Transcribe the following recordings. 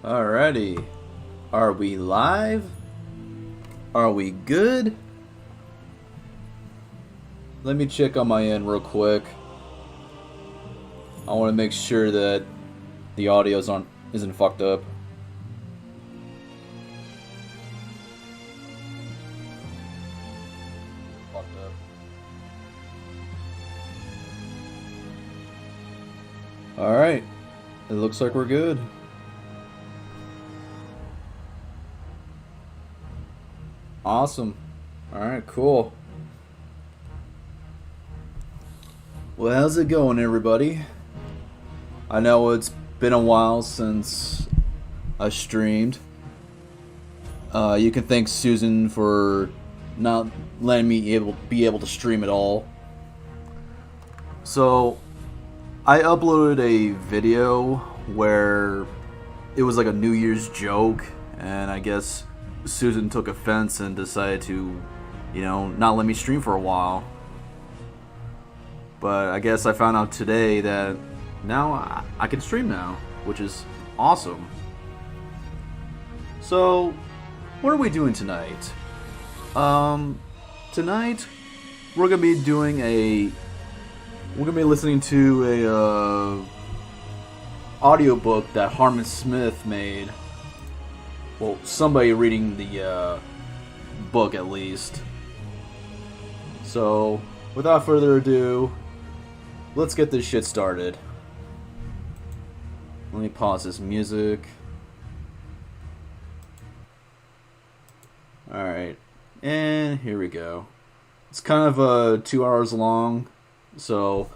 Alrighty. Are we live? Are we good? Let me check on my end real quick. I want to make sure that the audio isn't fucked up. Alright. It looks like we're good. Awesome. Alright, cool. Well, how's it going, everybody? I know it's been a while since I streamed. You can thank Susan for not letting me be able to stream at all. So, I uploaded a video where it was like a New Year's joke, and I guess Susan took offense and decided to, not let me stream for a while. But I guess I found out today that now I can stream now, which is awesome. So, what are we doing tonight? Tonight we're gonna be listening to a audiobook that Harman Smith made. Well, somebody reading the book at least. So, without further ado, let's get this shit started. Let me pause this music. Alright, and here we go. It's kind of 2 hours long, so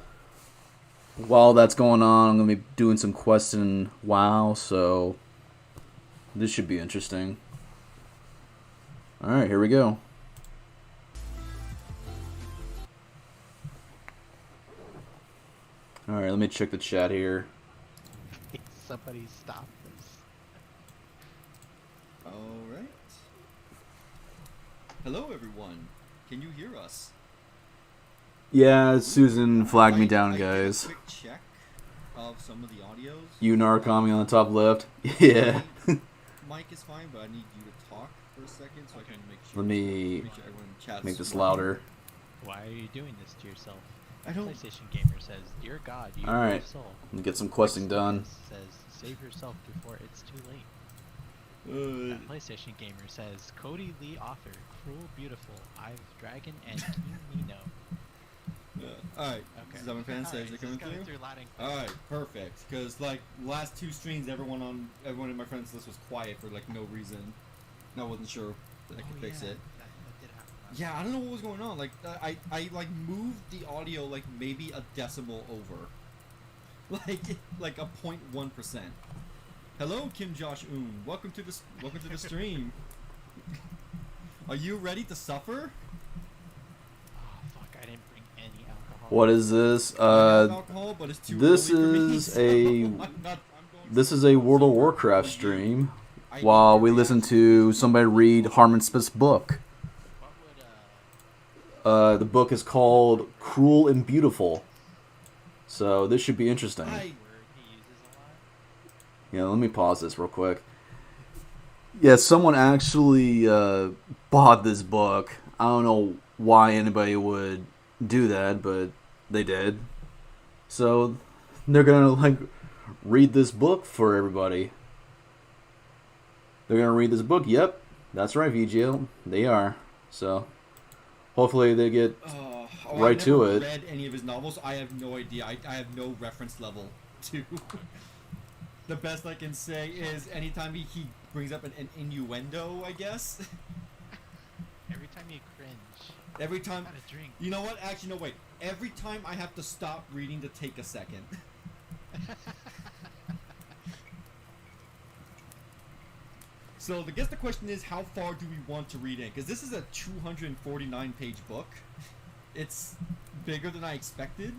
while that's going on, I'm going to be doing some quests in WoW, so this should be interesting. Alright, here we go. Alright, let me check the chat here. Somebody stop this. Alright. Hello everyone. Can you hear us? Yeah, Susan flagged me down, guys. Quick check of some of the audios. You Narcomi on the top left. Yeah. Mic is fine, but I need you to talk for a second so I can make sure. Let me everyone in chat make is this fine. louder. Why are you doing this to yourself? I don't. PlayStation Gamer says, "Dear God, you Alright. soul." Let me get some questing done. Says, "Save yourself before it's too late." That PlayStation Gamer says, "Cody Lee author, cruel, beautiful, I've Dragon and King Nino." Alright. Okay. 7 fan says they're coming through. loud and clear. Alright, perfect. Because like last two streams, everyone in my friends list was quiet for like no reason. And I wasn't sure that I could fix it. That did happen. Yeah, I don't know what was going on. Like, I like moved the audio like maybe a decimal over, like a 0.1%. Hello, Kim Josh Un. Welcome to the stream. Are you ready to suffer? Oh fuck! I didn't bring any alcohol. What is this? I have alcohol, but it's too This early for me, is so a this is a to World of Warcraft stream while we listen to somebody read Harman Smith's book. What would The book is called Cruel and Beautiful. So this should be interesting. word he uses a lot? Yeah, let me pause this real quick. Yeah, someone actually bought this book. I don't know why anybody would do that, but they did. So they're gonna read this book for everybody. They're gonna read this book. Yep, that's right, VGL. They are. So hopefully they get right to it. I've never read any of his novels. I have no idea. I have no reference level to. The best I can say is anytime he brings up an innuendo, I guess. Every time you cringe, Every time. got a drink. You know what? Actually, no, wait. Every time I have to stop reading to take a second. So I guess the question is, how far do we want to read in? Because this is a 249-page book. It's bigger than I expected.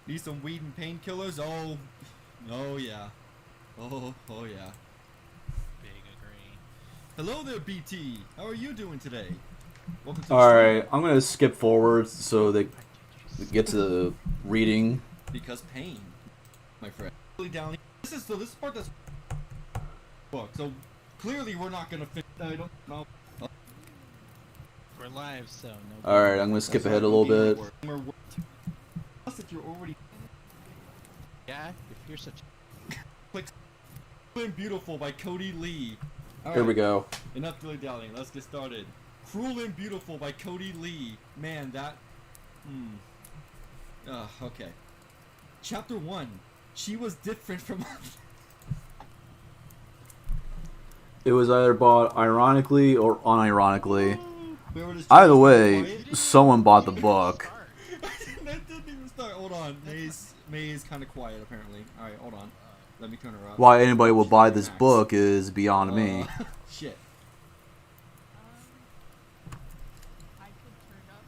Need some weed and painkillers? Oh yeah. Oh yeah. Big agree. Hello there, BT. How are you doing today? Welcome to the Alright, I'm gonna skip forward so they get to the reading. Because pain, my friend. Really down. This is the part that's book. So clearly we're not gonna finish. I don't know. We're live, so no. Alright, I'm gonna skip ahead a little bit. Plus, if you're already Yeah, if you're such. Cruel and Beautiful by Cody Lee. Here we go. Enough dilly-dallying. Let's get started. Cruel and Beautiful by Cody Lee. Man, that. Okay. Chapter 1. She was different from. It was either bought ironically or unironically. Either way, someone bought the book. That didn't even start. Hold on. May is kind of quiet, apparently. Alright, hold on. Let me turn her up. Why anybody would buy this book is beyond me. Shit. I could turn up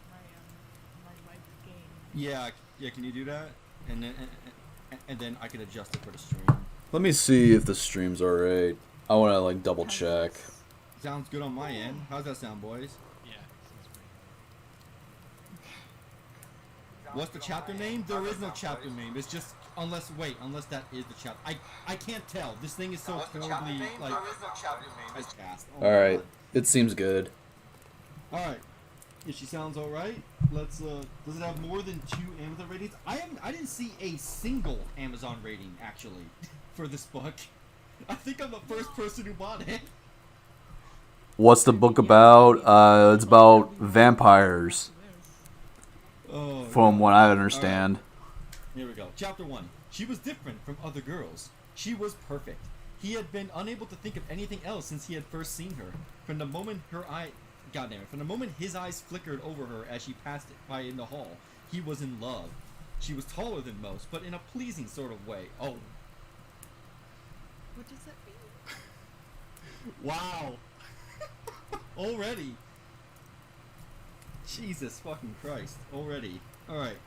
my wife's game. Yeah, can you do that? And then I can adjust it for the stream. Let me see if the stream's alright. I wanna like double check. Sounds good on my end. How's that sound, boys? Yeah, sounds great. What's the chapter name? There is no chapter name. It's just unless that is the chapter. I can't tell. This thing is so horribly like. Alright, it seems good. Alright. If she sounds alright, let's does it have more than 2 Amazon ratings? I didn't see a single Amazon rating actually for this book. I think I'm the first person who bought it. What's the book about? It's about vampires, Oh, from what I understand. Here we go. Chapter 1. She was different from other girls. She was perfect. He had been unable to think of anything else since he had first seen her. From the moment from the moment his eyes flickered over her as she passed by in the hall, he was in love. She was taller than most, but in a pleasing sort of way. Oh. What does that mean? Wow. Already. Jesus fucking Christ. Already. Alright.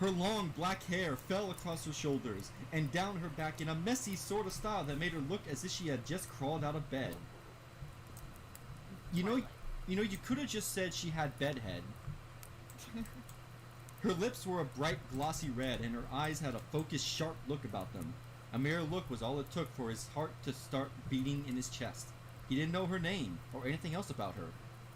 Her long black hair fell across her shoulders and down her back in a messy sort of style that made her look as if she had just crawled out of bed. You know, you could have just said she had bedhead. Her lips were a bright glossy red and her eyes had a focused sharp look about them. A mere look was all it took for his heart to start beating in his chest. He didn't know her name or anything else about her.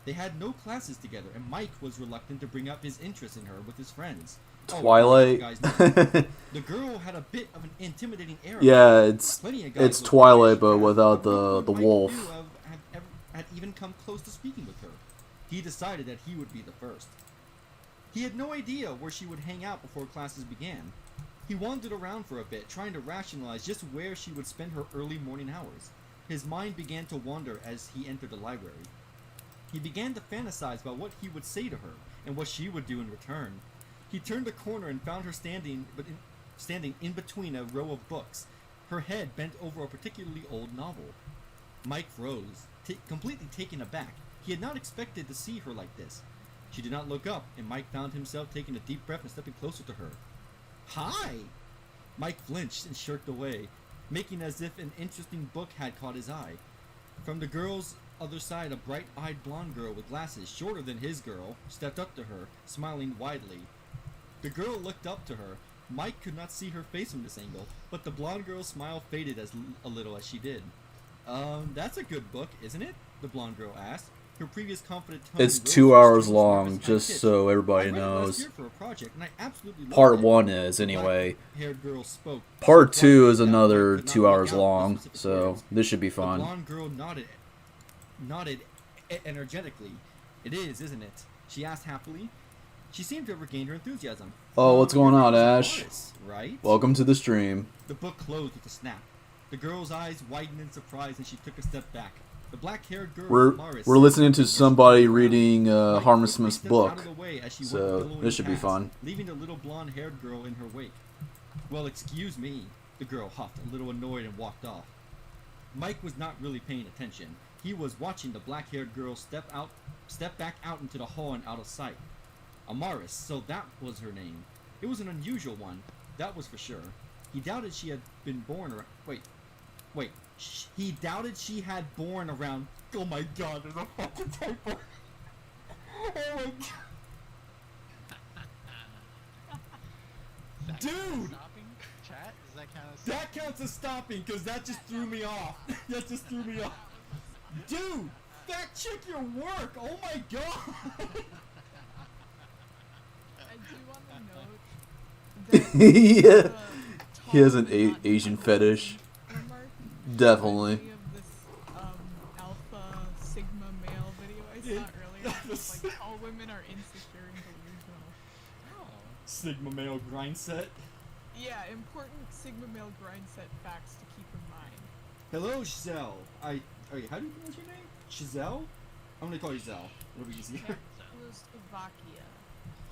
They had no classes together, and Mike was reluctant to bring up his interest in her with his friends. Twilight. The girl had a bit of an intimidating air. Yeah, it's Plenty of guys looked Twilight, like but she without had, the but Mike wolf. knew of had even come close to speaking with her. He decided that he would be the first. He had no idea where she would hang out before classes began. He wandered around for a bit, trying to rationalize just where she would spend her early morning hours. His mind began to wander as he entered the library. He began to fantasize about what he would say to her, and what she would do in return. He turned a corner and found her standing in between a row of books, her head bent over a particularly old novel. Mike rose, completely taken aback. He had not expected to see her like this. She did not look up, and Mike found himself taking a deep breath and stepping closer to her. "Hi!" Mike flinched and shirked away, making as if an interesting book had caught his eye. From the girl's other side, a bright-eyed blonde girl with glasses, shorter than his girl, stepped up to her, smiling widely. The girl looked up to her. Mike could not see her face from this angle, but the blonde girl's smile faded a little as she did. That's a good book, isn't it?" the blonde girl asked. Her previous confident tone It's rose 2 to hours strong, long, nervous, just high-pitched. so everybody "I read it last knows. year for a project, and I absolutely loved Part it." 1 is, The anyway. black-haired girl spoke. Part So 2 quietly is that Mike another could not 2 make hours out the long, specific so words. this should be The fun. blonde girl nodded energetically. "It is, isn't it?" she asked happily. She seemed to have regained her enthusiasm. Oh, what's going on, You're Ash? Morris, right? Welcome to the stream. The book closed with a snap. The girl's eyes widened in surprise and she took a step back. The black-haired girl, Morris, We're listening to and she somebody turned around. reading Mike Harman quickly Smith's stepped book, out of the way as she went so billowing this should be past, fun. leaving the little blonde-haired girl in her wake. "Well, excuse me," the girl huffed, a little annoyed, and walked off. Mike was not really paying attention. He was watching the black-haired girl step back out into the hall and out of sight. Amaris, so that was her name. It was an unusual one, that was for sure. He doubted she had been born around. Wait. He doubted she had born around. Oh my god, there's a fucking typo. Oh my god. Dude! Stopping chat? Is that count as That counts as stopping because that just threw me off. That just threw me off. Dude, fact check your work. Oh my god. I do want to note that Yeah. the He has an tall but not Asian tall fetish. remark Definitely. reminds me of this alpha sigma male video I saw earlier. It's like all women are insecure and delusional. Oh. Sigma male grind set. Yeah, important sigma male grind set facts to keep in mind. Hello, Giselle. Okay, how do you pronounce your name? Giselle? I'm gonna call you Zell. It'll be easier. Czechoslovakia.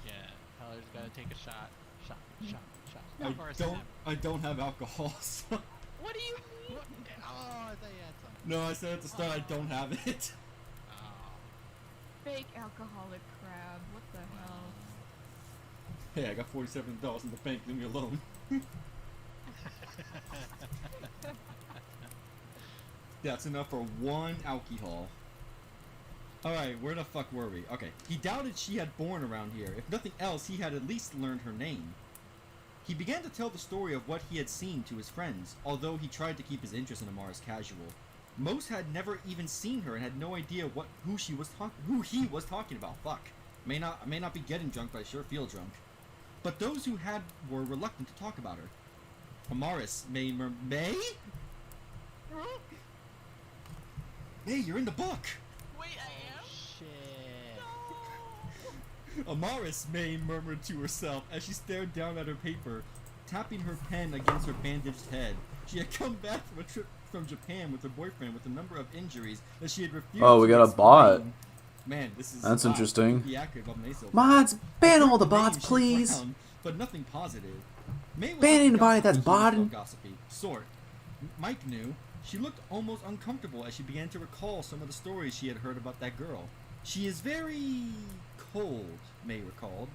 Yeah, Tyler's gotta take a shot. Shot. I Forrest, don't. have- I don't have alcohol. So. What do you mean? What? Oh, I thought you had some. No, I said at the start I don't have it. Oh. Fake alcoholic crab. What the hell? Hey, I got $47 in the bank. Leave me alone. That's enough for one alcohol. Alright, where the fuck were we? Okay. He doubted she had born around here. If nothing else, he had at least learned her name. He began to tell the story of what he had seen to his friends, although he tried to keep his interest in Amara's casual. Most had never even seen her and had no idea who he was talking about. Fuck. I may not be getting drunk, but I sure feel drunk. But those who had were reluctant to talk about her. Amaris May? Hey, you're in the book! Wait, I am? Shit. Amaris May murmured to herself as she stared down at her paper, tapping her pen against her bandaged head. She had come back from a trip from Japan with her boyfriend with a number of injuries that she had refused Oh, we to got a explain. bot. Man, this is That's interesting. the accurate of May so far. Mods, ban all the Name bots, she please. frowned, but nothing positive. May was Ban like anybody that's gossipy, botting. gossipy. Sort. Mike knew. She looked almost uncomfortable as she began to recall some of the stories she had heard about that girl. She is very cold, May recalled.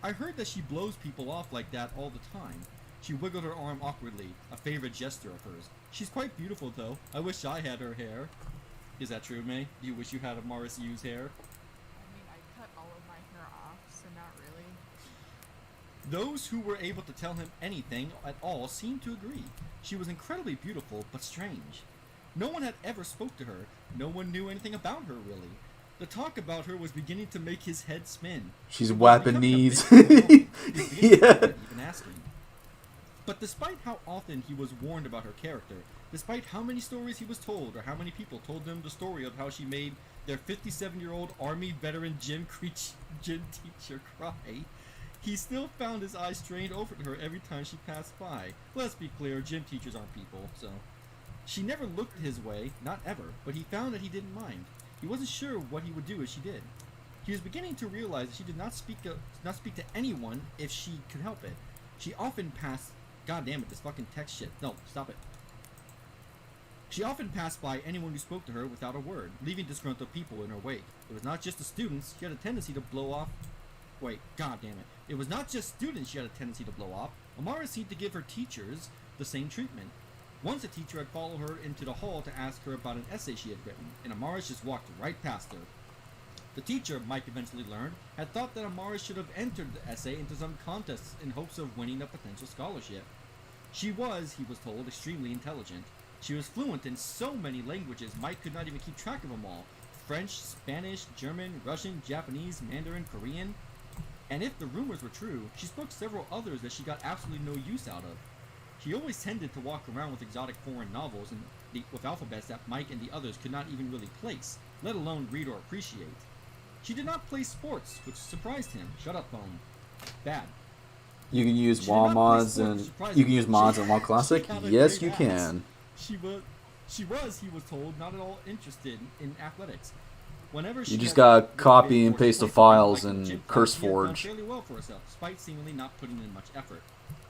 I heard that she blows people off like that all the time. She wiggled her arm awkwardly, a favorite gesture of hers. She's quite beautiful, though. I wish I had her hair. Is that true, May? Do you wish you had a Morris Hughes hair? I mean, I cut all of my hair off, so not really. Those who were able to tell him anything at all seemed to agree. She was incredibly beautiful, but strange. No one had ever spoke to her. No one knew anything about her, really. The talk about her was beginning to make his head spin. She's It was becoming a Japanese. bit overwhelming. He was beginning to Yeah. regret even asking. But despite how often he was warned about her character, despite how many stories he was told, or how many people told him the story of how she made their 57-year-old Army veteran gym teacher cry, he still found his eyes strained over to her every time she passed by. Let's be clear, gym teachers aren't people, so... She never looked his way, not ever, but he found that he didn't mind. He wasn't sure what he would do if she did. He was beginning to realize that she did not speak to anyone if she could help it. She often passed... God damn it, this fucking text shit. No, stop it. She often passed by anyone who spoke to her without a word, leaving disgruntled people in her wake. It was not just the students, she had a tendency to blow off... Wait, god damn it. It was not just students she had a tendency to blow off. Amara seemed to give her teachers the same treatment. Once a teacher had followed her into the hall to ask her about an essay she had written, and Amaris just walked right past her. The teacher, Mike eventually learned, had thought that Amaris should have entered the essay into some contest in hopes of winning a potential scholarship. She was, he was told, extremely intelligent. She was fluent in so many languages Mike could not even keep track of them all. French, Spanish, German, Russian, Japanese, Mandarin, Korean. And if the rumors were true, she spoke several others that she got absolutely no use out of. She always tended to walk around with exotic foreign novels with alphabets that Mike and the others could not even really place, let alone read or appreciate. She did not play sports, which surprised him. Shut up, phone. Bad. You can use She did WoW not play mods sports, and surprisingly. you can use mods in WoW She Classic. had a Yes, great you ass. can. She was, he was told, not at all interested in athletics. Whenever she You just had gotta motivated copy and for paste the play something files like the in gym class, she had done CurseForge. fairly well for herself, despite seemingly not putting in much effort.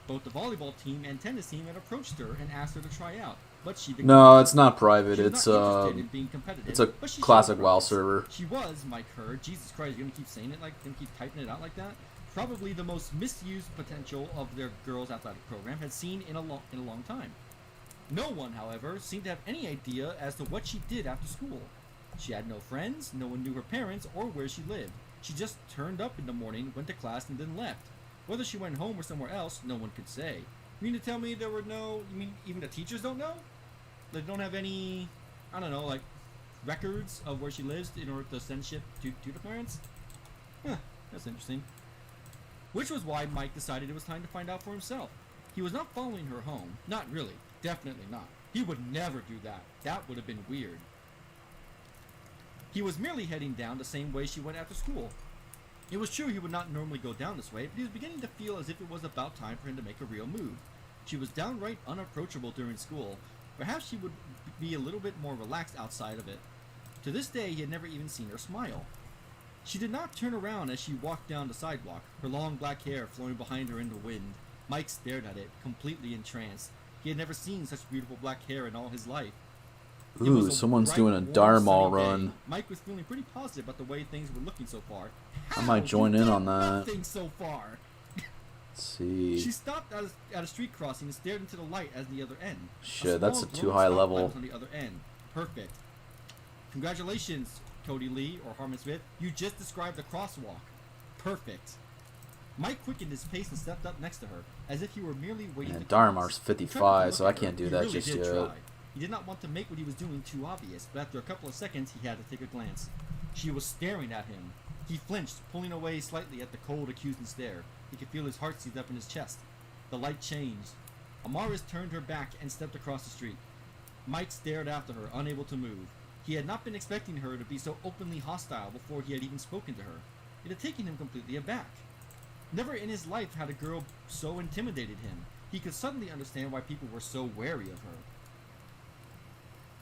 Both the volleyball team and tennis team had approached her and asked her to try out, but she declined. No, it's not private. She was It's not interested in being competitive, it's a but she classic showed WoW progress. server. She was, Mike heard. Jesus Christ, you're gonna keep saying it like, gonna keep typing it out like that. Probably the most misused potential of their girls' athletic program had seen in a long time. No one, however, seemed to have any idea as to what she did after school. She had no friends, no one knew her parents or where she lived. She just turned up in the morning, went to class, and then left. Whether she went home or somewhere else, no one could say. You mean to tell me there were no... You mean even the teachers don't know? They don't have any, I don't know, like, records of where she lives in order to send shit to the parents? Huh, that's interesting. Which was why Mike decided it was time to find out for himself. He was not following her home. Not really. Definitely not. He would never do that. That would have been weird. He was merely heading down the same way she went after school. It was true he would not normally go down this way, but he was beginning to feel as if it was about time for him to make a real move. She was downright unapproachable during school. Perhaps she would be a little bit more relaxed outside of it. To this day, he had never even seen her smile. She did not turn around as she walked down the sidewalk, her long black hair flowing behind her in the wind. Mike stared at it, completely entranced. He had never seen such beautiful black hair in all his life. Ooh, someone's doing a Dharma run. Mike was feeling pretty positive about the way things were looking so far. I might join in on that. Nothing so far. Let's see. She stopped at a street crossing and stared into the light at the other end. Shit, that's a too high level. On the other end. Perfect. Congratulations, Cody Lee or Harman Smith. You just described the crosswalk. Perfect. Mike quickened his pace and stepped up next to her, as if he were merely waiting to Dharmar's 55, so I can't do that just yet. He did not want to make what he was doing too obvious, but after a couple of seconds, he had to take a glance. She was staring at him. He flinched, pulling away slightly at the cold, accusing stare. He could feel his heart seize up in his chest. The light changed. Amaris turned her back and stepped across the street. Mike stared after her, unable to move. He had not been expecting her to be so openly hostile before he had even spoken to her. It had taken him completely aback. Never in his life had a girl so intimidated him. He could suddenly understand why people were so wary of her.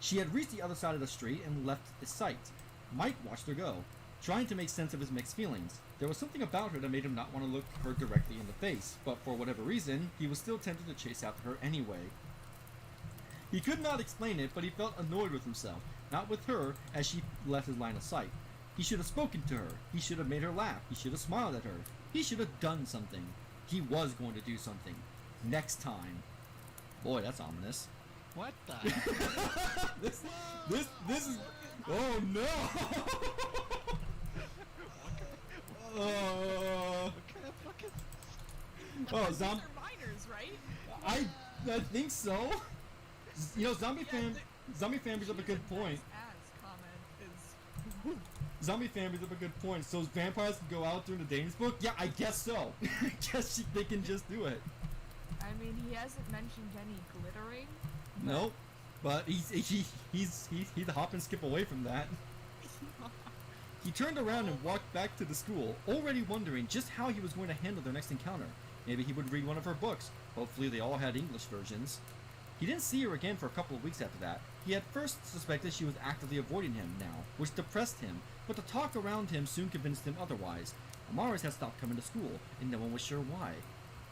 She had reached the other side of the street and left his sight. Mike watched her go, trying to make sense of his mixed feelings. There was something about her that made him not want to look her directly in the face, but for whatever reason, he was still tempted to chase after her anyway. He could not explain it, but he felt annoyed with himself, not with her, as she left his line of sight. He should have spoken to her. He should have made her laugh. He should have smiled at her. He should have done something. He was going to do something. Next time. Boy, that's ominous. What the? This is... Oh no! What kind of fucking... Oh, These are minors, right? I think so. You know, Zombie Fan brings up a good point. Zombie Fan brings up a good point. So vampires can go out during the Dane's book? Yeah, I guess so. I guess they can just do it. I mean, he hasn't mentioned any glittering. Nope. But he'd hop and skip away from that. He turned around and walked back to the school, already wondering just how he was going to handle their next encounter. Maybe he would read one of her books. Hopefully they all had English versions. He didn't see her again for a couple of weeks after that. He had first suspected she was actively avoiding him now, which depressed him, but the talk around him soon convinced him otherwise. Amaris had stopped coming to school, and no one was sure why.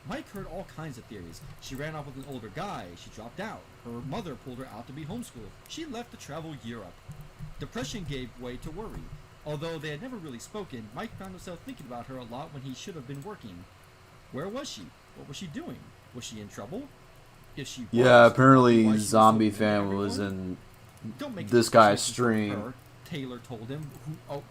Mike heard all kinds of theories. She ran off with an older guy, she dropped out, her mother pulled her out to be homeschooled, she left to travel Europe. Depression gave way to worry. Although they had never really spoken, Mike found himself thinking about her a lot when he should have been working. Where was she? What was she doing? Was she in trouble? If she was, yeah, apparently why she was Zombie so Fan everyone? was in Don't make this guy's stream. her, Taylor told him.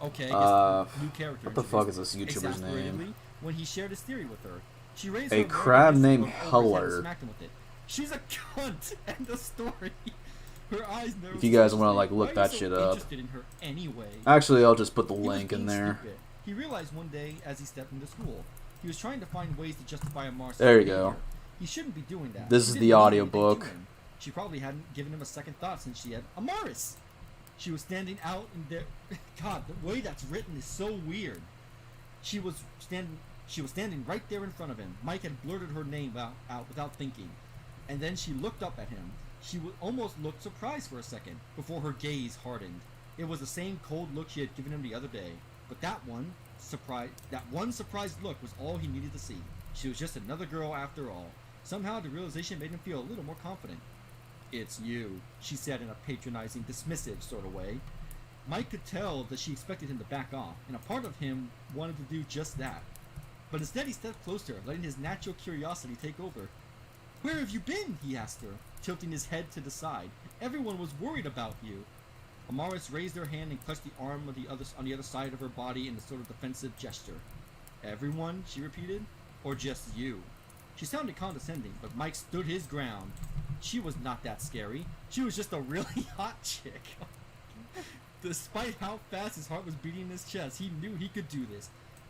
Okay, new character. What the fuck is this YouTuber's Exasperatedly, name? When he shared his theory with her, she raised A her crab voice, named looked over his head Heller. and smacked him with it. She's a cunt. End of story. Her eyes narrowed. If you guys want to suspiciously. look Why are that you shit so up. interested in her anyway? Actually, I'll just put the He was link in being there. stupid. He realized one day as he stepped into school, he was trying to find ways to justify a Mars. There you go. He shouldn't be doing that. This He is didn't the mean audiobook. anything to him. She probably hadn't given him a second thought since she had Amaris. She was standing out in there. God, the way that's written is so weird. She was standing right there in front of him. Mike had blurted her name out without thinking, and then she looked up at him. She almost looked surprised for a second before her gaze hardened. It was the same cold look she had given him the other day, but that one surprised look was all he needed to see. She was just another girl after all. Somehow the realization made him feel a little more confident. "It's you," she said in a patronizing, dismissive sort of way. Mike could tell that she expected him to back off, and a part of him wanted to do just that. But instead he stepped close to her, letting his natural curiosity take over. "Where have you been?" he asked her, tilting his head to the side. "Everyone was worried about you." Amaris raised her hand and clutched the arm on the other side of her body in a sort of defensive gesture. "Everyone?" she repeated. "Or just you?" She sounded condescending, but Mike stood his ground. She was not that scary. She was just a really hot chick. Despite how fast his heart was beating in his chest, he knew he could do this.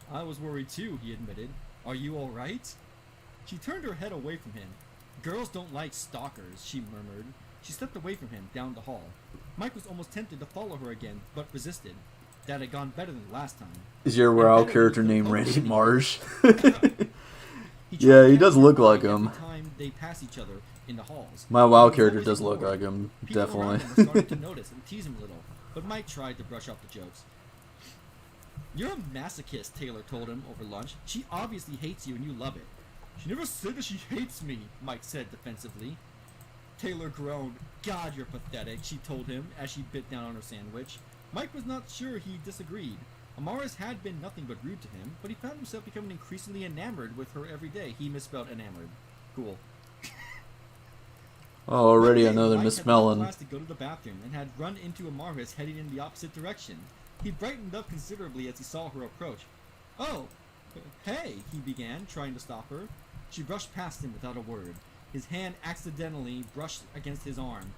I was worried too, he admitted. Are you alright? She turned her head away from him. Girls don't like stalkers, she murmured. She stepped away from him, down the hall. Mike was almost tempted to follow her again, but resisted. That had gone better than the last time. Is your WoW character named Randy Marsh? He Yeah, he does look like him. every time they pass each other in the halls. My WoW He was character always does look ignored. like him, People around definitely. him were starting to notice and tease him a little, but Mike tried to brush off the jokes. You're a masochist, Taylor told him over lunch. She obviously hates you and you love it. She never said that she hates me, Mike said defensively. Taylor groaned. God, you're pathetic, she told him as she bit down on her sandwich. Mike was not sure he disagreed. Amaris had been nothing but rude to him, but he found himself becoming increasingly enamored with her every day. He misspelled enamored. Cool. Oh, already One day, another Mike Miss had left Mellon. class to go to the bathroom and had run into Amaris heading in the opposite direction. He brightened up considerably as he saw her approach. Oh, hey, he began, trying to stop her. She brushed past him without a word. His hand accidentally brushed against his arm,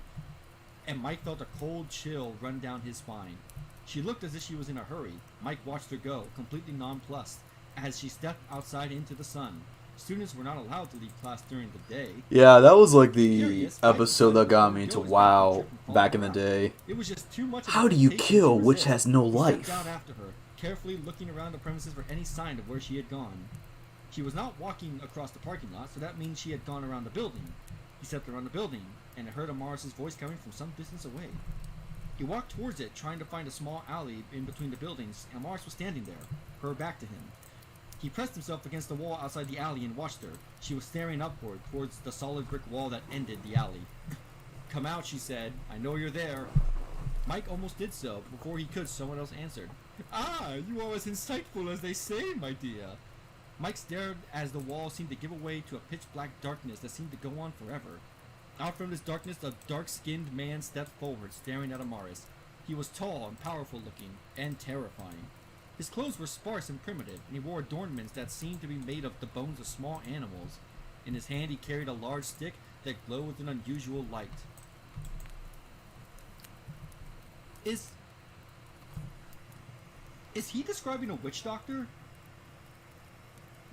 and Mike felt a cold chill run down his spine. She looked as if she was in a hurry. Mike watched her go, completely nonplussed, as she stepped outside into the sun. Students were not allowed to leave class during the day. Yeah, that was like the Curious, Mike episode that decided got to me go into his WoW trip and follow back in her the out. day. It was just too much of How a do you temptation kill to which resist. has no He life? stepped out after her, carefully looking around the premises for any sign of where she had gone. She was not walking across the parking lot, so that means she had gone around the building. He stepped around the building, and heard Amaris' voice coming from some distance away. He walked towards it, trying to find a small alley in between the buildings, and Amaris was standing there, her back to him. He pressed himself against the wall outside the alley and watched her. She was staring upward towards the solid brick wall that ended the alley. Come out, she said. I know you're there. Mike almost did so. Before he could, someone else answered. Ah, you are as insightful as they say, my dear. Mike stared as the wall seemed to give way to a pitch-black darkness that seemed to go on forever. Out from this darkness, a dark-skinned man stepped forward, staring at Amaris. He was tall and powerful-looking, and terrifying. His clothes were sparse and primitive, and he wore adornments that seemed to be made of the bones of small animals. In his hand he carried a large stick that glowed with an unusual light. Is he describing a witch doctor?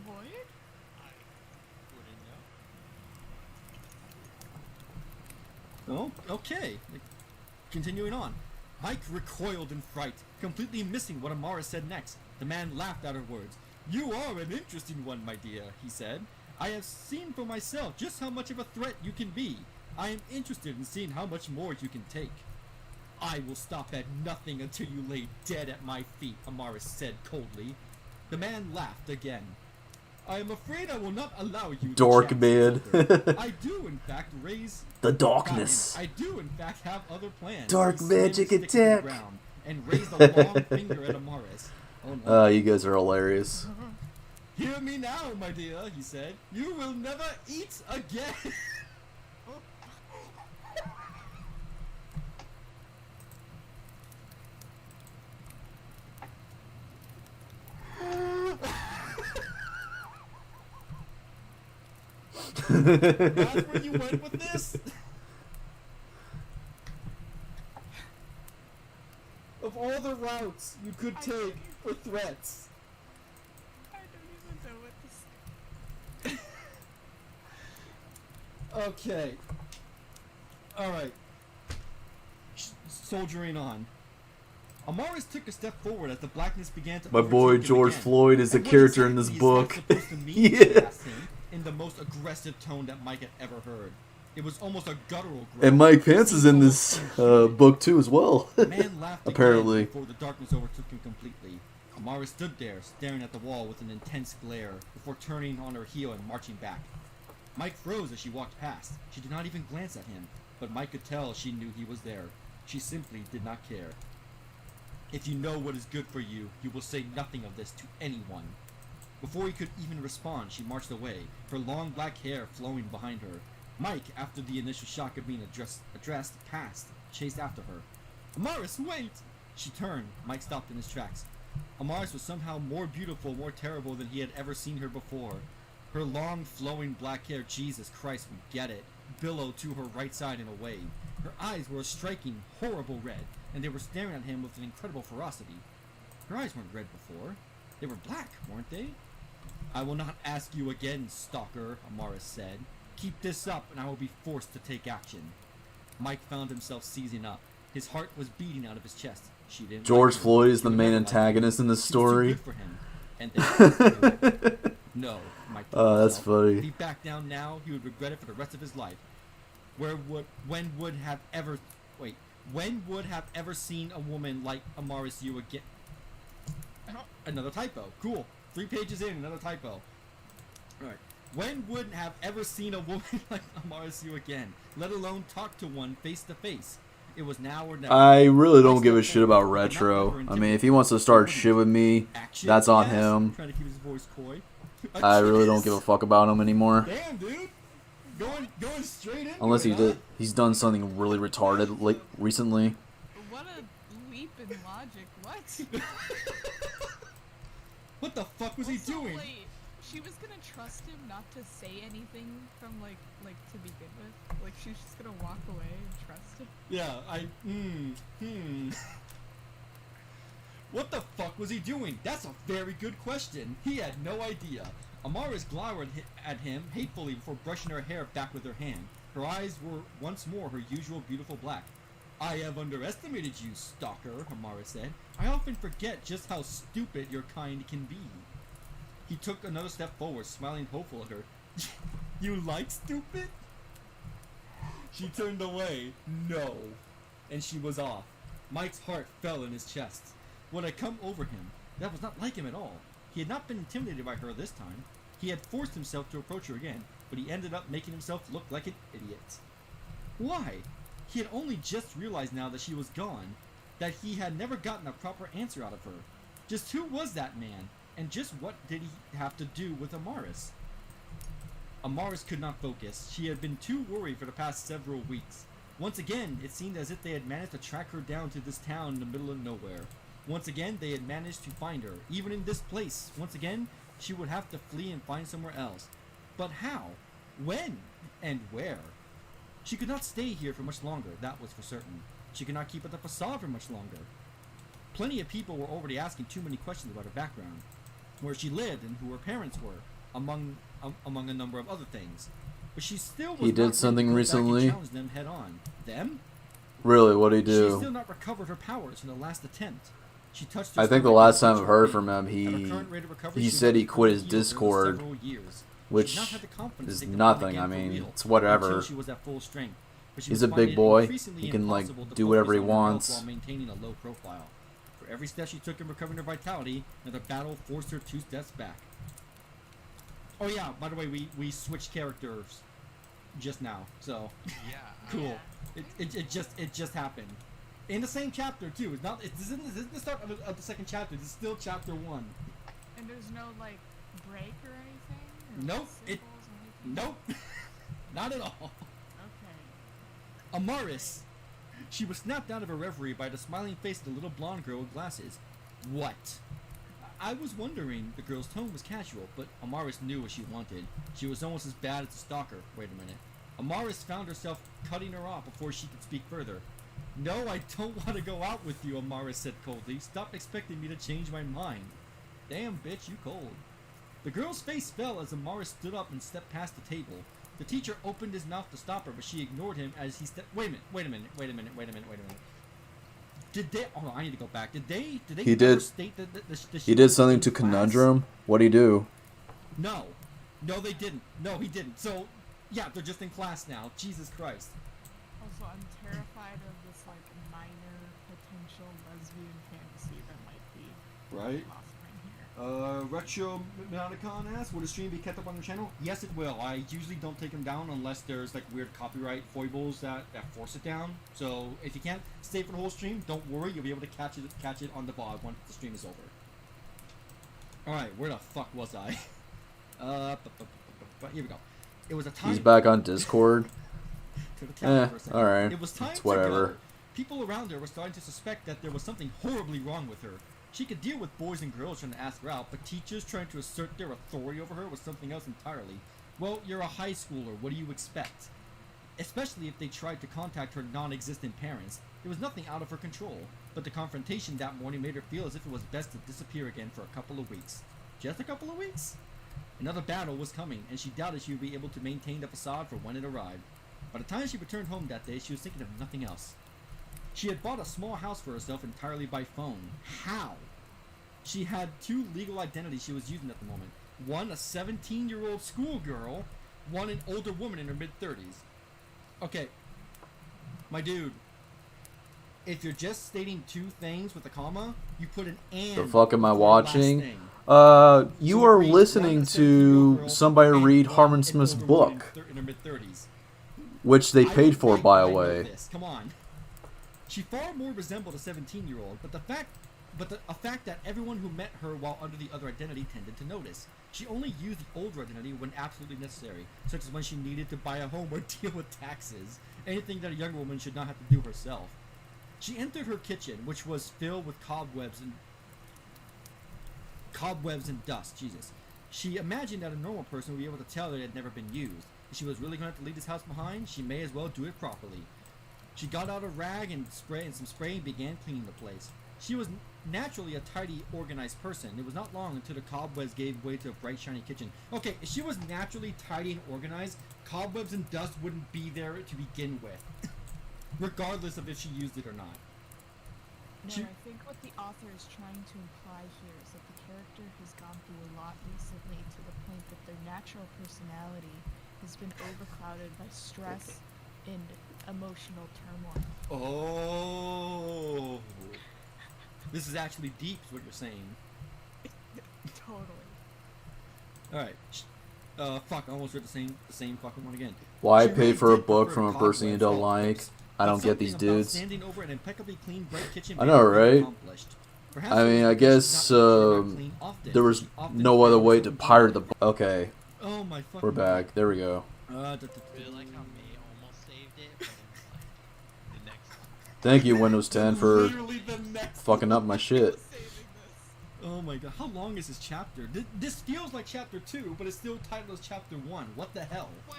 Void? I wouldn't know. Oh, okay. Continuing on. Mike recoiled in fright, completely missing what Amaris said next. The man laughed at her words. You are an interesting one, my dear, he said. I have seen for myself just how much of a threat you can be. I am interested in seeing how much more you can take. I will stop at nothing until you lay dead at my feet, Amaris said coldly. The man laughed again. I am afraid I will not allow you Dork to man. I do, in fact, raise The darkness. I do, in fact, have other plans. Dark He slammed magic his stick to the attack. ground And raised a long finger at Amaris. Oh no. You guys are hilarious. Hear me now, my dear, he said. You will never eat again. That's where you went with this? Of all the routes you could take for threats. I don't even know what to say. Okay. Alright. Soldiering on. Amaris took a step forward as the blackness began to My boy overtake him George again. Floyd is the And what character in exactly this is book. that supposed to mean? Yeah. He asked him, in the most aggressive tone that Mike had ever heard. It was almost a guttural groan. And Mike Pence It is in seemed this almost inhuman. book too as well. The man laughed Apparently. again before the darkness overtook him completely. Amara stood there, staring at the wall with an intense glare, before turning on her heel and marching back. Mike froze as she walked past. She did not even glance at him, but Mike could tell she knew he was there. She simply did not care. If you know what is good for you, you will say nothing of this to anyone. Before he could even respond, she marched away, her long black hair flowing behind her. Mike, after the initial shock of being addressed, passed, chased after her. Amaris, wait! She turned. Mike stopped in his tracks. Amaris was somehow more beautiful, more terrible than he had ever seen her before. Her long, flowing black hair, Jesus Christ, we get it, billowed to her right side and away. Her eyes were a striking, horrible red, and they were staring at him with an incredible ferocity. Her eyes weren't red before. They were black, weren't they? I will not ask you again, stalker, Amaris said. Keep this up, and I will be forced to take action. Mike found himself seizing up. His heart was beating out of his chest. She didn't George like Floyd him. is She the would main never like him. antagonist in this She was too story. good for him. And then no, Mike told That's himself. funny. If he backed down now, he would regret it for the rest of his life. When would have ever seen a woman like Amaris Yu again? Another typo. Cool. 3 pages in, another typo. Alright. When would have ever seen a woman like Amaris Yu again, let alone talk to one face to face? It was now or never. I really don't give a shit about Retro. I mean, if he wants to start shit with me, Action, that's on yes. him. Trying to keep his voice coy. I really don't give a fuck about him anymore. Damn, dude. Going straight in. Unless he's done something really retarded like recently. What a leap in logic. What? What the fuck was he Also, doing? Wait, she was gonna trust him not to say anything from like to begin with. Like she was just gonna walk away and trust him. Yeah, What the fuck was he doing? That's a very good question. He had no idea. Amaris glowered at him hatefully before brushing her hair back with her hand. Her eyes were once more her usual beautiful black. I have underestimated you, stalker, Amaris said. I often forget just how stupid your kind can be. He took another step forward, smiling hopeful at her. You like stupid? She turned away. No. And she was off. Mike's heart fell in his chest. What had come over him, that was not like him at all. He had not been intimidated by her this time. He had forced himself to approach her again, but he ended up making himself look like an idiot. Why? He had only just realized now that she was gone, that he had never gotten a proper answer out of her. Just who was that man, and just what did he have to do with Amaris? Amaris could not focus. She had been too worried for the past several weeks. Once again, it seemed as if they had managed to track her down to this town in the middle of nowhere. Once again, they had managed to find her, even in this place. Once again, she would have to flee and find somewhere else. But how? When? And where? She could not stay here for much longer, that was for certain. She could not keep up the facade for much longer. Plenty of people were already asking too many questions about her background, where she lived and who her parents were, among a number of other things. But she still was He did not something ready to go back and recently? challenge them head on. Them? Really, what'd he She do? still not recovered her powers from the last attempt. She touched I think the stomach last and time I've heard touched from her him, weight. At her current rate of recovery, he she said would he quit his heal over Discord, several years. She which did not have the confidence is to take the nothing. fight I again for mean, real it's whatever. until she was at full strength. But she He's was a big finding it boy. increasingly He can, like, impossible to do whatever he focus on her health wants. while maintaining a low profile. For every step she took in recovering her vitality, another battle forced her 2 steps back. Oh yeah, by the way, we switched characters just now, so Yeah. cool. It just happened. In the same chapter too. It's not. This isn't the start of the second chapter. This is still chapter 1. And there's no like break or anything? Or Nope, it- symbols or anything? Nope, not at all. Okay. Amaris. She was snapped out of her reverie by the smiling face of the little blonde girl with glasses. What? I was wondering. The girl's tone was casual, but Amaris knew what she wanted. She was almost as bad as the stalker. Wait a minute. Amaris found herself cutting her off before she could speak further. No, I don't want to go out with you, Amaris said coldly. Stop expecting me to change my mind. Damn, bitch, you cold. The girl's face fell as Amaris stood up and stepped past the table. The teacher opened his mouth to stop her, but she ignored him as he stepped. Wait a minute. Did they? Oh, I need to go back. Did they? He ever did. State that He did something in to class? Conundrum. What'd he do? No, they didn't. No, he didn't. So, yeah, they're just in class now. Jesus Christ. Also, I'm terrified of this like minor potential lesbian fantasy that might be Right. blossoming here. Retro Monicon asks, will the stream be kept up on your channel? Yes, it will. I usually don't take them down unless there's like weird copyright foibles that force it down. So if you can't stay for the whole stream, don't worry. You'll be able to catch it on the VOD once the stream is over. Alright, where the fuck was I? Here we go. It was a time. He's back on Discord. To the town for a second. Alright. It was time It's to whatever. go. People around her were starting to suspect that there was something horribly wrong with her. She could deal with boys and girls trying to ask her out, but teachers trying to assert their authority over her was something else entirely. Well, you're a high schooler, what do you expect? Especially if they tried to contact her non-existent parents. It was nothing out of her control, but the confrontation that morning made her feel as if it was best to disappear again for a couple of weeks. Just a couple of weeks? Another battle was coming, and she doubted she would be able to maintain the facade for when it arrived. By the time she returned home that day, she was thinking of nothing else. She had bought a small house for herself entirely by phone. How? She had 2 legal identities she was using at the moment. One, a 17-year-old schoolgirl. One, an older woman in her mid-30s. Okay. My dude. If you're just stating 2 things with a comma, you put an and. The fuck am I before the last watching? thing. You So are it reads, listening one, a to 17-year-old girl, somebody and read one, Harman an Smith's older woman book, in her mid-30s. which they I paid don't for, think by I the know way. this. Come on. She far more resembled a 17-year-old, but a fact that everyone who met her while under the other identity tended to notice. She only used the older identity when absolutely necessary, such as when she needed to buy a home or deal with taxes, anything that a younger woman should not have to do herself. She entered her kitchen, which was filled with cobwebs and dust. Jesus. She imagined that a normal person would be able to tell that it had never been used. If she was really going to have to leave this house behind, she may as well do it properly. She got out a rag and some spray and began cleaning the place. She was naturally a tidy, organized person. It was not long until the cobwebs gave way to a bright, shiny kitchen. Okay, if she was naturally tidy and organized, cobwebs and dust wouldn't be there to begin with, regardless of if she used it or not. No, I think what the author is trying to imply here is that the character has gone through a lot recently to the point that their natural personality has been overclouded by stress and emotional turmoil. Oh, this is actually deep, is what you're saying. Totally. Alright. Fuck, I almost read the same fucking one again. Why She pay really for a did book prefer from a person you cobwebs don't to like? books, I but don't get these something about dudes. standing over an impeccably clean, bright kitchen I made know, her feel right? accomplished. Perhaps I it was mean, I because guess she's not usually that clean often, there was she often no other failed way to to do pirate that. the book. Okay, Oh my fucking we're back. There we go. I really like how May almost saved it, but then like the next one. Thank you, Windows 10, for Literally the next fucking up my shit. Saving this. Oh my god, how long is this chapter? This feels like chapter 2, but it's still titled as chapter 1. What the hell? What?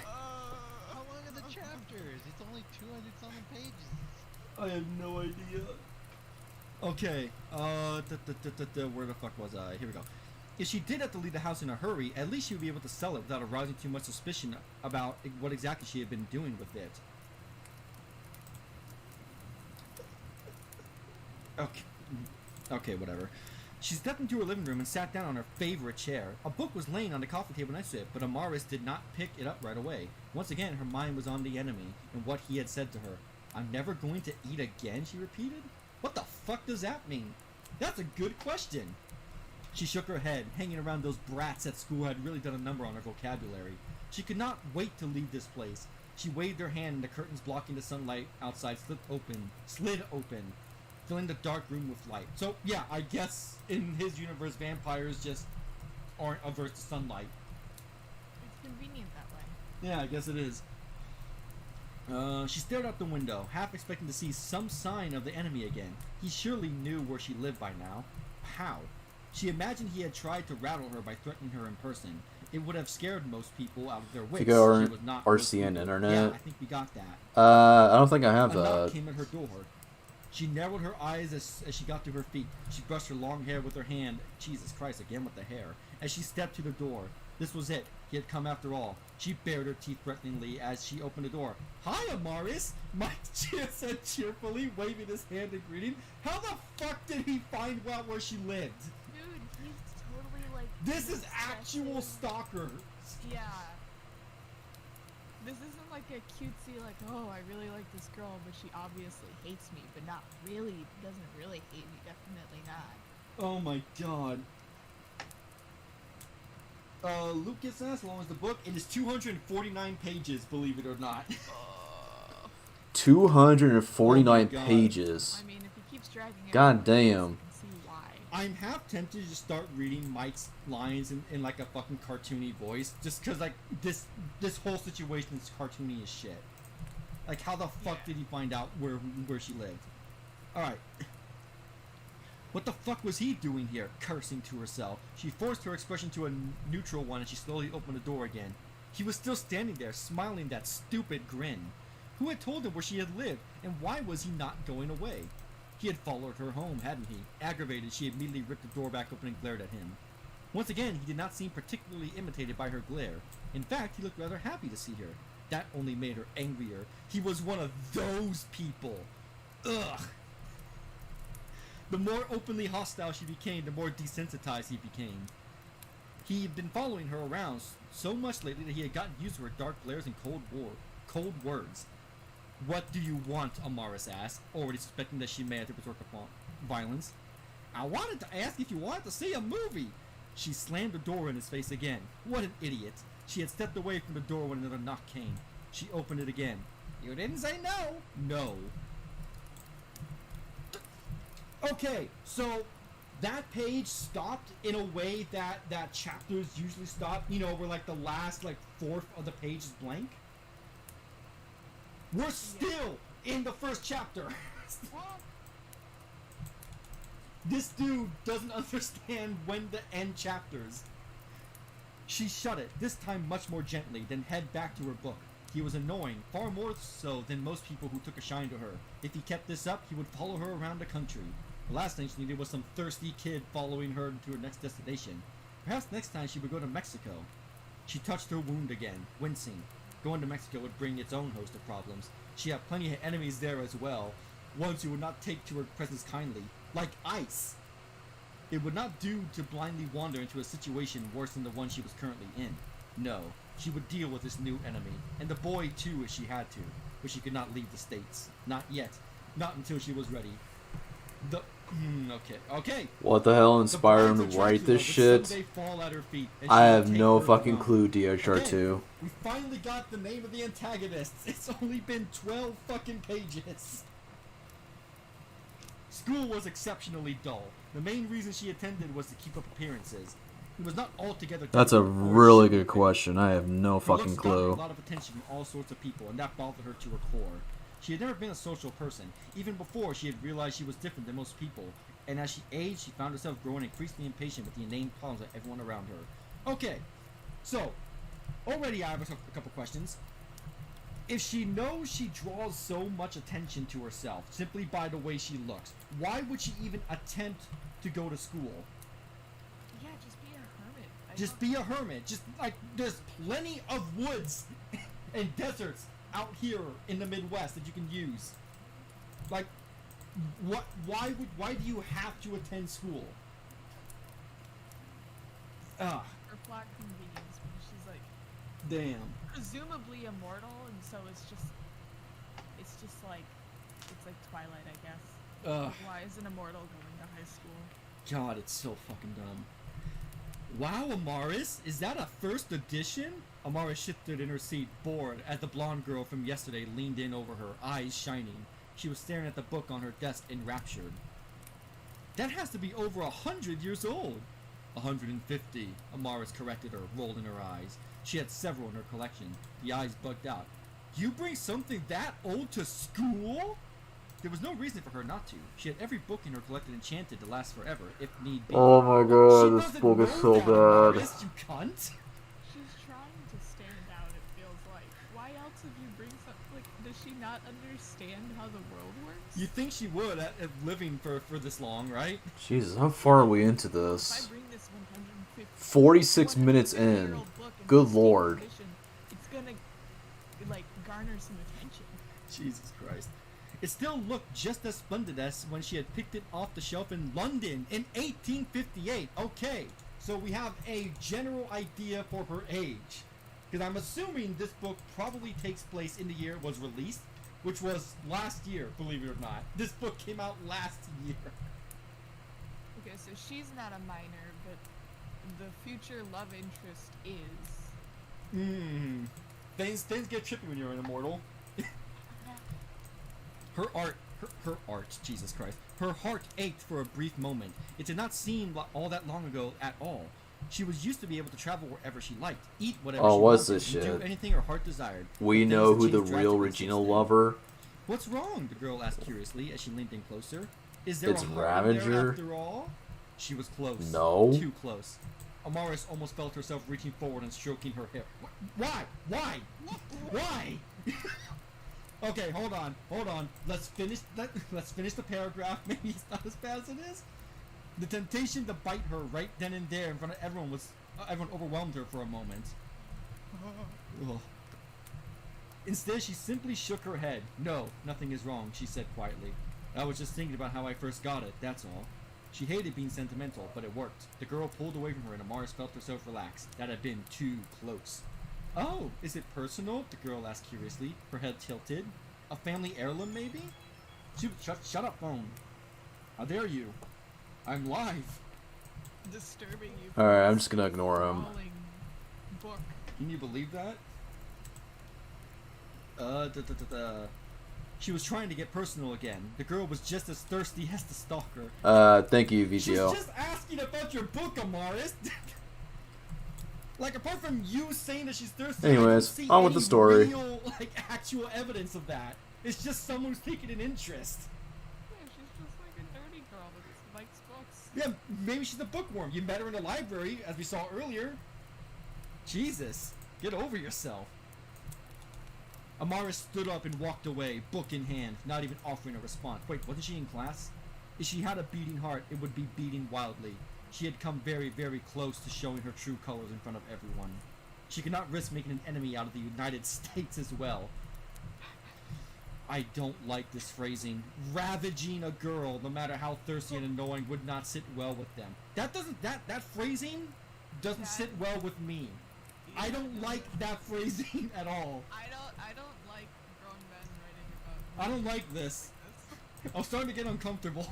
How long are the chapters? It's only 200 something pages. I have no idea. Okay, where the fuck was I? Here we go. If she did have to leave the house in a hurry, at least she would be able to sell it without arousing too much suspicion about what exactly she had been doing with it. Okay, whatever. She stepped into her living room and sat down on her favorite chair. A book was laying on the coffee table next to it, but Amaris did not pick it up right away. Once again, her mind was on the enemy and what he had said to her. I'm never going to eat again, she repeated? What the fuck does that mean? That's a good question. She shook her head. Hanging around those brats at school had really done a number on her vocabulary. She could not wait to leave this place. She waved her hand and the curtains blocking the sunlight outside slid open, filling the dark room with light. So, yeah, I guess in his universe, vampires just aren't averse to sunlight. It's convenient that way. Yeah, I guess it is. She stared out the window, half expecting to see some sign of the enemy again. He surely knew where she lived by now. How? She imagined he had tried to rattle her by threatening her in person. It would have scared most people out of their wits. If you go She was not RCN most Internet. Yeah, I think we got that. I don't think I have A knock that. came at her door. She narrowed her eyes as she got to her feet. She brushed her long hair with her hand. Jesus Christ, again with the hair. As she stepped to the door. This was it. He had come after all. She bared her teeth threateningly as she opened the door. Hi, Amaris! Mike said cheerfully, waving his hand in greeting. How the fuck did he find out where she lived? Dude, he's totally like. This is obsessive. actual stalker. Yeah. This isn't like a cutesy, like, oh, I really like this girl, but she obviously hates me, but not really, doesn't really hate me, definitely not. Oh my god. Lucas asks, along with the book, it is 249 pages, believe it or not. 249 Oh my God. pages. I mean, if he keeps dragging it God out, damn. you can see why. I'm half tempted to just start reading Mike's lines in like a fucking cartoony voice, just because like this whole situation is cartoony as shit. Like, how the fuck Yeah. did he find out where she lived? All right. What the fuck was he doing here? Cursing to herself. She forced her expression to a neutral one and she slowly opened the door again. He was still standing there, smiling that stupid grin. Who had told him where she had lived, and why was he not going away? He had followed her home, hadn't he? Aggravated, she immediately ripped the door back open and glared at him. Once again, he did not seem particularly imitated by her glare. In fact, he looked rather happy to see her. That only made her angrier. He was one of those people. Ugh. The more openly hostile she became, the more desensitized he became. He had been following her around so much lately that he had gotten used to her dark glares and cold words. What do you want? Amaris asked, already suspecting that she may have resort to violence. I wanted to ask if you wanted to see a movie. She slammed the door in his face again. What an idiot. She had stepped away from the door when another knock came. She opened it again. You didn't say no. No. Okay, so that page stopped in a way that chapters usually stop, you know, where like the last like fourth of the page is blank. We're still in the first chapter. This dude doesn't understand when to end chapters. She shut it, this time much more gently, then head back to her book. He was annoying, far more so than most people who took a shine to her. If he kept this up, he would follow her around the country. The last thing she needed was some thirsty kid following her to her next destination. Perhaps next time she would go to Mexico. She touched her wound again, wincing. Going to Mexico would bring its own host of problems. She had plenty of enemies there as well, ones who would not take to her presence kindly, like ice. It would not do to blindly wander into a situation worse than the one she was currently in. No, she would deal with this new enemy, and the boy too if she had to, but she could not leave the States. Not yet. Not until she was ready. Okay. What the hell inspired him to write this shit? I have no fucking clue, DHR2. We finally got the name of the antagonist. It's only been 12 fucking pages. School was exceptionally dull. The main reason she attended was to keep up appearances. It was not altogether. That's a really good question. I have no fucking clue. A lot of attention from all sorts of people, and that bothered her to her core. She had never been a social person. Even before, she had realized she was different than most people. And as she aged, she found herself growing increasingly impatient with the inane problems of everyone around her. Okay, so, already I have a couple questions. If she knows she draws so much attention to herself, simply by the way she looks, why would she even attempt to go to school? Yeah, just be a hermit. Just be a hermit. Just, like, there's plenty of woods and deserts out here in the Midwest that you can use. Like, why do you have to attend school? For plot convenience, because she's like, damn, presumably immortal, and so it's just like, it's like Twilight, I guess. Like, why is an immortal going to high school? God, it's so fucking dumb. Wow, Amaris, is that a first edition? Amaris shifted in her seat, bored, as the blonde girl from yesterday leaned in over her, eyes shining. She was staring at the book on her desk, enraptured. That has to be over 100 years old. 150, Amaris corrected her, rolling her eyes. She had several in her collection. The eyes bugged out. You bring something that old to school? There was no reason for her not to. She had every book in her collection enchanted to last forever, if need be. Oh my god, this book is so bad. Amaris, you cunt. She's trying to stand out, it feels like. Why else would you bring something? Like, does she not understand how the world works? You think she would, at living for this long, right? Jesus, how far are we into If this? I bring this 46 minutes in. Good lord. It's gonna, like, garner some attention. Jesus Christ. It still looked just as splendid as when she had picked it off the shelf in London in 1858. Okay, so we have a general idea for her age. Because I'm assuming this book probably takes place in the year it was released, which was last year, believe it or not. This book came out last year. Okay, so she's not a minor, but the future love interest is. Things get trippy when you're an immortal. Her art, Jesus Christ. Her heart ached for a brief moment. It did not seem all that long ago at all. She was used to be able to travel wherever she liked, eat whatever she what's wanted, this and shit? do anything her heart desired. We But know things who the changed real drastically Regina since then. lover. What's wrong? The girl asked curiously as she leaned in closer. Is there It's a heart in there Ravager? after all? She was close. No. Too close. Amaris almost felt herself reaching forward and stroking her hair. Why? Why? Why? Okay, hold on. Let's finish the paragraph. Maybe it's not as bad as it is. The temptation to bite her right then and there in front of everyone everyone overwhelmed her for a moment. Ugh. Instead, she simply shook her head. No, nothing is wrong, she said quietly. I was just thinking about how I first got it, that's all. She hated being sentimental, but it worked. The girl pulled away from her and Amaris felt herself relax. That had been too close. Oh, is it personal? The girl asked curiously, her head tilted. A family heirloom, maybe? Shut up, phone. How dare you? I'm live. Disturbing you. Alright, I'm just gonna ignore him. Book. Can you believe that? She was trying to get personal again. The girl was just as thirsty as the stalker. Thank you, She's VGO. just asking about your book, Amaris. Like, apart from you saying that she's thirsty, Anyways, I don't see on with the any story. real, actual evidence of that. It's just someone who's taking an interest. Yeah, she's just like a nerdy girl that likes books. Yeah, maybe she's a bookworm. You met her in the library, as we saw earlier. Jesus, get over yourself. Amaris stood up and walked away, book in hand, not even offering a response. Wait, wasn't she in class? If she had a beating heart, it would be beating wildly. She had come very, very close to showing her true colors in front of everyone. She could not risk making an enemy out of the United States as well. I don't like this phrasing. Ravaging a girl, no matter how thirsty and annoying, would not sit well with them. That phrasing doesn't sit well with me. I don't like that phrasing at all. I don't like grown men writing about. I don't like this. I'm starting to get uncomfortable.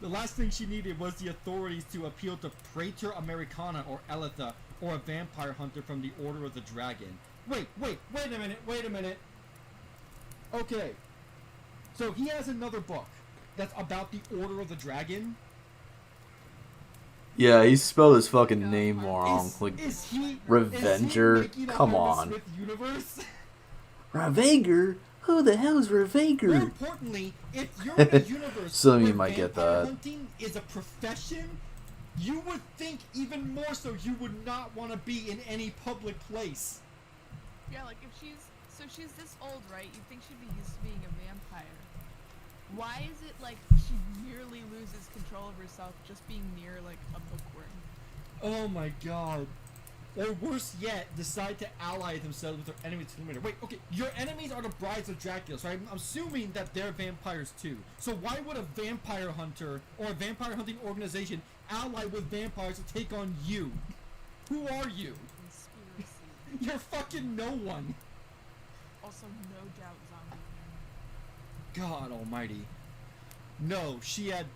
The last thing she needed was the authorities to appeal to Praetor Americana or Eletha or a vampire hunter from the Order of the Dragon. Wait a minute. Okay. So he has another book that's about the Order of the Dragon. Yeah, he spelled his fucking name wrong. Is he Revenger? making a Come Harman on. Smith universe? Revenger? Who the hell is More Revenger? importantly, if you're in a universe Some of you where might get vampire that. hunting is a profession, you would think even more so you would not want to be in any public place. Yeah, like if she's this old, right? You'd think she'd be used to being a vampire. Why is it like she nearly loses control of herself just being near like a bookworm? Oh my god. Or worse yet, decide to ally themselves with their enemies to eliminate. Wait, okay, your enemies are the brides of Dracula, so I'm assuming that they're vampires too. So why would a vampire hunter or a vampire hunting organization ally with vampires to take on you? Who are you? Conspiracy. You're fucking no one. Also, no doubt zombie. God almighty. No, she had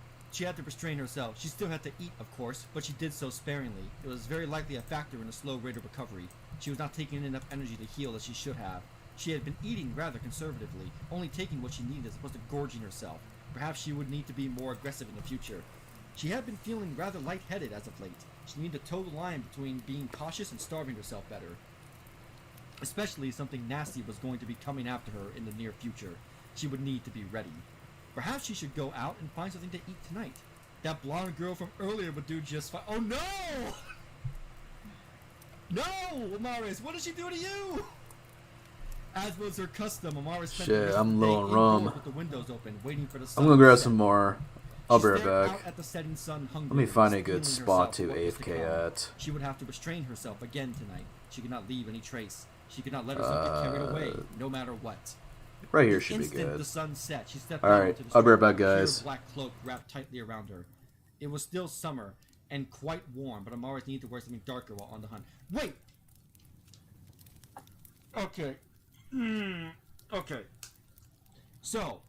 to restrain herself. She still had to eat, of course, but she did so sparingly. It was very likely a factor in the slow rate of recovery. She was not taking in enough energy to heal as she should have. She had been eating rather conservatively, only taking what she needed as opposed to gorging herself. Perhaps she would need to be more aggressive in the future. She had been feeling rather lightheaded as of late. She needed to toe the line between being cautious and starving herself better. Especially if something nasty was going to be coming after her in the near future. She would need to be ready. Perhaps she should go out and find something to eat tonight. That blonde girl from earlier would do just fine. Oh no! No, Amaris, what did she do to you? As was her custom, Amaris spent the Shit, rest I'm of the day low on indoors rum. with the windows open, waiting for the sun I'm gonna to grab set. some more. I'll She be right stared back. out at the setting sun Let me hungrily, find a steeling good spot herself to for what was AFK come. at. She would have to restrain herself again tonight. She could not leave any trace. She could not let herself get carried away, no matter what. Right here The should be instant good. the sun set, she stepped out Alright, into the I'll be right street, back, a sheer guys. black cloak wrapped tightly around her. It was still summer and quite warm, but Amaris needed to wear something darker while on the hunt. Wait. Okay. Okay. So,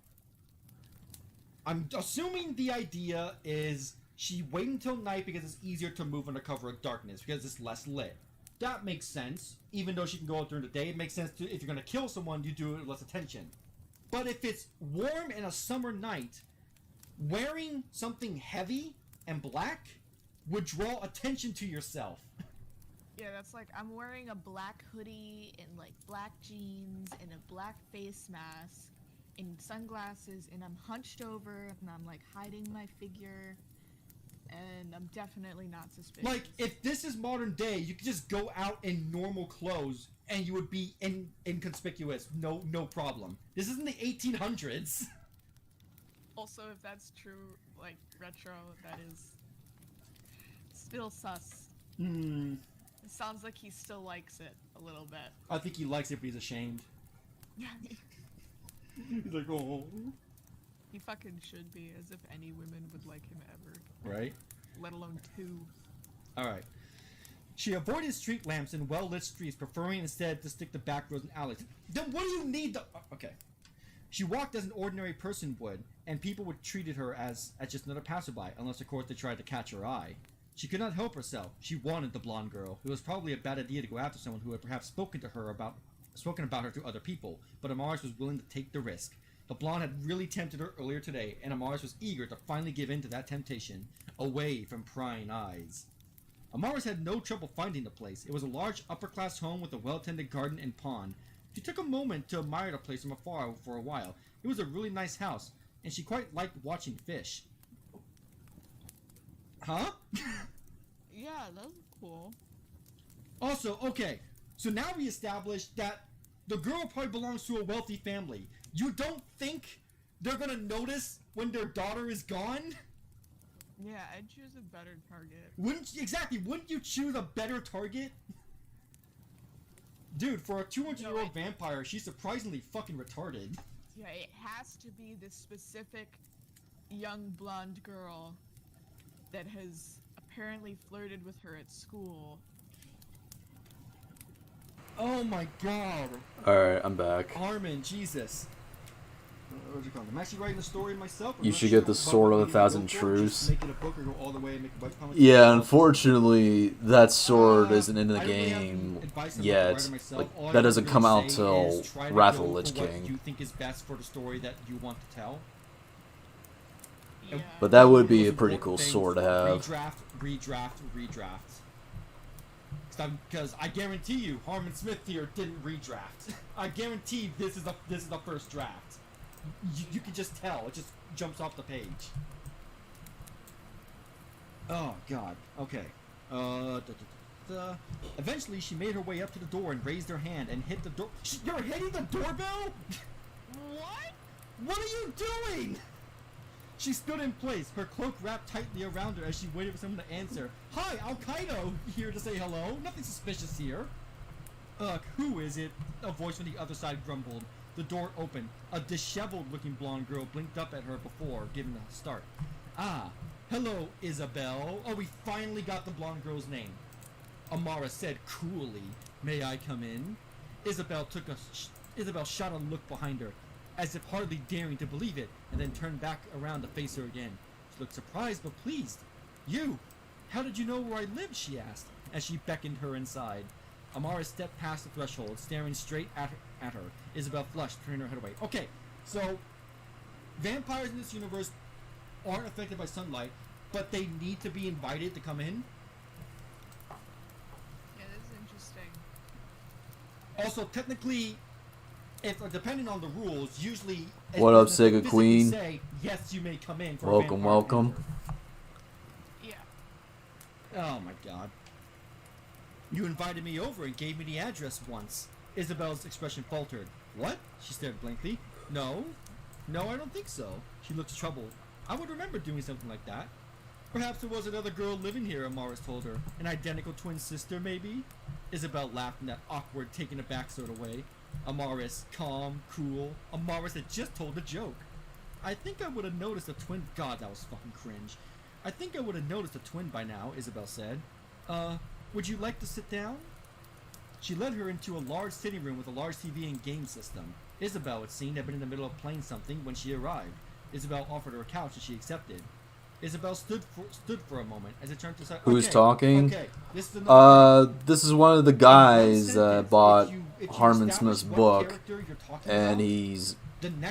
I'm assuming the idea is she waited until night because it's easier to move under cover of darkness because it's less lit. That makes sense. Even though she can go out during the day, it makes sense to, if you're going to kill someone, you do it with less attention. But if it's warm in a summer night, wearing something heavy and black would draw attention to yourself. Yeah, that's like I'm wearing a black hoodie and like black jeans and a black face mask in sunglasses, and I'm hunched over, and I'm like hiding my figure, and I'm definitely not suspicious. Like, if this is modern day, you could just go out in normal clothes and you would be inconspicuous. No problem. This isn't the 1800s. Also, if that's true, like retro, that is still sus. Hmm. It sounds like he still likes it a little bit. I think he likes it, but he's ashamed. He's like, oh. He fucking should be, as if any women would like him ever. Right? Let alone two. Alright. She avoided street lamps and well-lit streets, preferring instead to stick to back roads and alleys. Then what do you need the... Okay. She walked as an ordinary person would, and people would treated her as just another passerby, unless of course they tried to catch her eye. She could not help herself. She wanted the blonde girl. It was probably a bad idea to go after someone who had perhaps spoken about her to other people, but Amaris was willing to take the risk. The blonde had really tempted her earlier today, and Amaris was eager to finally give in to that temptation, away from prying eyes. Amaris had no trouble finding the place. It was a large upper-class home with a well-tended garden and pond. She took a moment to admire the place from afar for a while. It was a really nice house, and she quite liked watching fish. Huh? Yeah, that was cool. Also, okay, so now we established that the girl probably belongs to a wealthy family. You don't think they're gonna notice when their daughter is gone? Yeah, I'd choose a better target. Wouldn't you choose a better target? Dude, for a 200-year-old vampire, she's surprisingly fucking retarded. Yeah, it has to be this specific young blonde girl that has apparently flirted with her at school. Oh my god. Alright, I'm back. Harman, Jesus. What's it called? I'm actually writing the story myself. You should get the Sword of a Thousand Truths. Make it a book or go all the way and make a webcomic. Yeah, unfortunately, that sword isn't in the game yet. Like, that doesn't come out till Wrath of the Lich King. You think is best for the story that you want to tell? Yeah. But that would be a pretty cool sword to have. Redraft. Because I guarantee you, Harman Smith here didn't redraft. I guarantee this is the first draft. You can just tell. It just jumps off the page. Oh god. Okay. Eventually, she made her way up to the door and raised her hand and hit the door. You're hitting the doorbell? What? What are you doing? She stood in place, her cloak wrapped tightly around her as she waited for someone to answer. Hi, Al-Qaeda here to say hello. Nothing suspicious here. Ugh, who is it? A voice from the other side grumbled. The door opened. A disheveled-looking blonde girl blinked up at her before giving a start. Ah, hello, Isabel. Oh, we finally got the blonde girl's name. Amara said coolly, "May I come in?" Isabel shot a look behind her, as if hardly daring to believe it, and then turned back around to face her again. She looked surprised but pleased. You! How did you know where I lived? She asked, as she beckoned her inside. Amara stepped past the threshold, staring straight at her. Isabel flushed, turning her head away. Okay, so vampires in this universe aren't affected by sunlight, but they need to be invited to come in. Yeah, this is interesting. Also, technically, if depending on the rules, usually What up, physically Sega Queen? say, yes, you may come in. For Welcome, a vampire welcome. Yeah. Oh my god. You invited me over and gave me the address once. Isabel's expression faltered. What? She stared blankly. No, I don't think so. She looks troubled. I would remember doing something like that. Perhaps there was another girl living here, Amaris told her. An identical twin sister, maybe? Isabel laughed in that awkward, taken aback sort of way. Amaris, calm, cool. Amaris had just told a joke. I think I would have noticed a twin. God, that was fucking cringe. I think I would have noticed a twin by now, Isabel said. Would you like to sit down? She led her into a large sitting room with a large TV and game system. Isabel, it seemed, had been in the middle of playing something when she arrived. Isabel offered her a couch and she accepted. Isabel stood for a moment as it turned to say, Who's talking? Okay, this is this is one of the guys that bought Harman Smith's book, and he's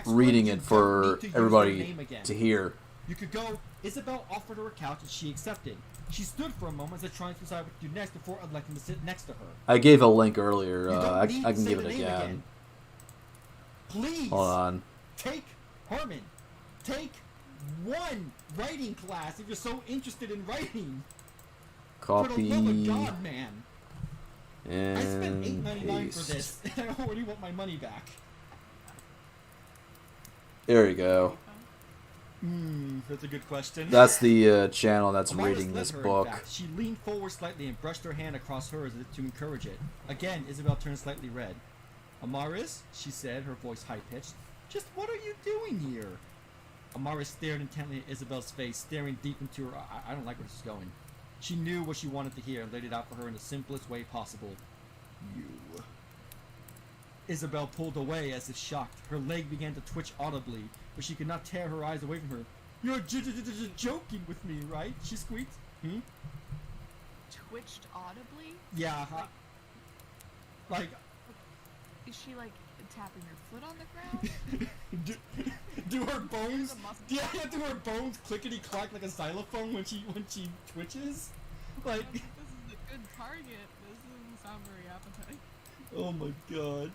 reading it for everybody to hear. You could go. Isabel offered her a couch and she accepted. She stood for a moment as if trying to decide what to do next before electing to sit next to her. I gave a link earlier. You don't I need can to say give the it name again. Please. Hold on. Take, Harman, take one writing class if you're so interested in writing. For the love of Copy God, man. I spent and $8.99 for paste. this, and I already want my money back. There you go. That's a good question. That's the channel that's Amaris reading led this her, in book. fact. She leaned forward slightly and brushed her hand across hers as if to encourage it. Again, Isabel turned slightly red. Amaris, she said, her voice high-pitched, just what are you doing here? Amaris stared intently at Isabel's face, staring deep into her eye. I don't like where this is going. She knew what she wanted to hear and laid it out for her in the simplest way possible. You. Isabel pulled away as if shocked. Her leg began to twitch audibly, but she could not tear her eyes away from her. You're joking with me, right? She squeaked. Twitched audibly? Yeah. Like. Is she like tapping her foot on the ground? do her bones? Yeah, do her bones clickety clack like a xylophone when she twitches? Like. This is a good target. This doesn't sound very appetizing. Oh my god.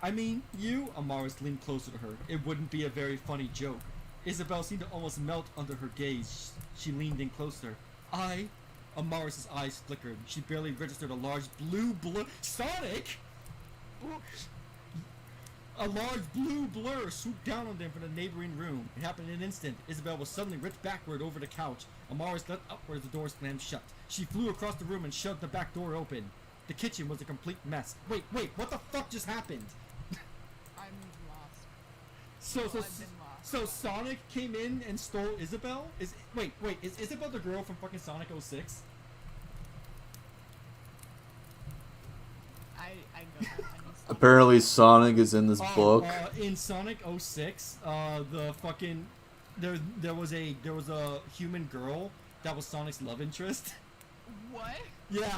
I mean, you, Amaris leaned closer to her. It wouldn't be a very funny joke. Isabel seemed to almost melt under her gaze. She leaned in closer. Amaris' eyes flickered. She barely registered a large blue Sonic! A large blue blur swooped down on them from the neighboring room. It happened in an instant. Isabel was suddenly ripped backward over the couch. Amaris leapt upward as the door slammed shut. She flew across the room and shoved the back door open. The kitchen was a complete mess. Wait, what the fuck just happened? I'm lost. So Sonic came in and stole Isabel? Is Isabel the girl from fucking Sonic 06? I don't know. Apparently Sonic is in this book. In Sonic 06, the fucking there was a human girl that was Sonic's love interest. What? Yeah.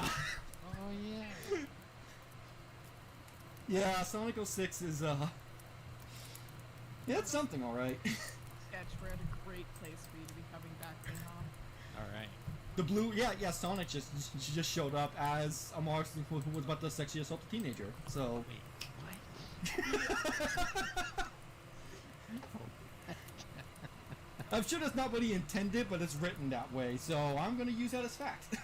Oh yeah. Yeah, Sonic 06 is yeah, it's something, alright. Sketch, we're at a great place for you to be coming back from mom. Alright. The blue, yeah, Sonic just showed up as a Mars who was about to sexually assault a teenager. So. Wait, what? I'm sure that's not what he intended, but it's written that way, so I'm gonna use that as fact.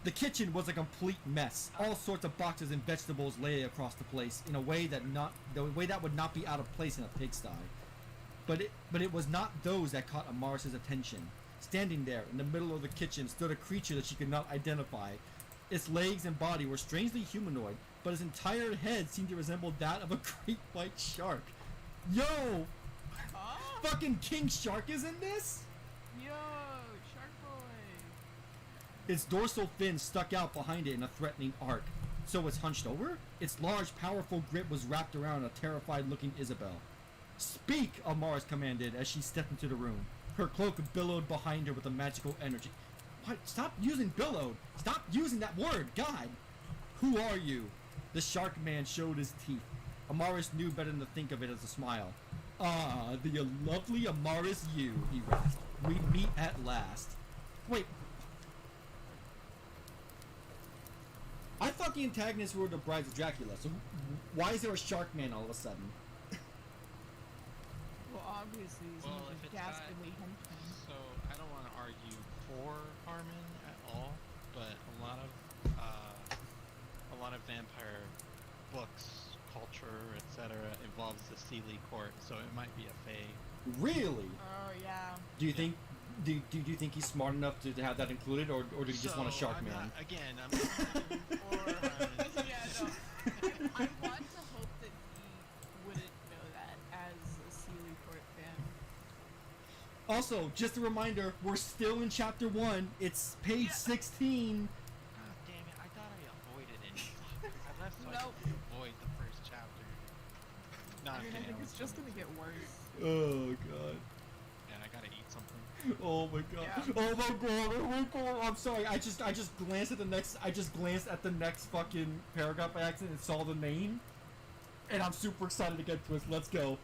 The kitchen was a complete mess. All sorts of boxes and vegetables lay across the place in a way that would not be out of place in a pigsty. But it was not those that caught Amaris' attention. Standing there in the middle of the kitchen stood a creature that she could not identify. Its legs and body were strangely humanoid, but its entire head seemed to resemble that of a great white shark. Yo! Fucking King Shark is in this? Yo, Shark Boy! Its dorsal fin stuck out behind it in a threatening arc. So it's hunched over? Its large, powerful grip was wrapped around a terrified-looking Isabel. Speak, Amaris commanded as she stepped into the room. Her cloak billowed behind her with a magical energy. What? Stop using billowed! Stop using that word! God! Who are you? The shark man showed his teeth. Amaris knew better than to think of it as a smile. Ah, the lovely Amaris you, he rasped. We meet at last. Wait. I thought the antagonists were the brides of Dracula, so why is there a shark man all of a sudden? Well, obviously, he's Well, one if of it's the ghastly got- henchmen. So I don't want to argue for Harman at all, but a lot of vampire books, culture, etc., involves the Sealy court, so it might be a fae. Really? Oh, yeah. Do you think? Do you think he's smart enough to have that included, or do you just want a shark I'm man? not arguing for Harman. Yeah, no. I want to hope that he wouldn't know that as a Sealy Court fan. Also, just a reminder, we're still in chapter 1. It's page 16. God damn it! I thought I avoided any topics. I left so I Nope. could avoid the first chapter. No, I mean, I okay, think it's just gonna get worse. Oh god. And I gotta eat something. Oh my god. Yeah. Oh my god. Oh my god. I'm sorry. I just glanced at the next. I just glanced at the next fucking paragraph by accident and saw the name, and I'm super excited to get to it. Let's go.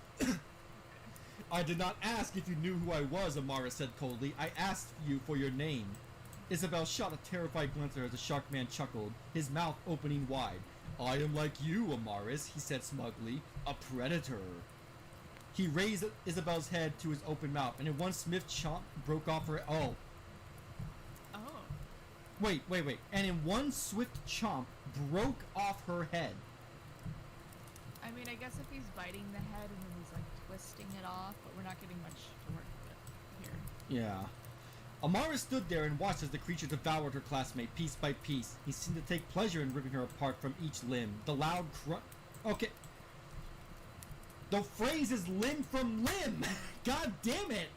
I did not ask if you knew who I was, Amara said coldly. I asked you for your name. Isabel shot a terrified glance at her as the shark man chuckled, his mouth opening wide. I am like you, Amaris, he said smugly, a predator. He raised Isabel's head to his open mouth, and in one swift chomp broke off her... Oh. Wait. And in one swift chomp broke off her head. I mean, I guess if he's biting the head and then he's like twisting it off, but we're not getting much to work with here. Yeah. Amara stood there and watched as the creature devoured her classmate piece by piece. He seemed to take pleasure in ripping her apart from each limb. The loud crunch... Okay. The phrase is limb from limb! God damn it!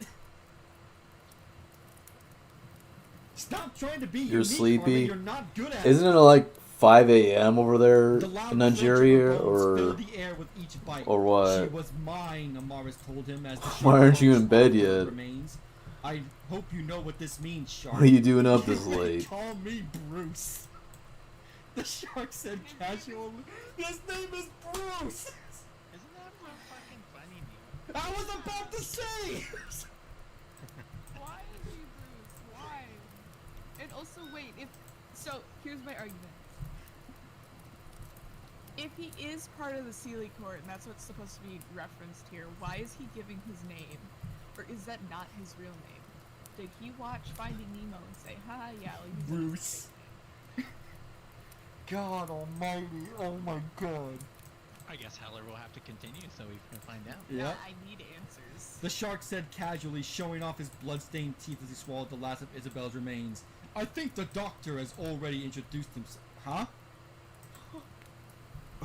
Stop trying to be You're unique, sleepy? Harman. You're not good at Isn't it like 5 a.m. over there The loud in Nigeria, crunch of her bones or filled the air with each bite. or what? She was mine, Amaris told him as the Why aren't you shark in bed swallowed her yet? remains. I hope you know what this means, Shark. What are you doing up this late? Call me Bruce. The shark said casually. His name is Bruce. Isn't that so fucking funny, Neil? I was about to say. Why is he Bruce? Why? And also, wait, so here's my argument. If he is part of the Sealy Court, and that's what's supposed to be referenced here, why is he giving his name? Or is that not his real name? Did he watch Finding Nemo and say, ha, yeah, like he's Bruce. God almighty, oh my god. I guess Heller will have to continue so we can find out. Yeah. I need answers. The shark said casually, showing off his blood-stained teeth as he swallowed the last of Isabel's remains. I think the doctor has already introduced himself. Huh?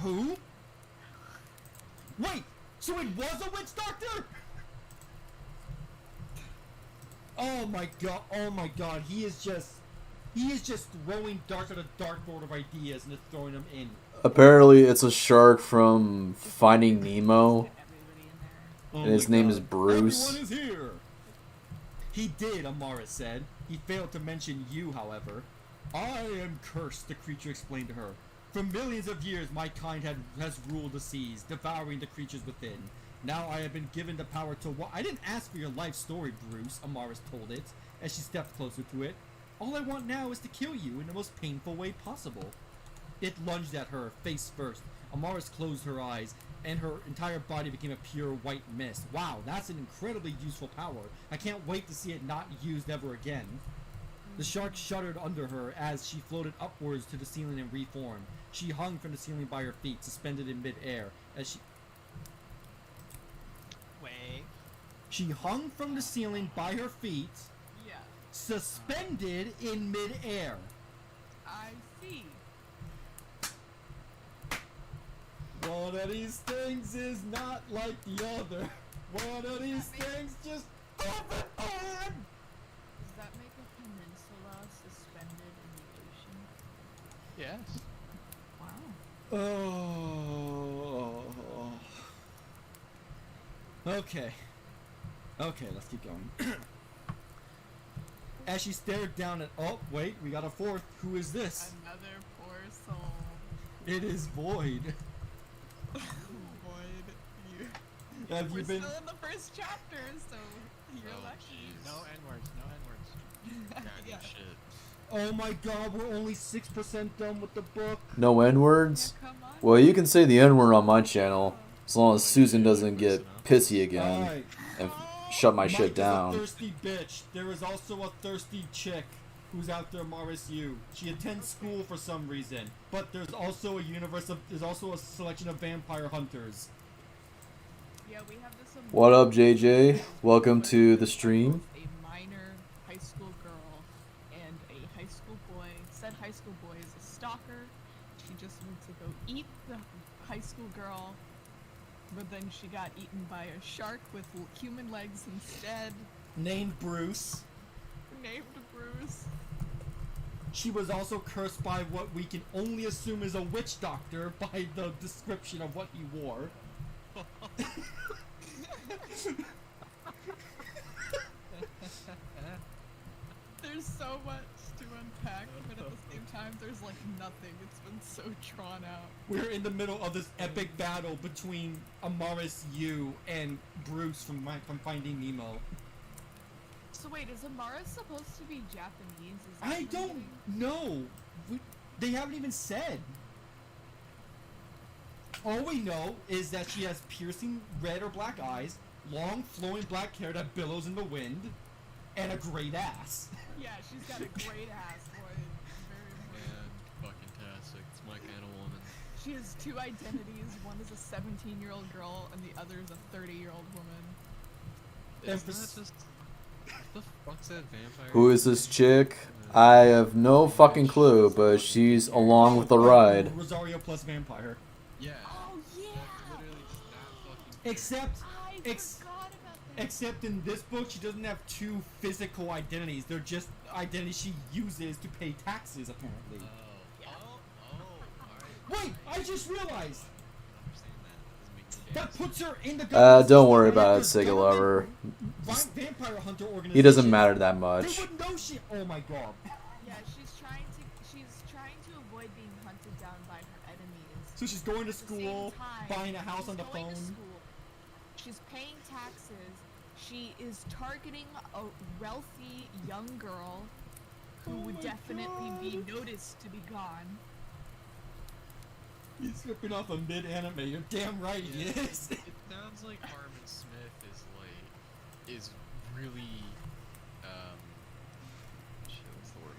Who? Wait! So it was a witch doctor?! Oh my god, he is just throwing darts at a dartboard of ideas and just throwing them in. Apparently, it's a shark from Finding Nemo, Get everybody in there. Oh and his my name God. is Bruce. Everyone is here! He did, Amara said. He failed to mention you, however. I am cursed, the creature explained to her. For millions of years, my kind has ruled the seas, devouring the creatures within. Now I have been given the power to I didn't ask for your life story, Bruce, Amaris told it, as she stepped closer to it. All I want now is to kill you in the most painful way possible. It lunged at her, face first. Amaris closed her eyes, and her entire body became a pure white mist. Wow, that's an incredibly useful power. I can't wait to see it not used ever again. The shark shuddered under her as she floated upwards to the ceiling and reformed. She hung from the ceiling by her feet, suspended in mid-air, as she... Wait. She hung from the ceiling by her feet, Yeah, suspended in mid-air. I see. One of these things is not like the other. One of these things just open on. Does that make a peninsula suspended in the ocean? Yes. Wow. Oh. Okay. Okay, let's keep going. As she stared down at... Oh, wait, we got a fourth. Who is this? Another poor soul. It is Void. Void, you. Have We're you been... still in the first chapter, so you're Oh, lucky. geez. No N-words, no N-words. Yeah. Shit. Oh my god, we're only 6% done with the book. No N-words? Come on. Well, you can say the N-word on my channel, as long as Susan doesn't get pissy again Alright. and shut my Mike shit is down. a thirsty bitch. There is also a thirsty chick who's out there, Maris Yu. She attends school for some reason, but there's also a selection of vampire hunters. Yeah, we have this. What up, JJ? Welcome to the stream. A minor high school girl and a high school boy. Said high school boy is a stalker. She just went to go eat the high school girl, but then she got eaten by a shark with human legs instead. Named Bruce. Named Bruce. She was also cursed by what we can only assume is a witch doctor by the description of what he wore. There's so much to unpack, but at the same time, there's like nothing. It's been so drawn out. We're in the middle of this epic battle between Amaris Yu and Bruce from Finding Nemo. So wait, is Amara supposed to be Japanese? Is that I don't something? know. They haven't even said. All we know is that she has piercing red or black eyes, long flowing black hair that billows in the wind, and a great ass. Yeah, she's got a great ass, boy. Very Man, fucking tastic. It's my kind of woman. She has two identities. One is a 17-year-old girl, and the other is a 30-year-old woman. Isn't that just... What the fuck's that vampire? Who is this chick? I have no fucking clue, but she's along with the ride. Rosario plus vampire. Yeah. Oh, yeah! Literally just that fucking... Except, I forgot about that. except in this book, she doesn't have two physical identities. They're just identities she uses to pay taxes, apparently. Alright. Wait, I just realized! I don't understand that. That doesn't make any That sense. puts her in the government Don't system, worry and about it, if there's Sega government Lover. Vampire hunter organization. He doesn't matter that They much. would know she. Oh my god. Yeah, she's trying to avoid being hunted down by her enemies. So she's going to At the same school, time, buying a house she's on the going to phone. school, she's paying taxes. She is targeting a wealthy young girl who Oh would my definitely be God. noticed to be gone. He's ripping off a mid-anime. You're damn right he Yeah. is. It sounds like Harman Smith is really shit, what's the word?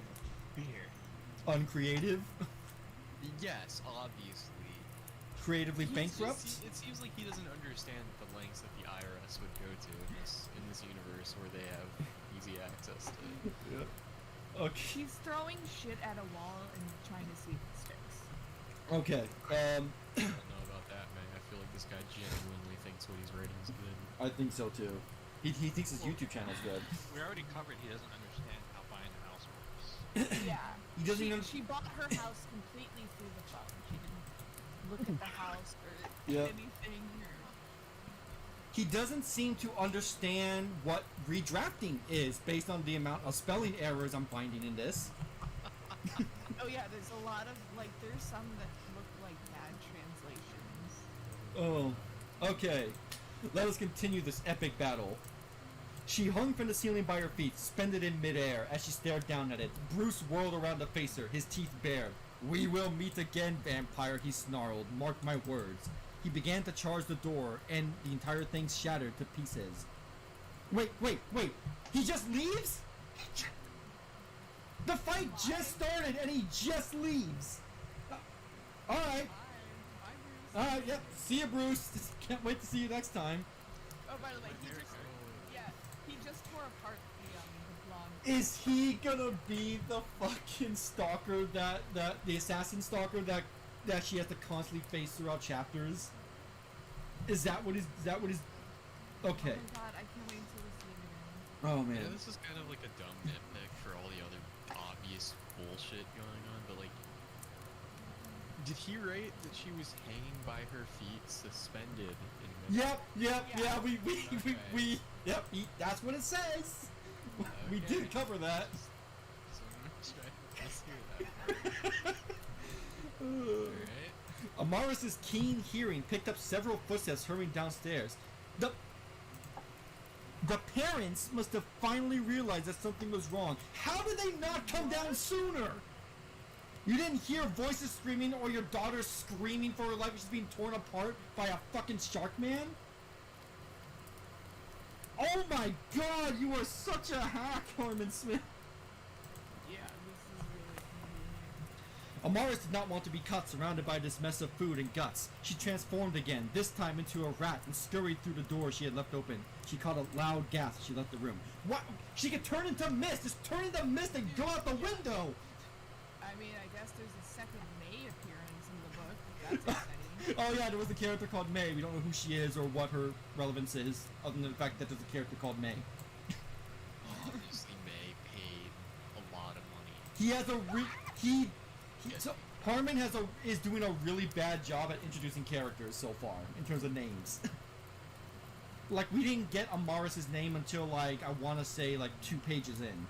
Beer. Uncreative, Yes, obviously. creatively He's bankrupt. just- it seems like he doesn't understand the lengths that the IRS would go to in this universe where they have easy access to. Yeah. Okay. She's throwing shit at a wall and trying to see if it sticks. Okay. I don't know about that, man. I feel like this guy genuinely thinks what he's writing is good. I think so too. He thinks his YouTube channel's good. We already covered he doesn't understand how buying a house works. Yeah. He doesn't even. She bought her house completely through the phone. She didn't look at the house or Yep. anything. Or... He doesn't seem to understand what redrafting is based on the amount of spelling errors I'm finding in this. Oh yeah, there's a lot of there's some that look like bad translations. Oh, okay. Let us continue this epic battle. She hung from the ceiling by her feet, suspended in midair. As she stared down at it, Bruce whirled around to face her, his teeth bared. "We will meet again, vampire," he snarled. "Mark my words." He began to charge the door, and the entire thing shattered to pieces. Wait. He just leaves? The fight just started, and he just leaves. Alright. Bye, Bruce. Yep. See you, Bruce. Can't wait to see you next time. Oh, by the way, he just tore apart the blonde. Is he gonna be the fucking stalker that the assassin stalker that she has to constantly face throughout chapters? Is that what is okay? Oh my god, I can't wait until we see it again. Oh Yeah, man. this is kind of like a dumb nitpick for all the other obvious bullshit going on, but like, did he write that she was hanging by her feet, suspended in mid- Yeah. We yep. That's what it says. We Okay. did cover that. So let's hear that. Alright. Amaris's keen hearing picked up several footsteps hurrying downstairs. The parents must have finally realized that something was wrong. How did they not come down sooner? You didn't hear voices screaming or your daughter screaming for her life she's being torn apart by a fucking shark man? Oh my god, you are such a hack, Harman Smith. Yeah, this is really convenient. Amaris did not want to be caught surrounded by this mess of food and guts. She transformed again, this time into a rat, and scurried through the door she had left open. She caught a loud gasp as she left the room. What? She could turn into mist! Just turn into mist and go out the window! I mean, I guess there's a second May appearance in the book. That's exciting. Oh yeah, there was a character called May. We don't know who she is or what her relevance is, other than the fact that there's a character called May. Obviously, May paid a lot of money. He has a so Harman is doing a really bad job at introducing characters so far in terms of names. Like we didn't get Amaris's name until I want to say 2 pages in.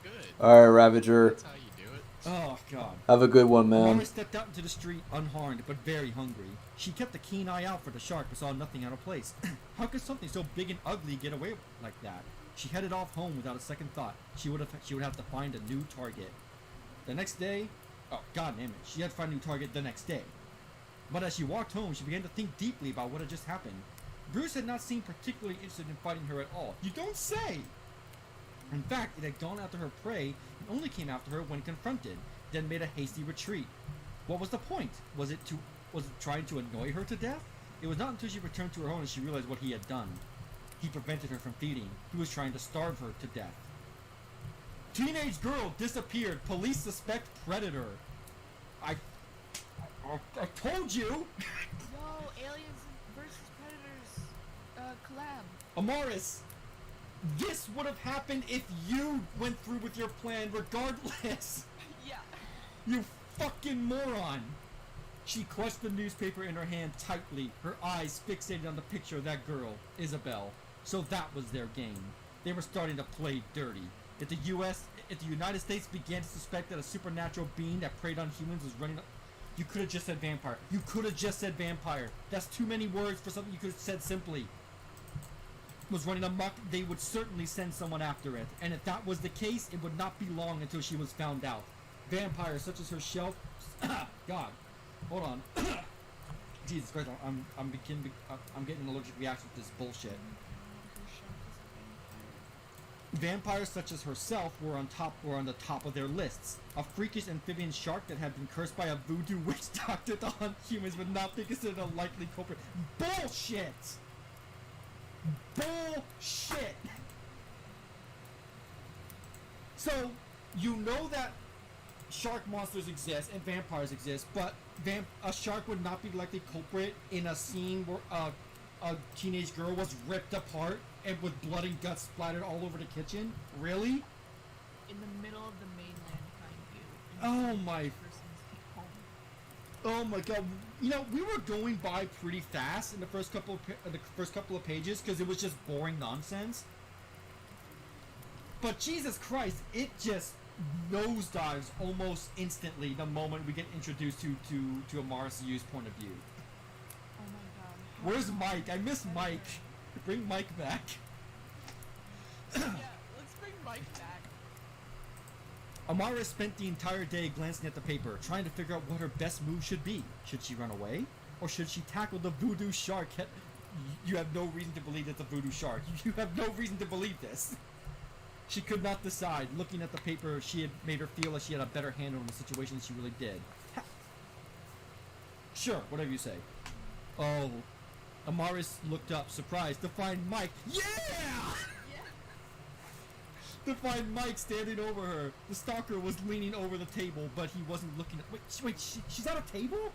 Good. Alright, Ravager. That's how you do it. Oh god. Have a good one, man. Amaris stepped out into the street unharmed but very hungry. She kept a keen eye out for the shark but saw nothing out of place. How could something so big and ugly get away like that? She headed off home without a second thought. She would have to find a new target. The next day, oh god damn it, she had to find a new target the next day. But as she walked home, she began to think deeply about what had just happened. Bruce had not seemed particularly interested in fighting her at all. You don't say! In fact, it had gone after her prey and only came after her when confronted, then made a hasty retreat. What was the point? Was it trying to annoy her to death? It was not until she returned to her home that she realized what he had done. He prevented her from feeding. He was trying to starve her to death. Teenage girl disappeared. Police suspect predator. I told you! Yo, aliens versus predators, collab. Amaris, this would have happened if you went through with your plan regardless. Yeah. You fucking moron. She clutched the newspaper in her hand tightly, her eyes fixated on the picture of that girl, Isabel. So that was their game. They were starting to play dirty. If the United States began to suspect that a supernatural being that preyed on humans was running... You could have just said vampire. You could have just said vampire. That's too many words for something you could have said simply. Was running amok, they would certainly send someone after it. And if that was the case, it would not be long until she was found out. Vampires such as herself... God. Hold on. Jesus Christ, I'm getting an allergic reaction to this bullshit. Vampires such as herself were on the top of their lists. A freakish amphibian shark that had been cursed by a voodoo witch doctor to hunt humans would not be considered a likely culprit. Bullshit! Bullshit! So, you know that shark monsters exist and vampires exist, but a shark would not be the likely culprit in a scene where a teenage girl was ripped apart and with blood and guts splattered all over the kitchen? Really? In the middle of the mainland, kind of. Oh my... Oh my god. You know, we were going by pretty fast in the first couple of pages because it was just boring nonsense. But Jesus Christ, it just nosedives almost instantly the moment we get introduced to Amaris Yu's point of view. Oh my god. Where's Mike? I miss Mike. Bring Mike back. Yeah, let's bring Mike back. Amara spent the entire day glancing at the paper, trying to figure out what her best move should be. Should she run away? Or should she tackle the voodoo shark? You have no reason to believe it's a voodoo shark. You have no reason to believe this. She could not decide. Looking at the paper, she had made her feel like she had a better handle on the situation than she really did. Sure, whatever you say. Oh. Amaris looked up, surprised, to find Mike. Yeah! To find Mike standing over her. The stalker was leaning over the table, but he wasn't looking at... Wait, she's at a table?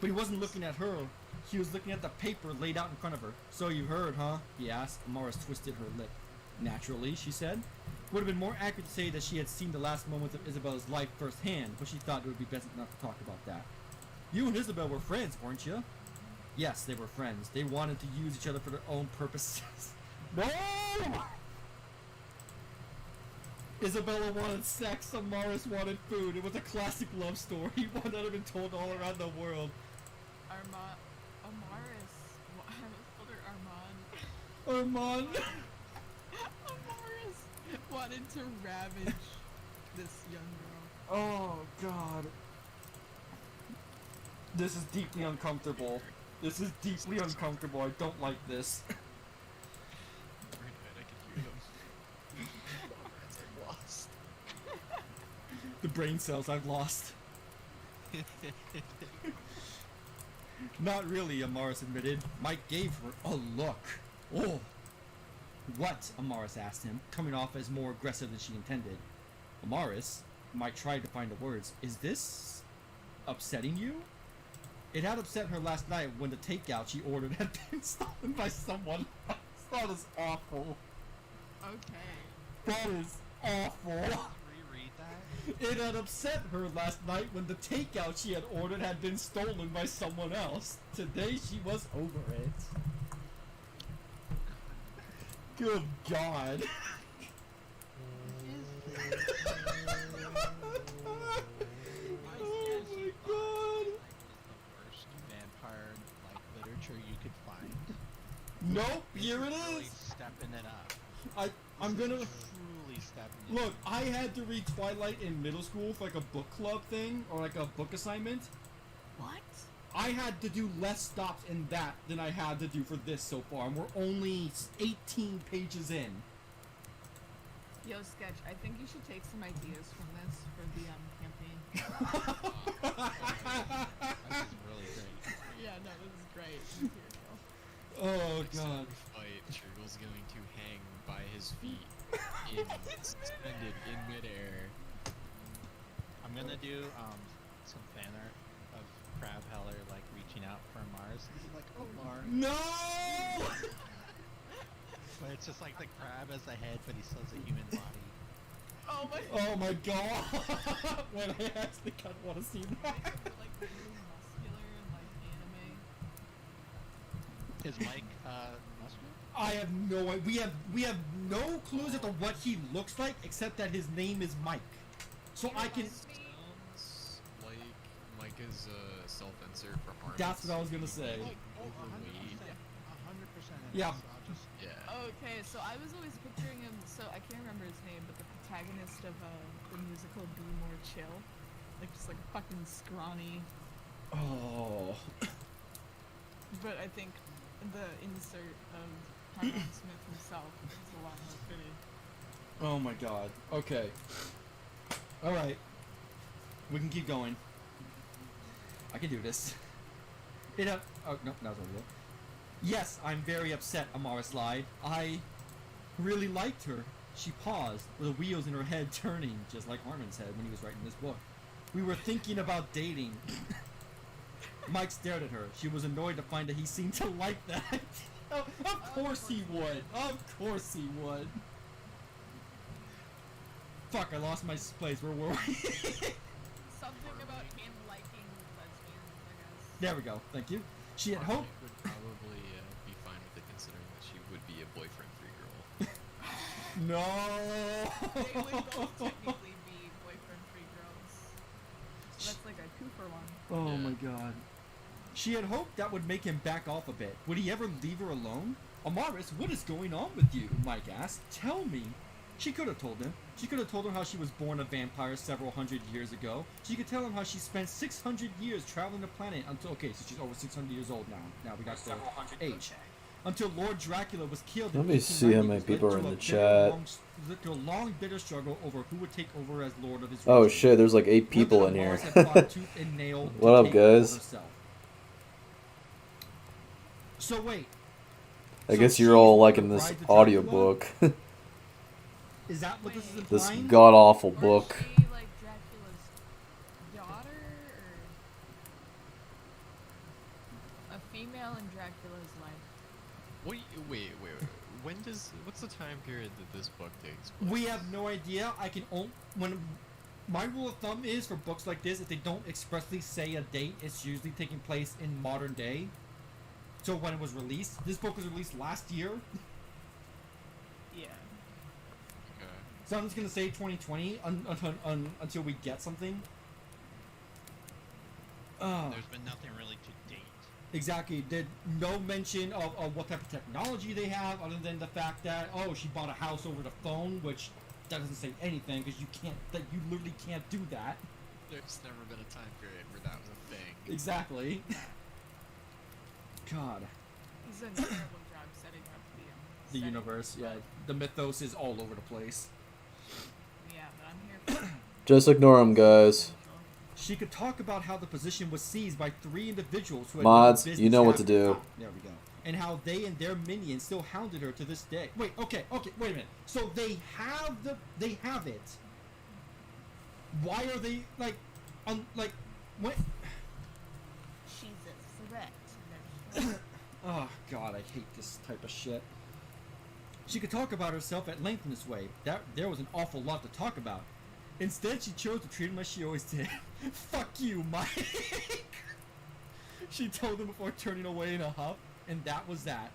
But he wasn't looking at her. He was looking at the paper laid out in front of her. So you heard, huh? He asked. Amaris twisted her lip. Naturally, she said. Would have been more accurate to say that she had seen the last moments of Isabella's life firsthand, but she thought it would be best not to talk about that. You and Isabel were friends, weren't you? Yes, they were friends. They wanted to use each other for their own purposes. No! Isabella wanted sex, Amaris wanted food. It was a classic love story, one that had been told all around the world. Amaris. I called her Armand. Armand! Amaris wanted to ravage this young girl. Oh, God. This is deeply uncomfortable. This is deeply uncomfortable. I don't like this. Right, I can hear them. I'm lost. The brain cells I've lost. Not really, Amaris admitted. Mike gave her a look. Oh! What? Amaris asked him, coming off as more aggressive than she intended. Amaris? Mike tried to find the words. Is this upsetting you? It had upset her last night when the takeout she ordered had been stolen by someone else. That is awful. Okay. That is awful. Reread that. It had upset her last night when the takeout she had ordered had been stolen by someone else. Today she was over it. Good God. Oh my God. The worst vampire literature you could find. Nope, here it Really is. stepping it up. I'm gonna... Truly stepping Look, I had to read Twilight in middle school for like a book club thing or like a book assignment. What? I had to do less stops in that than I had to do for this so far, and we're only 18 pages in. Yo, Sketch, I think you should take some ideas from this for the campaign. This is really great. Yeah, no, this is great. Material. Oh Next god. time we fight, Triggle's going to hang by his feet, suspended in midair. I'm gonna do some fan art of Crab Heller like reaching out for Mars. He's like, oh Mars. No! But it's just like the crab as a head, but he still has a human body. Oh my Oh my god! When I actually kind of want to see that. like really muscular and like anime. Is Mike muscular? I have no idea. We have no clues as to what he looks like, except that his name is Mike. So I can. Sounds like Mike is a self-insert for Harman. That's what I was gonna say. Oh, 100%. 100%. Yeah. So I'll just, Yeah. Okay, so I was always picturing him. So I can't remember his name, but the protagonist of the musical "Be More Chill," like just like fucking scrawny. Oh. But I think the insert of Harman Smith himself is a lot more fitting. Oh my god. Okay. Alright. We can keep going. I can do this. Oh, no, that was over. Yes, I'm very upset, Amaris lied. I really liked her. She paused, with the wheels in her head turning, just like Harman's head when he was writing this book. We were thinking about dating. Mike stared at her. She was annoyed to find that he seemed to like that. Of course he would. Of course he would. Fuck, I lost my place. Where were we? Something about him liking lesbians, I guess. There we go. Thank you. She had Harman hoped. would probably be fine with it, considering that she would be a boyfriend-free girl. No. They would both technically be boyfriend-free girls. So that's like a 2-for-1. Oh Yeah. my god. She had hoped that would make him back off a bit. Would he ever leave her alone? Amaris, what is going on with you? Mike asked. Tell me. She could have told him. She could have told him how she was born a vampire several hundred years ago. She could tell him how she spent 600 years traveling the planet until... Okay, so she's over 600 years old now. Now we got several hundred age. Until Lord Dracula was killed in Let me see how 1890, many which people led are in to a the bitter chat. led to a long, bitter struggle over who would take over as Lord of his Oh region. shit, there's like 8 One people that in here. Amaris had fought tooth and nail to What up, take over guys? herself. So wait, I So guess you're she's all the liking this bride to Dracula? audiobook. is that what this is Wait. This implying? god awful Or is book. she like Dracula's daughter, or a female in Dracula's life? Wait. What's the time period that this book takes place? We have no idea. I can only when my rule of thumb is for books like this, if they don't expressly say a date, it's usually taking place in modern day. So when it was released, this book was released last year. Yeah. Okay. So I'm just gonna say 2020 until we get something. there's been nothing really to date. Exactly. Did no mention of what type of technology they have, other than the fact that she bought a house over the phone, which that doesn't say anything because you literally can't do that. There's never been a time period where that was a thing. Exactly. God. He's done a terrible job setting up The setting, universe, yeah. but- The mythos is all over the place. Yeah, but I'm here for Just ignore him, guys. She could talk about how the position was seized by 3 individuals who had Mods, no business you know what to having- do. There we go. And how they and their minions still hounded her to this day. Wait, okay, wait a minute. So they have it. Why are they what? she's a threat. Oh god, I hate this type of shit. She could talk about herself at length in this way. There was an awful lot to talk about. Instead, she chose to treat him as she always did. Fuck you, Mike. She told him before turning away in a huff, and that was that.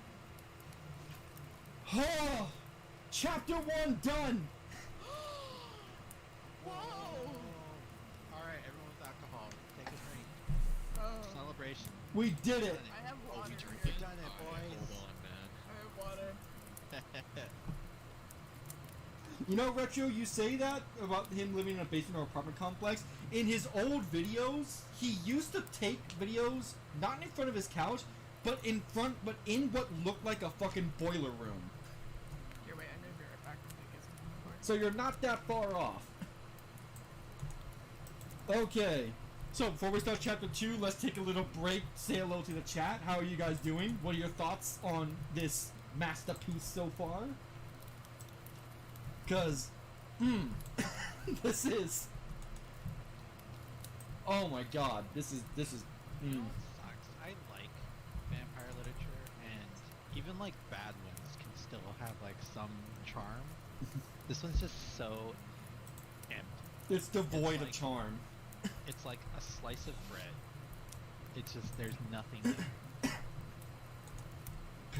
Oh, chapter 1 done. Whoa! Alright, everyone with alcohol, take a drink. Oh, Celebration. We did it. I have Oh, water. we drink here. it. Done it, boys. Hold on, man. I have water. You know, Retro, you say that about him living in a basement or apartment complex. In his old videos, he used to take videos not in front of his couch, but in what looked like a fucking boiler room. Here, wait, I'm gonna be right back. So you're not that far off. Okay. So before we start chapter 2, let's take a little break. Say hello to the chat. How are you guys doing? What are your thoughts on this masterpiece so far? Because, this is... Oh my god, this is... You know what sucks? I like vampire literature, and even like bad ones can still have like some charm. This one's just so empty. It's devoid It's of like- charm. It's like a slice of bread. It's just there's nothing there.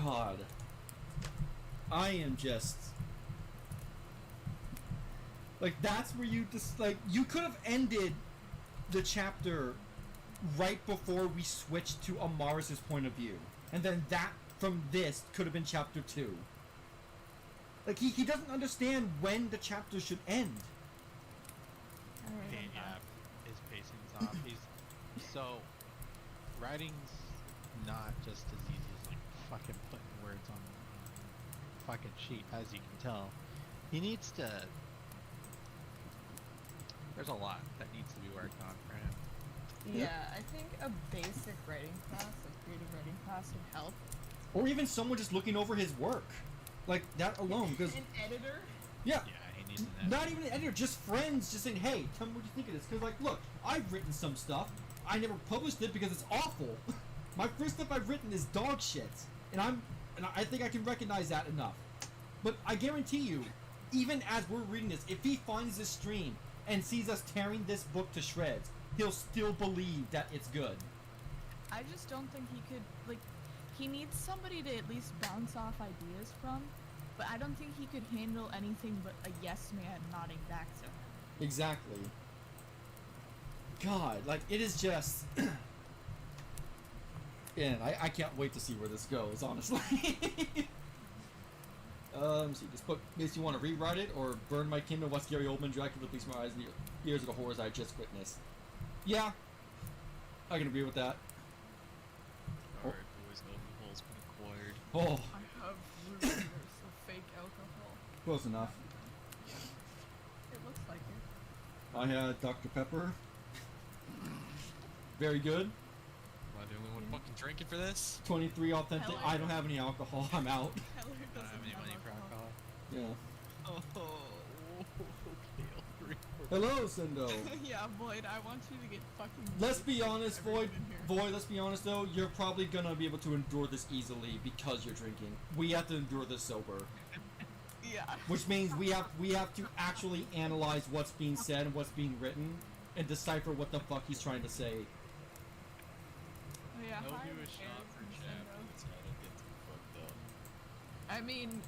God. I am just... Like, that's where you just, like, you could have ended the chapter right before we switched to Amaris's point of view. And then that, from this, could have been chapter 2. Like, he doesn't understand when the chapter should end. Alright, And yeah, his pacing's off. So writing's not just as easy as like fucking putting words on a fucking sheet, as you can tell. He needs to. There's a lot that needs to be worked on for him. Yeah, I think a basic writing class, a creative writing class would help. Or even someone just looking over his work. Like, that alone, because... An editor? Yeah. Yeah, he needs an Not editor. even an editor, just friends just saying, hey, tell me what you think of this. Because, like, look, I've written some stuff. I never published it because it's awful. My first stuff I've written is dog shit. And I think I can recognize that enough. But I guarantee you, even as we're reading this, if he finds this stream and sees us tearing this book to shreds, he'll still believe that it's good. I just don't think he could, like, he needs somebody to at least bounce off ideas from, but I don't think he could handle anything but a yes man nodding back to him. Exactly. God, like, it is just... And I can't wait to see where this goes, honestly. See, this book makes you want to rewrite it or burn my Kindle, watch Gary Oldman, Dracula, please my eyes and ears of the horrors I just witnessed. Yeah, I can agree with that. Alright, boys, alcohol's been acquired. Oh, I have rumors of fake alcohol. close enough. It looks like it. I had Dr. Pepper. Very good. Am I the only one fucking drinking for this? 23 authentic. Hell I don't have any alcohol. I'm out. Heller I don't have any money for alcohol. Yeah. Oh, okay, I'll drink. Hello, Sendo. Yeah, Void, I want you to get fucking... Let's be honest, Everyone Void. in here. Void, let's be honest though. You're probably gonna be able to endure this easily because you're drinking. We have to endure this sober, Yeah. which means we have to actually analyze what's being said and what's being written, and decipher what the fuck he's trying to say. Oh, yeah, I'll hi, do a shot Aaron for and chapter Sendo. so I don't get too fucked up. I mean,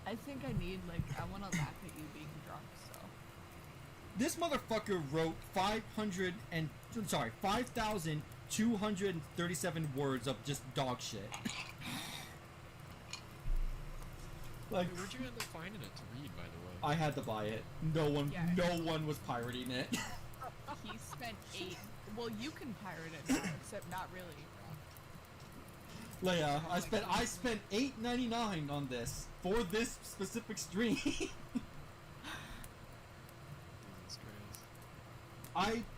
I think I need, like, I want to laugh at you being drunk, so... This motherfucker wrote 5,237 words of just dog shit. Like, Wait, where'd you end up finding it to read, by the way? I had to buy it. No one Yeah. was pirating it. He spent 8... Well, you can pirate it now, except not really. Leia, I spent $8.99 on this for this specific stream. Jesus Christ.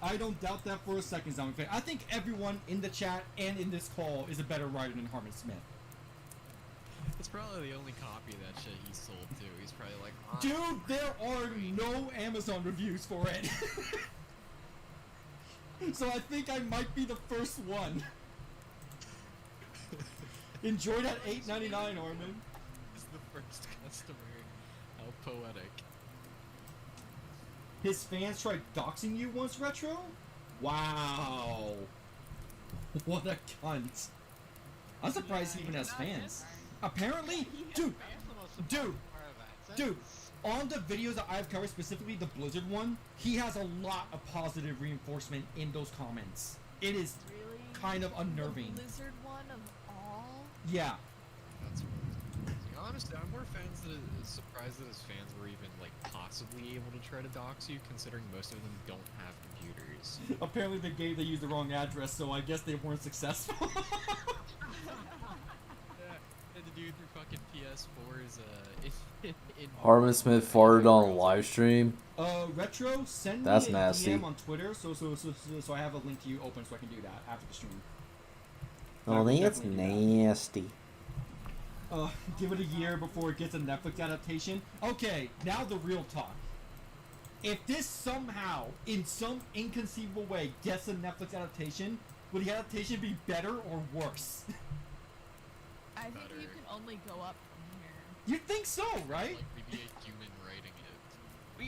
I don't doubt that for a second, Zombie Fan. I think everyone in the chat and in this call is a better writer than Harman Smith. That's probably the only copy of that shit he sold too. He's probably like, "Ah, Dude, there are no Amazon reviews for it. So I think I might be the first one. Enjoy that $8.99, Armin. he's the first customer. How poetic. His fans tried doxing you once, Retro? Wow. What a cunt. I'm surprised he even has fans. Apparently, dude, That's the most important Dude. part of that dude, sentence. on the videos that I've covered, specifically the Blizzard one, he has a lot of positive reinforcement in those comments. It is Really? kind of unnerving. The Blizzard one of all? Yeah. That's what I was Honestly, I'm more surprised that his fans were even like possibly able to try to dox you, considering most of them don't have computers. Apparently they used the wrong address, so I guess they weren't successful. Yeah, had to do through fucking PS4's in Harman Smith farted on a live stream. Retro, send That's me a nasty. DM on Twitter so I have a link to you open so I can do that after the stream. I Oh, will that's definitely do that. nasty. Give it a year before it gets a Netflix adaptation. Okay, now the real talk. If this somehow, in some inconceivable way, gets a Netflix adaptation, will the adaptation be better or worse? I think Better. you can only go up from here. You think so, right? like maybe a human writing it.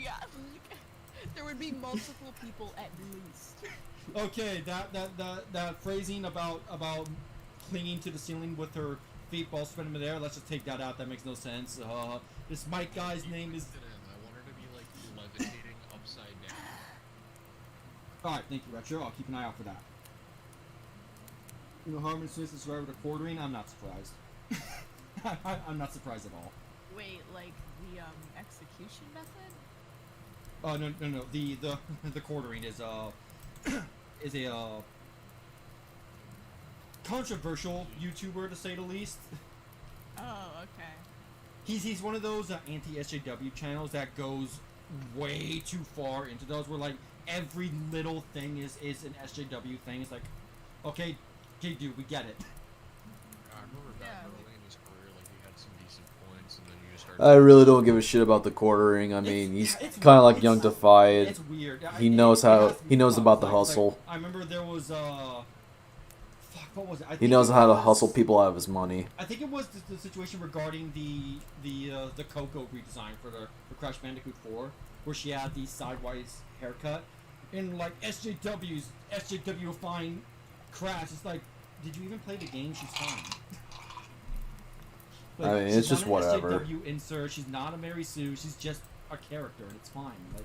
Yeah, like, there would be multiple people at least. Okay, that phrasing about clinging to the ceiling with her feet while spreading in the air, let's just take that out. That makes no sense. This Mike guy's name is... I want her to be like levitating upside down. Alright, thank you, Retro. I'll keep an eye out for that. You know, Harman Smith is right with a quartering. I'm not surprised. I'm not surprised at all. Wait, like the execution method? No. The quartering is a controversial YouTuber, to say the least. Oh, okay. He's one of those anti-SJW channels that goes way too far into those, where like every little thing is an SJW thing. It's like, okay, dude, we get it. I remember back Yeah, early in his career, like he had some decent points, and then you just started. I really don't give a shit about the quartering. I mean, he's kind of like Young Defiant. It's weird. He knows how. has He knows bugs. about the Like, hustle. I remember there was fuck, what was it? I He think knows it how to was- hustle people out of his money. I think it was the situation regarding the Coco redesign for Crash Bandicoot 4, where she had the sidewise haircut, and like SJW-fying Crash. It's like, did you even play the game? She's fine. I mean, she's it's just not an whatever. SJW insert. She's not a Mary Sue. She's just a character, and it's fine. Like,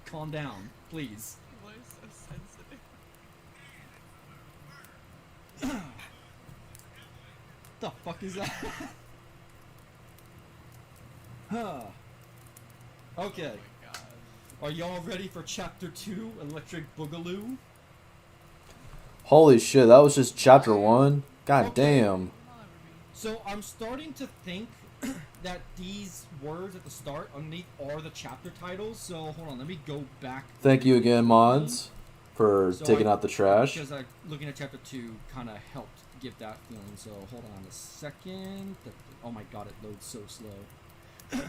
calm down, please. Why so sensitive? The fuck is that? Huh. Okay. Oh my god. Are y'all ready for Chapter 2, Electric Boogaloo? Holy shit, that was just chapter 1? God Okay. damn. I'll never be. So I'm starting to think that these words at the start underneath are the chapter titles. So hold on, let me go back. Thank you again, mods, for So taking out the trash. Because looking at Chapter 2 kind of helped give that feeling. So hold on a second. Oh my god, it loads so slow.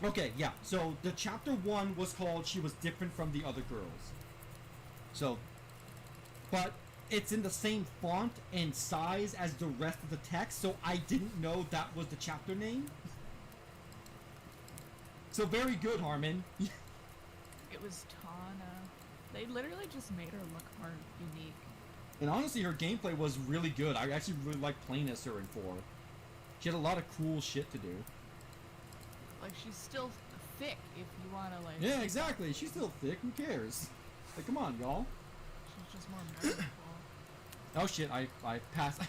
Okay, yeah. So the Chapter 1 was called She Was Different from the Other Girls. So, but it's in the same font and size as the rest of the text, so I didn't know that was the chapter name. So very good, Harman. It was Tana. They literally just made her look more unique. And honestly, her gameplay was really good. I actually really liked playing as her in 4. She had a lot of cool shit to do. Like, she's still thick if you want to, like... Yeah, exactly. She's still thick. Who cares? Like, come on, y'all. She's just more meaningful. Oh shit! I passed.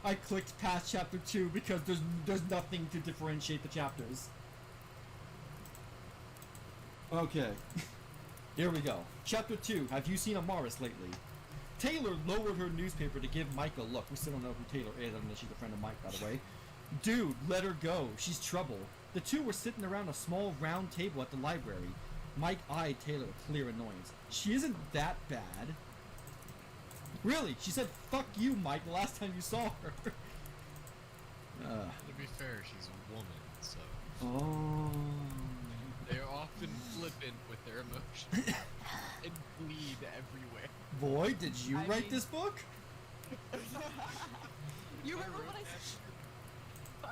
I clicked past Chapter 2 because there's nothing to differentiate the chapters. Okay, here we go. Chapter 2. Have you seen Amaris lately? Taylor lowered her newspaper to give Mike a look. We still don't know who Taylor is, unless she's a friend of Mike, by the way. Dude, let her go. She's trouble. The two were sitting around a small round table at the library. Mike eyed Taylor with clear annoyance. She isn't that bad. Really? She said, fuck you, Mike, the last time you saw her. To be fair, she's a woman, so Oh. they're often flippant with their emotions and bleed everywhere. Boy, did you I write mean- this book? You remember what I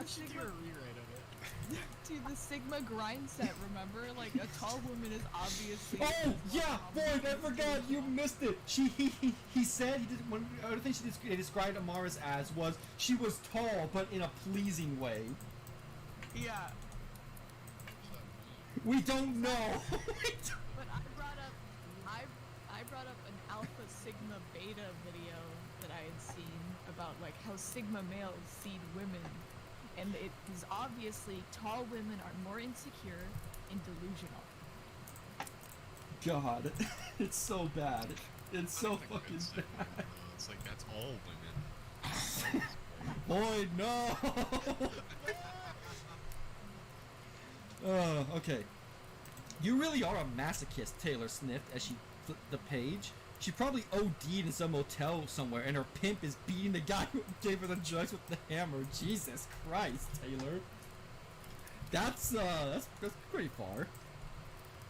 I should do a rewrite of it. Dude, the Sigma grind set, remember? Like, a tall woman is obviously... Oh, yeah, boy, I forgot, you missed it. He said, one other thing they described Amaris as was, she was tall, but in a pleasing way. Yeah. We don't know. But I brought up an Alpha Sigma Beta video that I had seen about like how Sigma males seed women, And it is obviously tall women are more insecure and delusional. God, it's so bad. It's so That's a good fucking segment, bad. though. It's like, that's all women. Boy, no! Okay. You really are a masochist, Taylor sniffed as she flipped the page. She probably OD'd in some motel somewhere, and her pimp is beating the guy who gave her the drugs with the hammer. Jesus Christ, Taylor. That's pretty far.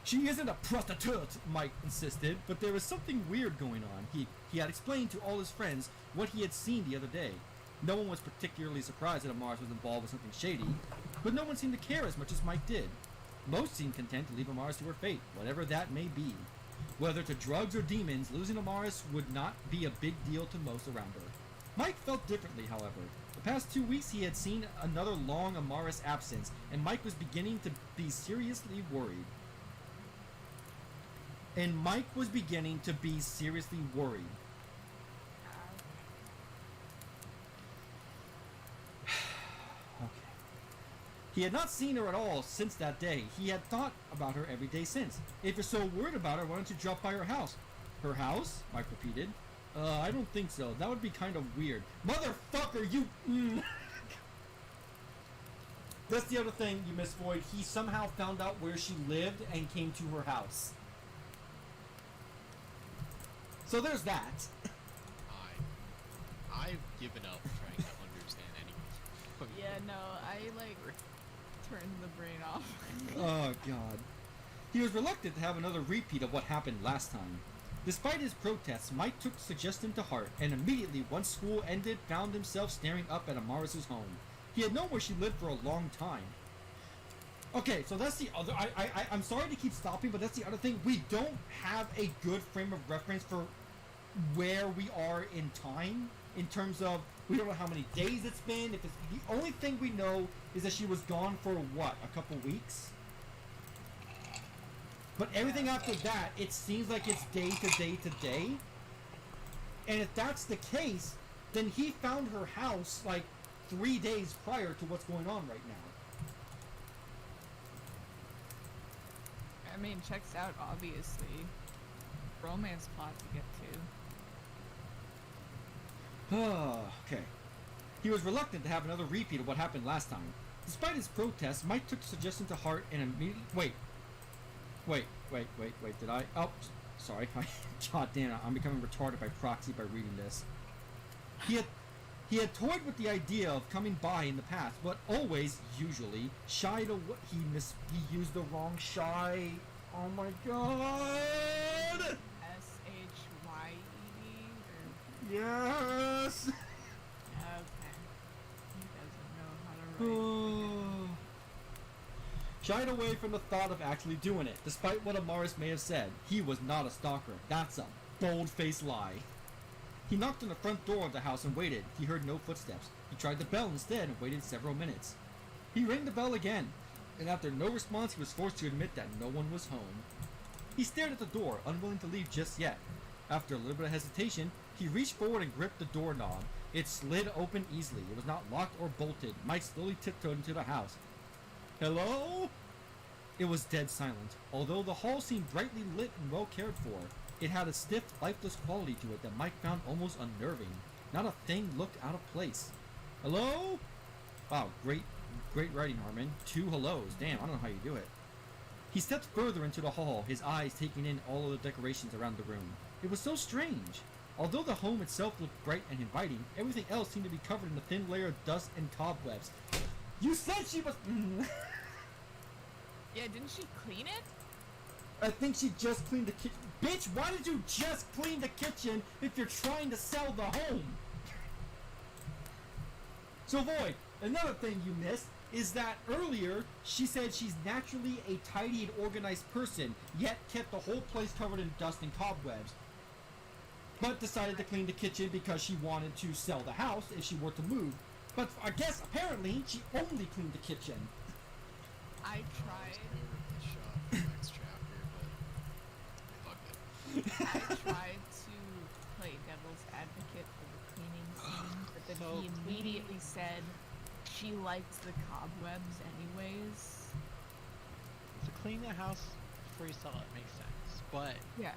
She isn't a prostitute, Mike insisted, but there was something weird going on. He had explained to all his friends what he had seen the other day. No one was particularly surprised that Amaris was involved with something shady, but no one seemed to care as much as Mike did. Most seemed content to leave Amaris to her fate, whatever that may be. Whether to drugs or demons, losing Amaris would not be a big deal to most around her. Mike felt differently, however. The past 2 weeks he had seen another long Amaris absence, and Mike was beginning to be seriously worried. Okay. He had not seen her at all since that day. He had thought about her every day since. If you're so worried about her, why don't you drop by her house? Her house? Mike repeated. I don't think so. That would be kind of weird. Motherfucker, you... That's the other thing you missed, Void. He somehow found out where she lived and came to her house. So there's that. I've given up trying to understand anything. Yeah, no, I turned the brain off. Oh, God. He was reluctant to have another repeat of what happened last time. Despite his protests, Mike took the suggestion to heart, and immediately, once school ended, found himself staring up at Amaris' home. He had known where she lived for a long time. Okay, so that's the other... I'm sorry to keep stopping, but that's the other thing. We don't have a good frame of reference for where we are in time, in terms of... We don't know how many days it's been. If it's, the only thing we know is that she was gone for, what, a couple weeks? But everything after that, it seems like it's day to day to day. And if that's the case, then he found her house, 3 days prior to what's going on right now. I mean, checks out, obviously. Romance plot to get to. Okay. He was reluctant to have another repeat of what happened last time. Despite his protests, Mike took the suggestion to heart and immediately... Wait, did I... Oh, sorry. God damn it, I'm becoming retarded by proxy by reading this. He had toyed with the idea of coming by in the past, but always, usually, shied away. He used the wrong shy. Oh my god! S-H-Y-E-D? Yes! Okay. He doesn't know how to write. Shied away from the thought of actually doing it, despite what Amaris may have said. He was not a stalker. That's a bold-faced lie. He knocked on the front door of the house and waited. He heard no footsteps. He tried the bell instead and waited several minutes. He rang the bell again, and after no response, he was forced to admit that no one was home. He stared at the door, unwilling to leave just yet. After a little bit of hesitation, he reached forward and gripped the doorknob. It slid open easily. It was not locked or bolted. Mike slowly tiptoed into the house. Hello? It was dead silent. Although the hall seemed brightly lit and well cared for, it had a stiff, lifeless quality to it that Mike found almost unnerving. Not a thing looked out of place. Hello? Wow, great writing, Harman. 2 hellos. Damn, I don't know how you do it. He stepped further into the hall, his eyes taking in all of the decorations around the room. It was so strange. Although the home itself looked bright and inviting, everything else seemed to be covered in a thin layer of dust and cobwebs. You said she was... Yeah, didn't she clean it? I think she just cleaned the kitchen. Bitch, why did you just clean the kitchen if you're trying to sell the home? So, Void, another thing you missed is that earlier she said she's naturally a tidy and organized person, yet kept the whole place covered in dust and cobwebs. But decided to clean the kitchen because she wanted to sell the house if she were to move. But I guess apparently she only cleaned the kitchen. I tried. Next chapter, but fuck it. I tried to play devil's advocate for the cleaning scene, but then he immediately said, she likes the cobwebs anyways. To clean the house before you sell it makes sense, but Yeah.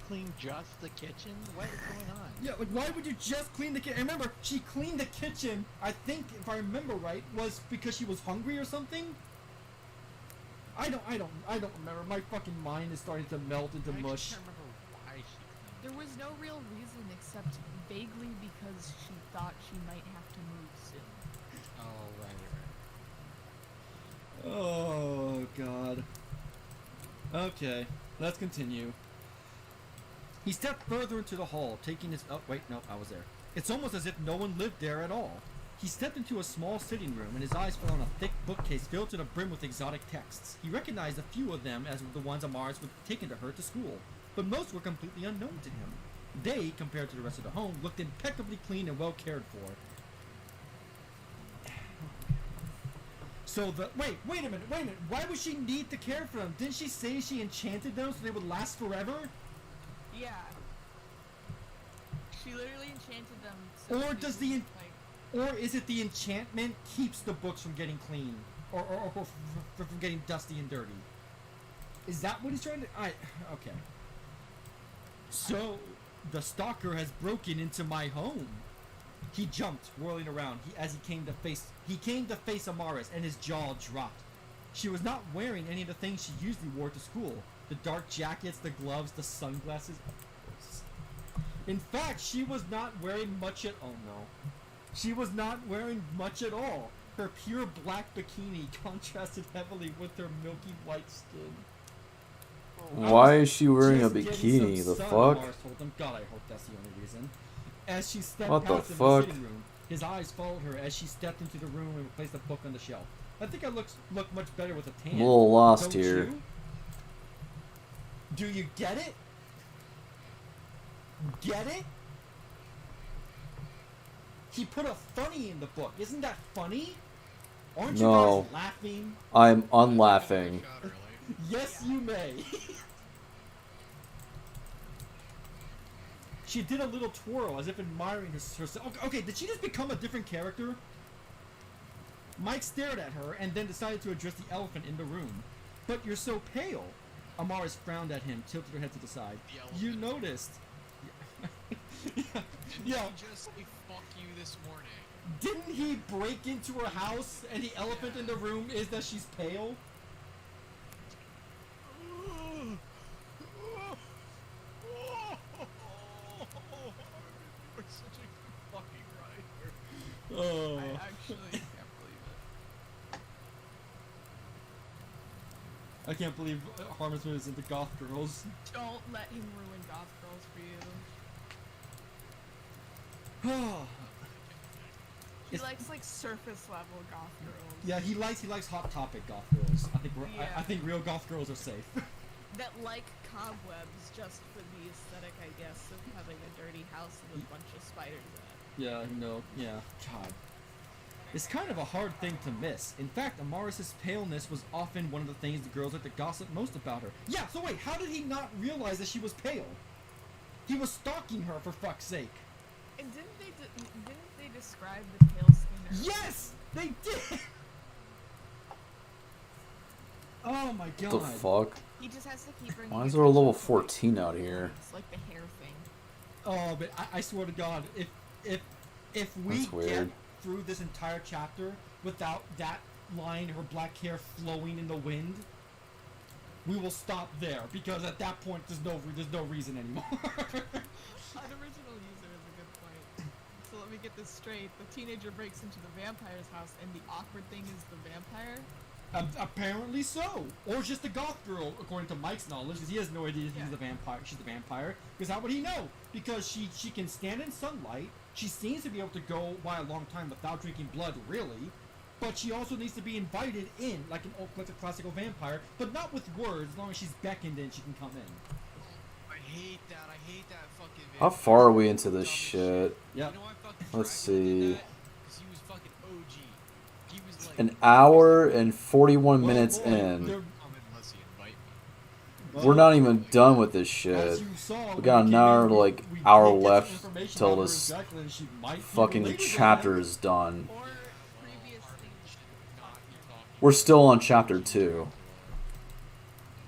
clean just the kitchen? What is going on? Yeah, like why would you just clean the kitchen? And remember, she cleaned the kitchen, I think, if I remember right, was because she was hungry or something? I don't remember. My fucking mind is starting to melt into I mush. just can't remember why she cleaned. There was no real reason except vaguely because she thought she might have to move soon. Oh, right. Oh, God. Okay, let's continue. He stepped further into the hall, taking his... Oh, wait, no, I was there. It's almost as if no one lived there at all. He stepped into a small sitting room, and his eyes fell on a thick bookcase filled to the brim with exotic texts. He recognized a few of them as the ones Amaris would taken to her to school, but most were completely unknown to him. They, compared to the rest of the home, looked impeccably clean and well cared for. So the... Wait a minute. Why would she need to care for them? Didn't she say she enchanted them so they would last forever? Yeah. She literally enchanted them. Or they does would, the like, Or is it the enchantment keeps the books from getting clean? Or from getting dusty and dirty? Is that what he's trying to... Okay. So, the stalker has broken into my home. He jumped, whirling around, as he came to face Amaris, and his jaw dropped. She was not wearing any of the things she usually wore to school. The dark jackets, the gloves, the sunglasses. In fact, she was not wearing much at... Oh no. She was not wearing much at all. Her pure black bikini contrasted heavily with her milky white skin. Why is she wearing a Just getting bikini? some The sun, fuck? Mars told him. God, I hope that's the only reason. As she stepped What the past him in fuck? the sitting room, his eyes followed her as she stepped into the room and replaced the book on the shelf. I think I look much better with a tan. I'm a little lost Don't here. you? Do you get it? Get it? He put a funny in the book. Isn't that funny? Aren't you No. guys laughing? I'm unlaughing. Yes, you may. She did a little twirl as if admiring herself. Okay, did she just become a different character? Mike stared at her and then decided to address the elephant in the room. But you're so pale. Amaris frowned at him, tilted her head to the side. You noticed. Yeah. Did he just say fuck you this morning? Didn't he break into her house and the elephant in the room is that she's pale? You're such a fucking writer. Oh. I actually can't believe it. I can't believe Harman Smith is into goth girls. Don't let him ruin goth girls for you. He likes like surface level goth girls. Yeah, he likes Hot Topic goth girls. I think real goth girls are safe. That like cobwebs just for the aesthetic, I guess, of having a dirty house with a bunch of spiders in it. Yeah, yeah. God. It's kind of a hard thing to miss. In fact, Amaris' paleness was often one of the things the girls like to gossip most about her. Yeah, so wait, how did he not realize that she was pale? He was stalking her, for fuck's sake. And didn't they describe the pale skin? Yes! They did! Oh my god. What the fuck? He just has to keep bringing. Why is there a level attention to 14 out here? It's like the hair thing. Oh, but I swear to God, if we That's weird. get through this entire chapter without that line, her black hair flowing in the wind, we will stop there because at that point there's no reason anymore. Unoriginal user is a good point. So let me get this straight. The teenager breaks into the vampire's house, and the awkward thing is the vampire. Apparently so, or just a goth girl, according to Mike's knowledge, because he has no idea he's Yeah. the vampire. She's the vampire. Because how would he know? Because she can stand in sunlight. She seems to be able to go by a long time without drinking blood, really. But she also needs to be invited in, like a classical vampire, but not with words. As long as she's beckoned in, she can come in. I hate that fucking How far are we into this shit? Yeah. You know why fucking Let's Dracula did see. that? 'Cause he was fucking OG. He was like, An hour and 41 Well, minutes boy, in. there- come unless you invite me. We're not even done with this As shit. you saw, We got when an came hour, in, like, we hour did get some left information till about her this exactly, and she might be Fucking related to chapter them. is done. Or previous We're still on chapter 2.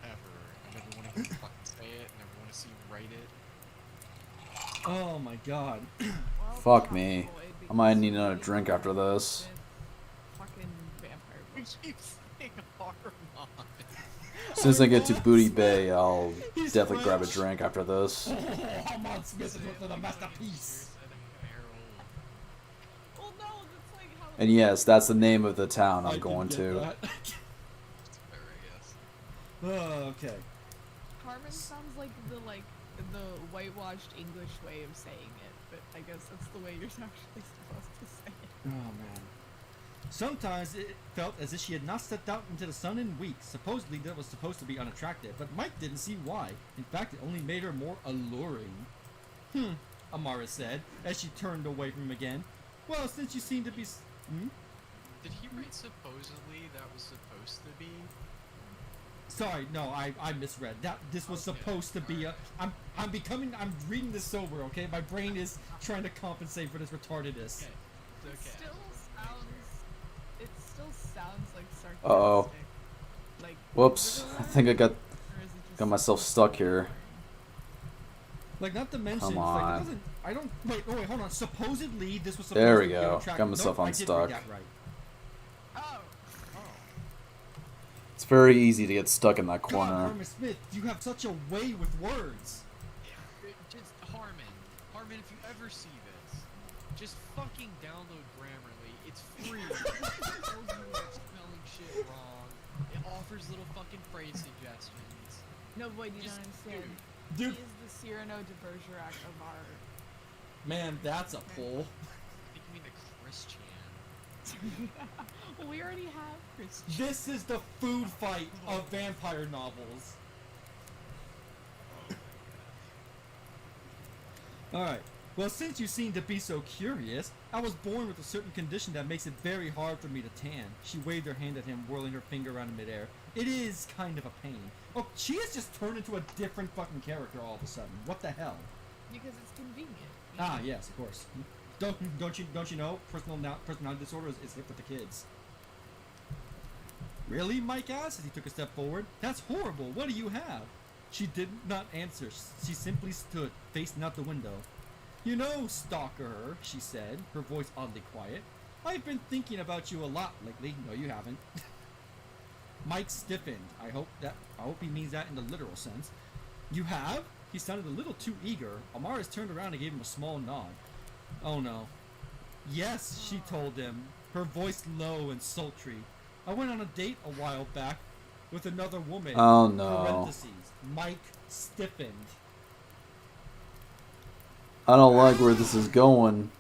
Ever. I never want to hear you fucking say it. Never want to see you write it. Oh my god. Well, Fuck Chop me. Boy, I might because need another we drink after are this. with Fucking vampire We books. keep saying Harman. As soon as I get to Booty Bay, I'll He's definitely grab a French. drink after this. Oh, Harman Smith with a masterpiece. Well, no, that's like how. And yes, that's the name of the town I I'm did going get to. that. Oh, okay. Harman sounds like the whitewashed English way of saying it, but I guess that's the way you're actually supposed to say it. Oh man. Sometimes it felt as if she had not stepped out into the sun in weeks. Supposedly that was supposed to be unattractive, but Mike didn't see why. In fact, it only made her more alluring. Amara said, as she turned away from him again. Well, since you seem to be... Did he write supposedly that was supposed to be? Sorry, no, I misread. This was Okay, supposed to be a... I'm reading this sober, okay? My brain is trying to compensate for this retardedness. Okay. It's okay. It still sounds like sarcastic. Uh-oh. Like, Whoops. I think I got or is it just got myself stuck here. Like, not to mention, Come like, on. it doesn't... I don't... Wait, hold on. Supposedly, this was supposed There to we be go. unattractive. Got myself Nope, I did unstuck. read that right. Oh, It's very easy to get stuck in that God, corner. Harman Smith, you have such a way with words. Just Harman, if you ever see this, just fucking download Grammarly. It's free. It tells you when you're spelling shit wrong. It offers little fucking phrase suggestions. no, boy, you Just don't understand. Dude, He is the Cyrano de Bergerac of our... man, that's a pull. I think you mean the Christian. Well, we already have Christian. This is the food fight of vampire novels. Alright, well, since you seem to be so curious, I was born with a certain condition that makes it very hard for me to tan. She waved her hand at him, whirling her finger around in midair. It is kind of a pain. Oh, she has just turned into a different fucking character all of a sudden. What the hell? Because it's convenient. Ah, yes, of course. Don't you know? Personality disorder is hip with the kids. Really? Mike asked as he took a step forward. That's horrible. What do you have? She did not answer. She simply stood, facing out the window. You know, stalker, she said, her voice oddly quiet. I've been thinking about you a lot lately. No, you haven't. Mike stiffened. I hope he means that in the literal sense. You have? He sounded a little too eager. Amaris turned around and gave him a small nod. Oh no. Yes, she told him, her voice low and sultry. I went on a date a while back with another woman. Oh no. Parentheses. Mike stiffened. I don't like where this is going.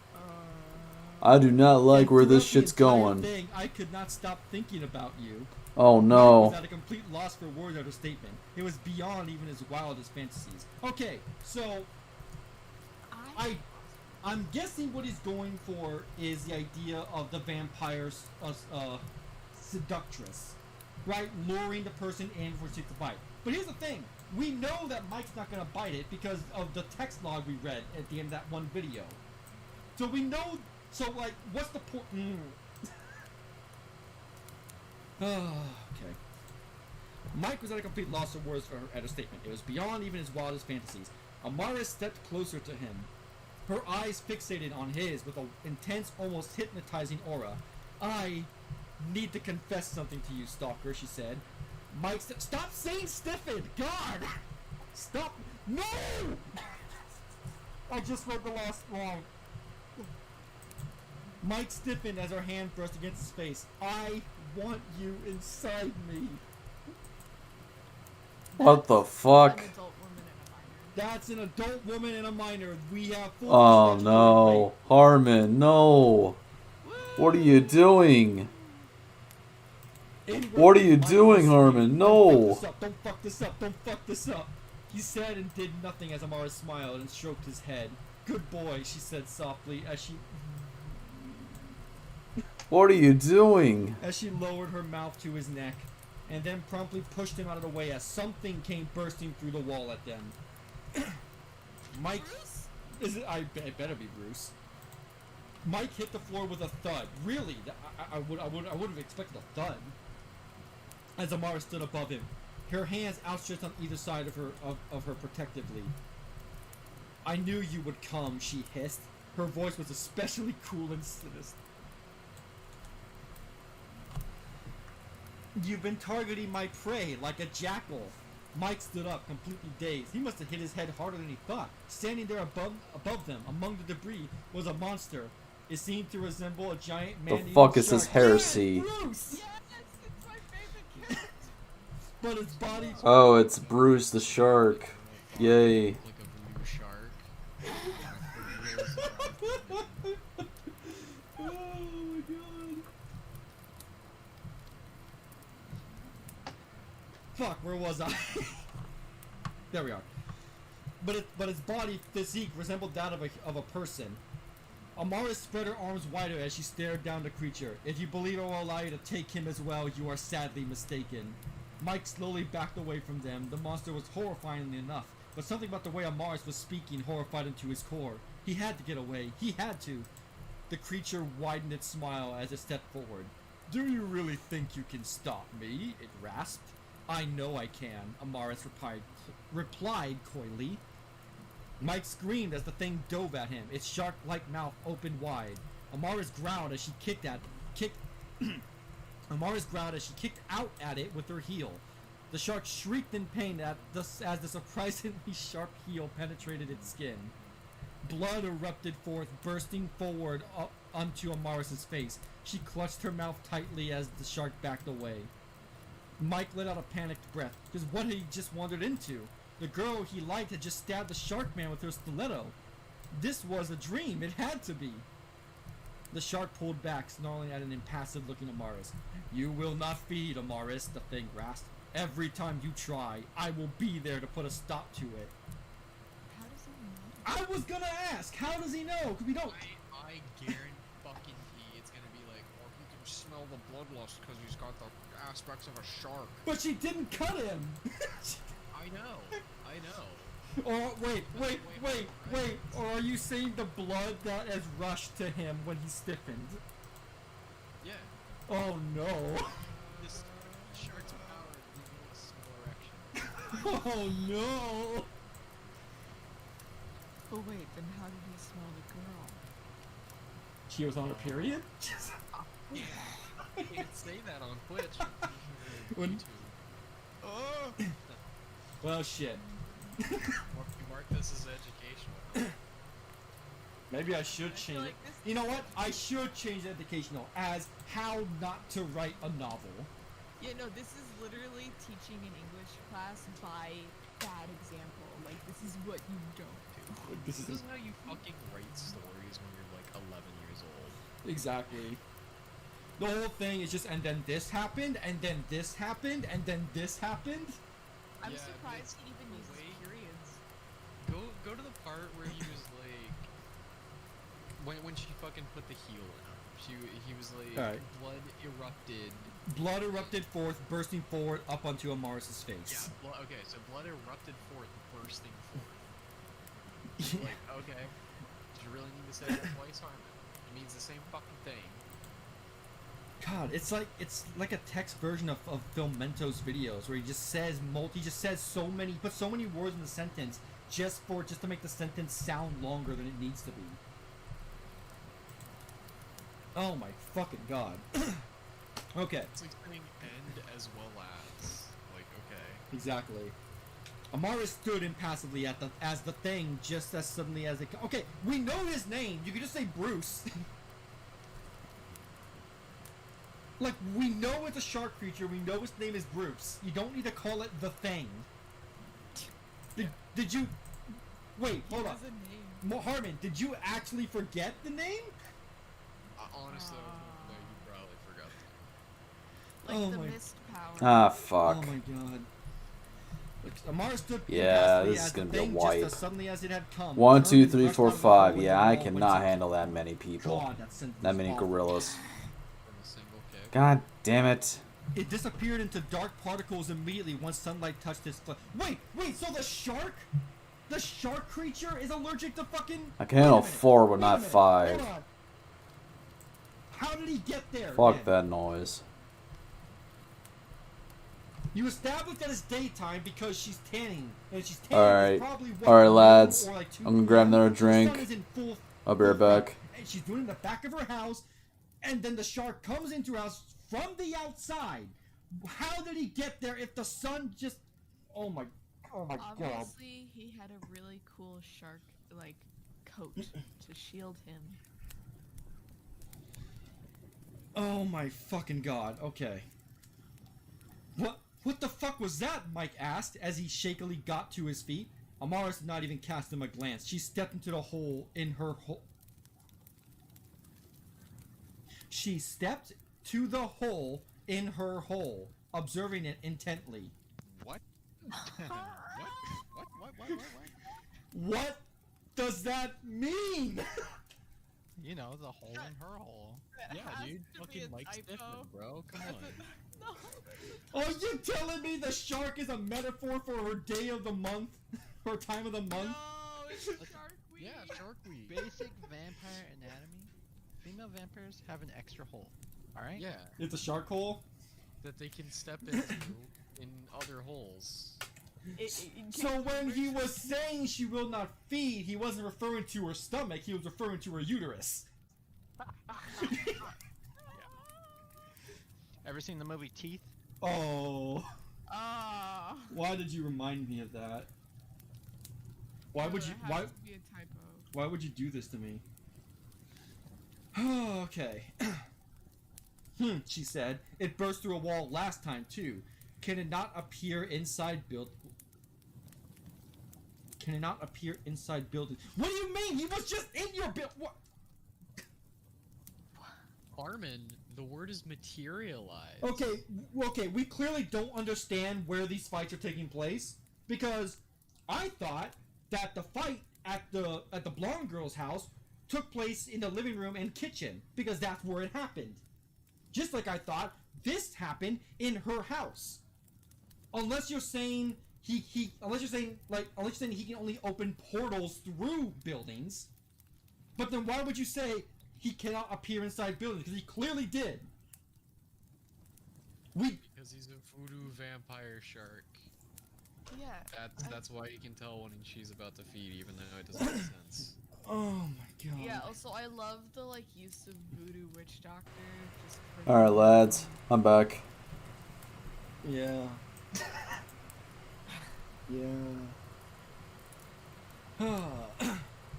I do not like where this Throughout the shit's entire going. thing, I could not stop thinking about you. Oh Mike no. was at a complete loss for words out of statement. It was beyond even his wildest fantasies. Okay, so I'm guessing what he's going for is the idea of the vampire's seductress, right? Luring the person in for she to bite. But here's the thing: we know that Mike's not gonna bite it because of the text log we read at the end of that one video. So we know. So like, what's the point? Okay. Mike was at a complete loss of words for her statement. It was beyond even his wildest fantasies. Amaris stepped closer to him, her eyes fixated on his with an intense, almost hypnotizing aura. I need to confess something to you, stalker, she said. Mike, stop saying stiffened! God! Stop! No! I just read the last line. Mike stiffened as her hand brushed against his face. I want you inside me. What the fuck? An adult woman and a minor. That's an adult woman and a minor. We have full Oh statutory no. rape. Harman, no. What are you doing? Anyway, What are you Mike doing, was Harman? screaming, No. Don't fuck this up. Don't fuck this up. He said and did nothing as Amara smiled and stroked his head. Good boy, she said softly as she What are you doing? lowered her mouth to his neck, and then promptly pushed him out of the way as something came bursting through the wall at them. Mike, Bruce? it better be Bruce. Mike hit the floor with a thud. Really, I would have expected a thud. as Amara stood above him, her hands outstretched on either side of her protectively. "I knew you would come," she hissed. Her voice was especially cool and sinister. "You've been targeting my prey like a jackal." Mike stood up, completely dazed. He must have hit his head harder than he thought. Standing there above them, among the debris, was a monster. It seemed to resemble a giant man-eating The fuck is shark. this heresy? Yes, Bruce! Yes, it's my favorite character. But his body... Oh, it's Bruce the shark. Yay. Like a blue shark. Oh my god. Fuck, where was I? There we are. But his body physique resembled that of a person. Amara spread her arms wider as she stared down the creature. "If you believe I will allow you to take him as well, you are sadly mistaken." Mike slowly backed away from them. The monster was horrifyingly enough, but something about the way Amaris was speaking horrified him to his core. He had to get away. He had to. The creature widened its smile as it stepped forward. "Do you really think you can stop me?" it rasped. "I know I can," Amaris replied coyly. Mike screamed as the thing dove at him, its shark-like mouth opened wide. Amaris growled as she kicked out at it with her heel. The shark shrieked in pain as the surprisingly sharp heel penetrated its skin. Blood erupted forth, bursting forward up onto Amaris' face. She clutched her mouth tightly as the shark backed away. Mike let out a panicked breath, because what had he just wandered into? The girl he liked had just stabbed the shark man with her stiletto. This was a dream. It had to be. The shark pulled back, snarling at an impassive-looking Amaris. "You will not feed, Amaris," the thing rasped. "Every time you try, I will be there to put a stop to it." How does he know? I was gonna ask, how does he know? 'Cause we don't... I guarantee it's gonna be like, or he can smell the bloodlust because he's got the aspects of a shark. But she didn't cut him! I know. Or, wait. Or are you saying the blood that has rushed to him when he stiffened? Yeah. Oh no. This shark's power is small erection. Oh no. Oh wait, then how did he smell the girl? She was on her period? You can say that on Twitch. When- YouTube. Well, shit. Mark this as educational. Maybe I should I feel change it. like this You know what? is- I should change educational as how not to write a novel. Yeah, no, this is literally teaching an English class by bad example. Like, this is what you don't do. This This is how you fucking write stories when you're like 11 years old. Exactly. The whole thing is just, and then this happened, and then this happened, and then this happened. I'm Yeah, surprised he even the uses way- periods. Go to the part where he was like, when she fucking put the heel in him. He was like, Alright. blood erupted. Blood erupted forth, bursting forward up onto Amaris' Yeah. face. Okay. So blood erupted forth, bursting forth. Like, okay. Did you really need to say that twice, Harman? It means the same fucking thing. God, it's like a text version of Filmento's videos where he just says he puts so many words in the sentence just to make the sentence sound longer than it needs to be. Oh my fucking god. Okay. It's like saying end as well as. Like, okay. Exactly. Amaris stood impassively as the thing just as suddenly as it. Okay, we know his name. You could just say Bruce. Like, we know it's a shark creature. We know its name is Bruce. You don't need to call it the thing. Did you? Wait, He hold on. has a name. Harman, did you actually forget the name? Honestly, Ah. no, you probably forgot. Like Oh the my- mist power. Ah, fuck. Oh my god. Look, Amaris stood Yeah, impassively this is as gonna the be a thing wipe. just as suddenly as it had come. 1, turned 2, and 3, rushed 4, out of the 5. door Yeah, I with the wall cannot when she- handle that many people. God, that sentence That was many awful. gorillas. From a single kick. God damn it. It disappeared into dark particles immediately once sunlight touched its flesh. Wait, so the shark creature is allergic to fucking... I can handle Wait a minute, 4, but wait a not minute, 5. hold on. How did he get there? Fuck then? that noise. You established that it's daytime because she's tanning, and she's tanning. Alright. It's probably Alright, 1 lads. or like 2 I'm gonna grab another The drink. sun is in full, I'll be right full front, back. and she's doing it in the back of her house, and then the shark comes into her house from the outside. How did he get there if the sun just... Oh my god. Obviously, he had a really cool shark, like, coat to shield him. Oh my fucking god. Okay. What the fuck was that? Mike asked as he shakily got to his feet. Amaris did not even cast him a glance. She stepped into the hole in her hole. She stepped to the hole in her hole, observing it intently. What? What? What does that mean? You know, the hole in her hole. Yeah, has dude. to be Fucking a Mike typo. Stiffman, bro. Come on. No. Are you telling me the shark is a metaphor for her day of the month? Her time of the month? No, it's Shark Week. Yeah, Shark Week. Basic vampire anatomy. Female vampires have an extra hole. Alright? Yeah, It's a shark hole? that they can step into in other holes. So when he was saying she will not feed, he wasn't referring to her stomach, he was referring to her uterus. Ever seen the movie Teeth? Oh, Ah. why did you remind me of that? Why would you There has to be a typo. why would you do this to me? Okay. She said. It burst through a wall last time too. Can it not appear inside build? Can it not appear inside buildings? What do you mean? He was just in your build. What? Harman, the word is materialized. Okay, we clearly don't understand where these fights are taking place because I thought that the fight at the blonde girl's house took place in the living room and kitchen because that's where it happened. Just like I thought this happened in her house. Unless you're saying he can only open portals through buildings. But then why would you say he cannot appear inside buildings? Because he clearly did. Because he's a voodoo vampire shark. Yeah. That's why you can tell when she's about to feed, even though it doesn't make sense. Oh my god. Yeah, also I love the like use of voodoo witch doctor just for Alright, lads. I'm back. Yeah. Yeah.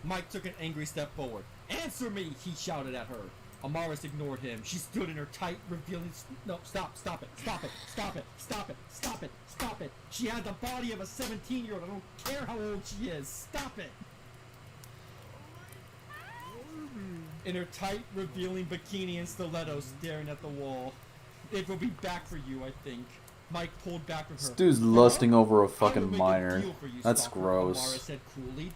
Mike took an angry step forward. Answer me, he shouted at her. Amaris ignored him. She stood in her tight, revealing... No, stop it. She had the body of a 17-year-old. I don't care how old she is. Stop it. In her tight, revealing bikini and stilettos staring at the wall. It will be back for you, I think. Mike pulled back from her. This dude's lusting over a "I will fucking make a minor. deal for you, That's stalker," gross. Amara said cruelly.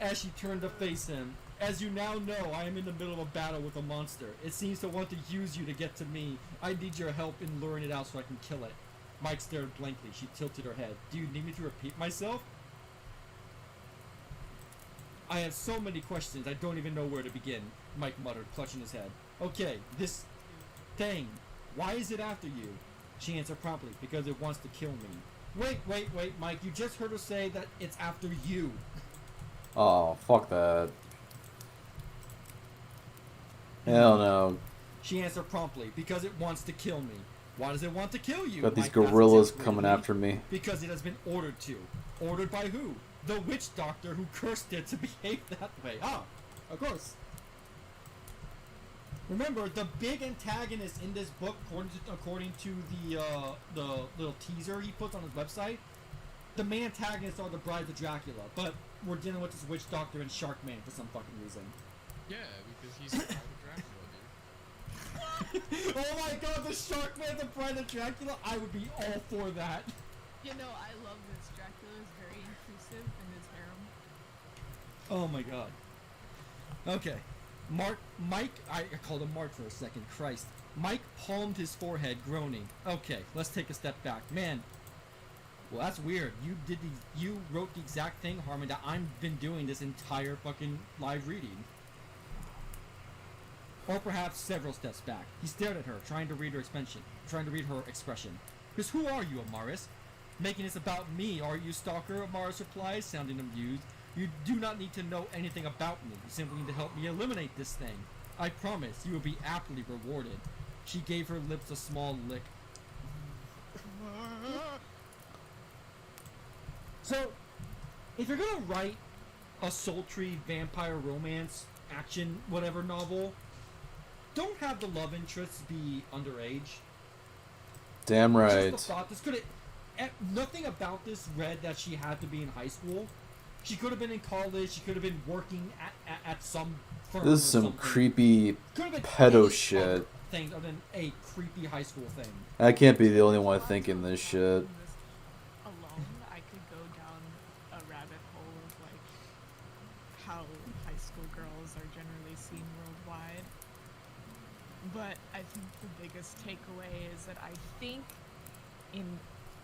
As she turned to face him. As you now know, I am in the middle of a battle with a monster. It seems to want to use you to get to me. I need your help in luring it out so I can kill it. Mike stared blankly. She tilted her head. Do you need me to repeat myself? I have so many questions, I don't even know where to begin, Mike muttered, clutching his head. Okay, this thing, why is it after you? She answered promptly, because it wants to kill me. Wait, Mike, you just heard her say that it's after you. Oh, fuck that. Hell no. She answered promptly, because it wants to kill me. Why does it want to kill you? Got these Mike asked gorillas desperately. coming after me. Because it has been ordered to. Ordered by who? The witch doctor who cursed it to behave that way. Ah, of course. Remember, the big antagonist in this book, according to the little teaser he puts on his website, the main antagonists are the Brides of Dracula, but we're dealing with this witch doctor and Sharkman for some fucking reason. Yeah, because he's the Dracula, dude. Oh my god, the Sharkman, the Bride of Dracula, I would be all for that. You know, I love this. Dracula is very inclusive in his harem. Oh my god. Okay. Mike, I called him Mark for a second, Christ. Mike palmed his forehead, groaning. Okay, let's take a step back. Man, well that's weird. You wrote the exact thing, Harman, that I've been doing this entire fucking live reading. Or perhaps several steps back. He stared at her, trying to read her expression. Because who are you, Amaris? Making this about me, are you, stalker? Amaris replies, sounding amused. You do not need to know anything about me. You simply need to help me eliminate this thing. I promise you will be aptly rewarded. She gave her lips a small lick. So, if you're gonna write a sultry vampire romance, action, whatever novel, don't have the love interests be underage. Damn right. Just the thought, this could have, nothing about this read that she had to be in high school. She could have been in college. She could have been working at some firm. This is some something. creepy Could have been pedo any shit. other thing other than a creepy high school thing. I can't be the only one thinking this shit. Alone, I could go down a rabbit hole of like how high school girls are generally seen worldwide. But I think the biggest takeaway is that I think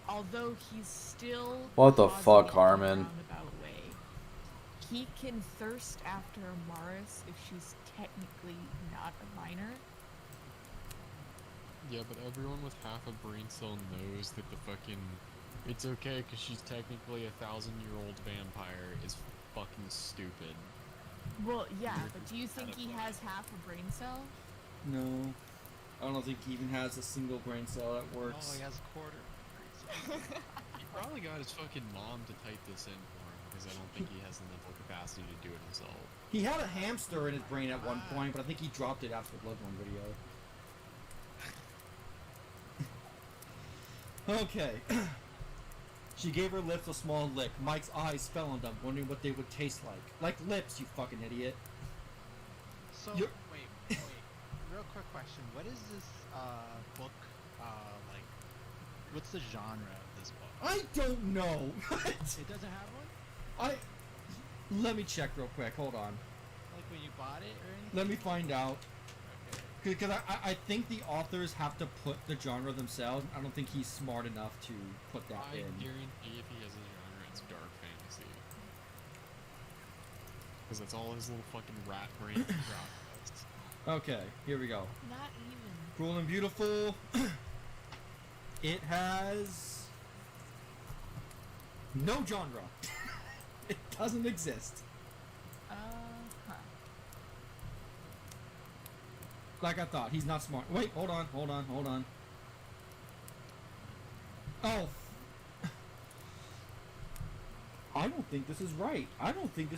although he's still What the positive fuck, in a Harman? roundabout way, he can thirst after Amaris if she's technically not a minor. Yeah, but everyone with half a brain cell knows that the fucking... It's okay because she's technically a 1,000-year-old vampire is fucking stupid. Well, yeah, but do you think he has half a brain cell? No. I don't think he even has a single brain cell that Oh, works. he has a quarter. He probably got his fucking mom to type this in for him because I don't think he has the mental capacity to do it himself. He had a hamster in his brain at one point, but I think he dropped it after the Bloodborne video. Okay. She gave her lips a small lick. Mike's eyes fell on them, wondering what they would taste like. Like lips, you fucking idiot. So, You're- wait. Real quick question. What is this book, like, what's the genre of this book? I don't know. What? It doesn't have one? Let me check real quick. Hold on. Like when you bought it or anything? Let me find out. Okay. Because I think the authors have to put the genre themselves. I don't think he's smart enough to put that I in. guarantee if he has a genre, it's dark fantasy. Because that's all his little fucking rat brain drops. Okay, here we go. Not even. Cruel and Beautiful. It has no genre. It doesn't exist. Huh. Like I thought, he's not smart. Wait, hold on. Oh. I don't think this is right. I think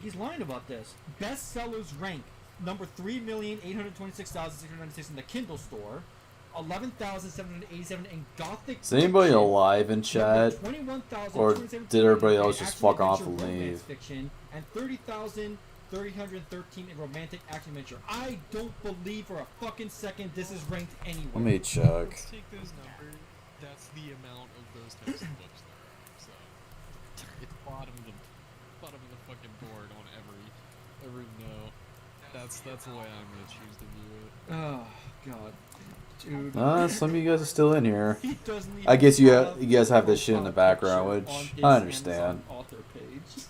he's lying about this. Bestsellers rank number 3,826,696 in the Kindle store, 11,787 in Gothic. Is anybody fiction, alive in chat? Or did everybody else just fuck off and leave? Fiction, and 30,313 in romantic action adventure. I don't believe for a fucking second this is ranked anywhere. Let me check. Let's take those numbers. That's the amount of those types of books there are. So it's bottom of the fucking board on every no. That's the way I'm gonna choose to view it. Oh god, dude. Some of you guys are still in here. He doesn't even I guess you have guys have this shit in the background, picture which on his I understand. Amazon author page.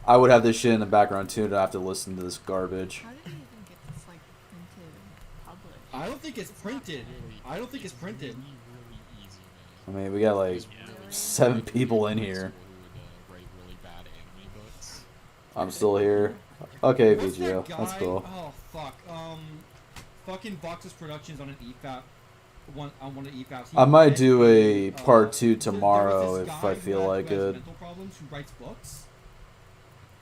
I would have this shit in the background too to have to listen to this garbage. How did he even get this like printed and published? I don't think it's printed. I don't think it's printed. Really easy, I man. mean, we got like There's really 7 like people in high here. school who would write really bad anime books. I'm still here. Okay, What's VGO. that That's guy- cool. Oh fuck. Fucking Vox's Productions on an EFAP. On one of the EFAPs. I might do a He- part 2 there was tomorrow this if guy I who feel has like it. mental problems who writes books.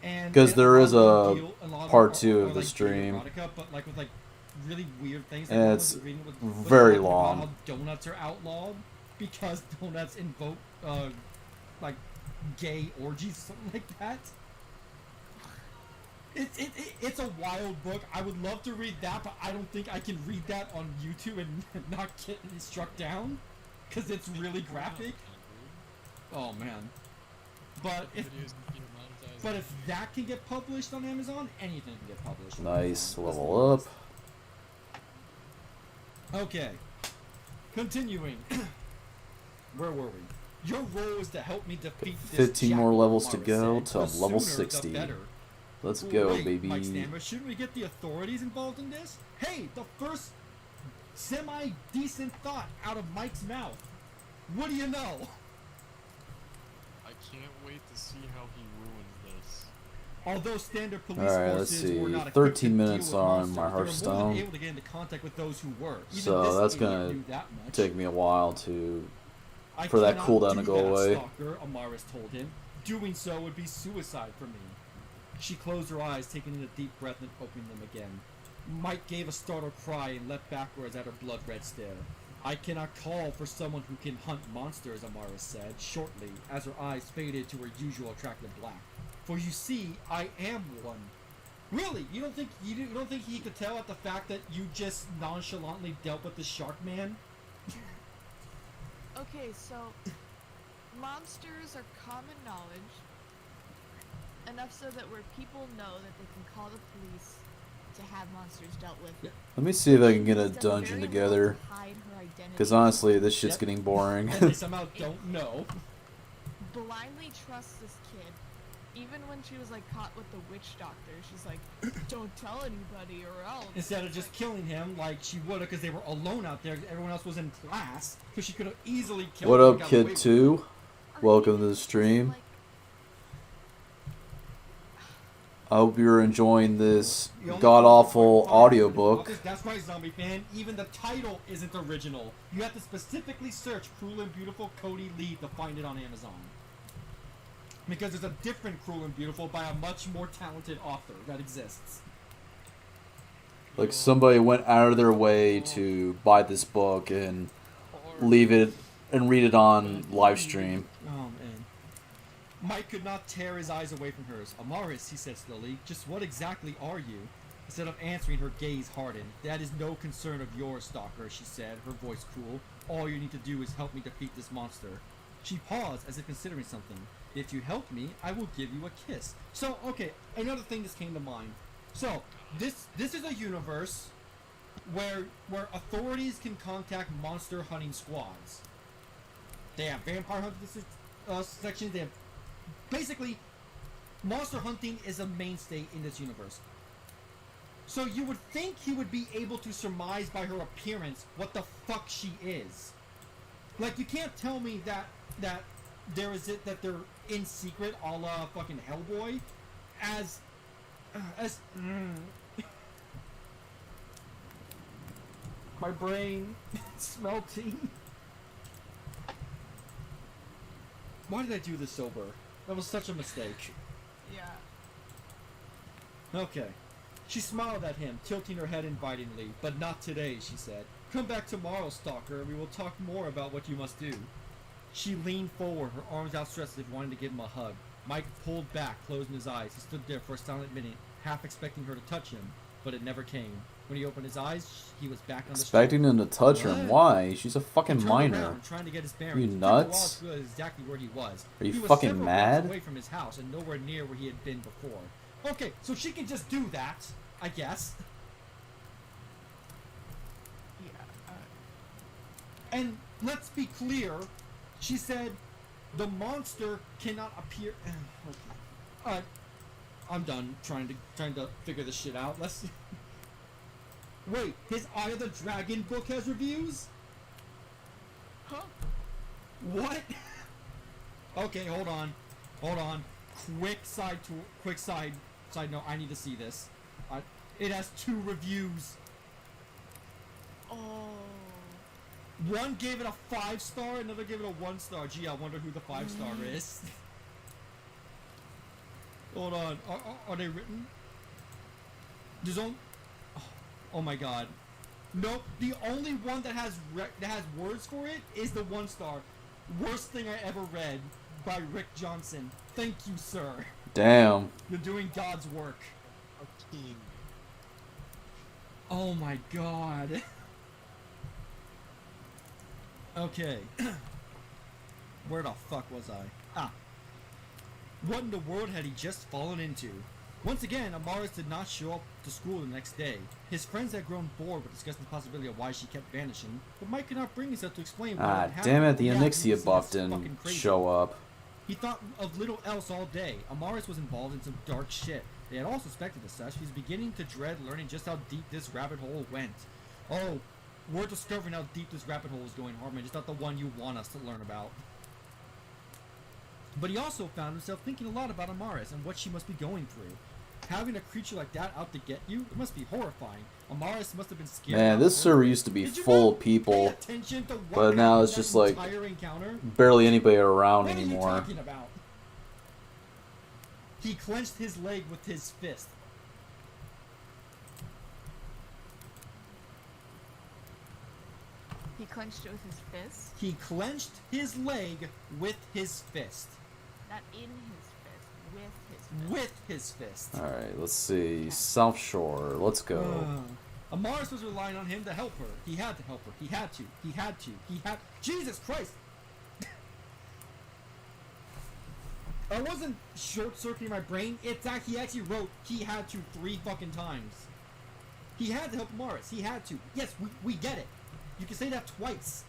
And 'Cause there is lot of a them deal- lot of part them 2 are, of the like, stream. erotica, but like with like really weird things. And Like, one it's was reading with very talking about long. how donuts are outlawed because donuts invoke like gay orgies, something like that. It's a wild book. I would love to read that, but I don't think I can read that on YouTube and not get struck down because it's really graphic. Oh man. But if that can get published on Amazon, anything can get published. on Nice. Amazon. Level up. Okay. Continuing. Where were we? Your role is to help me defeat this 15 more jackal, levels to Mara go said. to The level sooner, the 60. better. Let's go, Wait, baby. Mike Stammer, shouldn't we get the authorities involved in this? Hey, the first semi-decent thought out of Mike's mouth. What do you know? I can't wait to see how he ruins this. Although standard police Alright, let's forces were see. not equipped 13 to deal minutes with on monsters, my they were more Hearthstone. than able to get into contact with those who were. Even So this that's idiot gonna knew that much. take me a while to I for that cannot cooldown do to go that, away. Stalker, Amaris told him. Doing so would be suicide for me. She closed her eyes, taking in a deep breath and opening them again. Mike gave a startled cry and leapt backwards at her blood-red stare. I cannot call for someone who can hunt monsters, Amaris said, shortly, as her eyes faded to her usual attractive black. For you see, I am one. Really? You don't think he could tell at the fact that you just nonchalantly dealt with the shark man? Okay, so monsters are common knowledge. Enough so that where people know that they can call the police to have monsters dealt with. Yeah. Let me see if I can get a She's done dungeon very well together. to hide her identity. Because honestly, this shit's Yep. getting boring. And they somehow don't know. Blindly trusts this kid. Even when she was like caught with the witch doctor, she's like, don't tell anybody or else. Instead of just killing him like she would have because they were alone out there. Everyone else was in class. So she could have easily killed What him. up, and got away Kid with it. 2? Or Welcome even to the just, stream. like, I hope you're enjoying this The only god-awful thing that's audiobook. That's right, zombie fan. Even the title isn't original. You have to specifically search Cruel and Beautiful Cody Lee to find it on Amazon. Because there's a different Cruel and Beautiful by a much more talented author that exists. Like somebody went out of their way to buy this book and leave it and read it on live stream. Oh, man. Mike could not tear his eyes away from hers. Amaris, he said slowly, just what exactly are you? Instead of answering, her gaze hardened. That is no concern of yours, Stalker, she said, her voice cool. All you need to do is help me defeat this monster. She paused as if considering something. If you help me, I will give you a kiss. So, okay, another thing just came to mind. So, this is a universe where authorities can contact monster hunting squads. They have vampire hunting sections. They have basically monster hunting is a mainstay in this universe. So you would think he would be able to surmise by her appearance what the fuck she is. Like you can't tell me that there is it that they're in secret, a la fucking Hellboy, as my brain smelting. Why did I do this sober? That was such a mistake. yeah. Okay. She smiled at him, tilting her head invitingly. But not today, she said. Come back tomorrow, Stalker, and we will talk more about what you must do. She leaned forward, her arms outstretched as if wanting to give him a hug. Mike pulled back, closing his eyes. He stood there for a silent minute, half expecting her to touch him, but it never came. When he opened his eyes, he was back on the Expecting him to touch her. Why? She's a fucking He turned minor. around, trying to get his bearings. You It took a while nuts? to realize exactly where he was. Are you He was fucking several mad? blocks away from his house and nowhere near where he had been before. Okay, so she can just do that, I guess. Yeah. And let's be clear, she said the monster cannot appear. Okay. I'm done trying to figure this shit out. Let's. Wait, his Eye of the Dragon book has reviews? Huh? What? Okay, hold on. Quick side note. I need to see this. It has 2 reviews. Oh. One gave it a 5-star, another gave it a 1-star. Gee, I wonder who the 5-star is. Hold on. Are they written? There's only. Oh my god. Nope. The only one that has words for it is the 1-star. Worst thing I ever read by Rick Johnson. Thank you, sir. Damn. You're doing God's work. A king. Oh my god. Okay. Where the fuck was I? What in the world had he just fallen into? Once again, Amaris did not show up to school the next day. His friends had grown bored with discussing the possibility of why she kept vanishing, but Mike could not bring himself to explain what had happened. Damn it, the Yeah, Anixia he was buff fucking didn't crazy. show up. He thought of little else all day. Amaris was involved in some dark shit. They had all suspected as such. He was beginning to dread learning just how deep this rabbit hole went. Oh, we're discovering how deep this rabbit hole is going, Harman. It's not the one you want us to learn about. But he also found himself thinking a lot about Amaris and what she must be going through. Having a creature like that out to get you, it must be horrifying. Amaris must have been scared. Man, this server used to be full of people, but now it's just like barely anybody around anymore. What are you talking about? He clenched his leg with his fist. He clenched it with his fist? He clenched his leg with his fist. Not in his fist, with his fist. With his fist. Alright, let's see. South Shore. Let's go. Amaris was relying on him to help her. He had to help her. He had to. He had to. He had... Jesus Christ! I wasn't short-circuiting my brain. He actually wrote he had to 3 fucking times. He had to help Amaris. He had to. Yes, we get it. You can say that twice.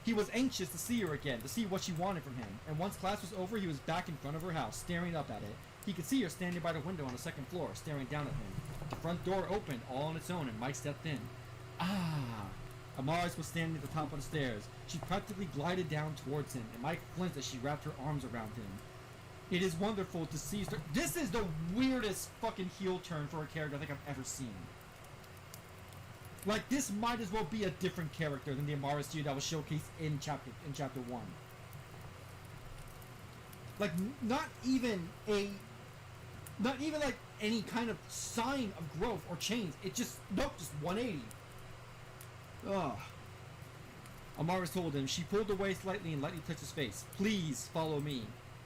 He was anxious to see her again, to see what she wanted from him. And once class was over, he was back in front of her house, staring up at it. He could see her standing by the window on the 2nd floor, staring down at him. The front door opened all on its own, and Mike stepped in. Amaris was standing at the top of the stairs. She practically glided down towards him, and Mike flinched as she wrapped her arms around him. It is wonderful to see... This is the weirdest fucking heel turn for a character I think I've ever seen. Like, this might as well be a different character than the Amaris dude that was showcased in chapter 1. Like, not even like any kind of sign of growth or change. It just, nope, just 180. Ugh. Amaris told him. She pulled away slightly and lightly touched his face. Please, follow me.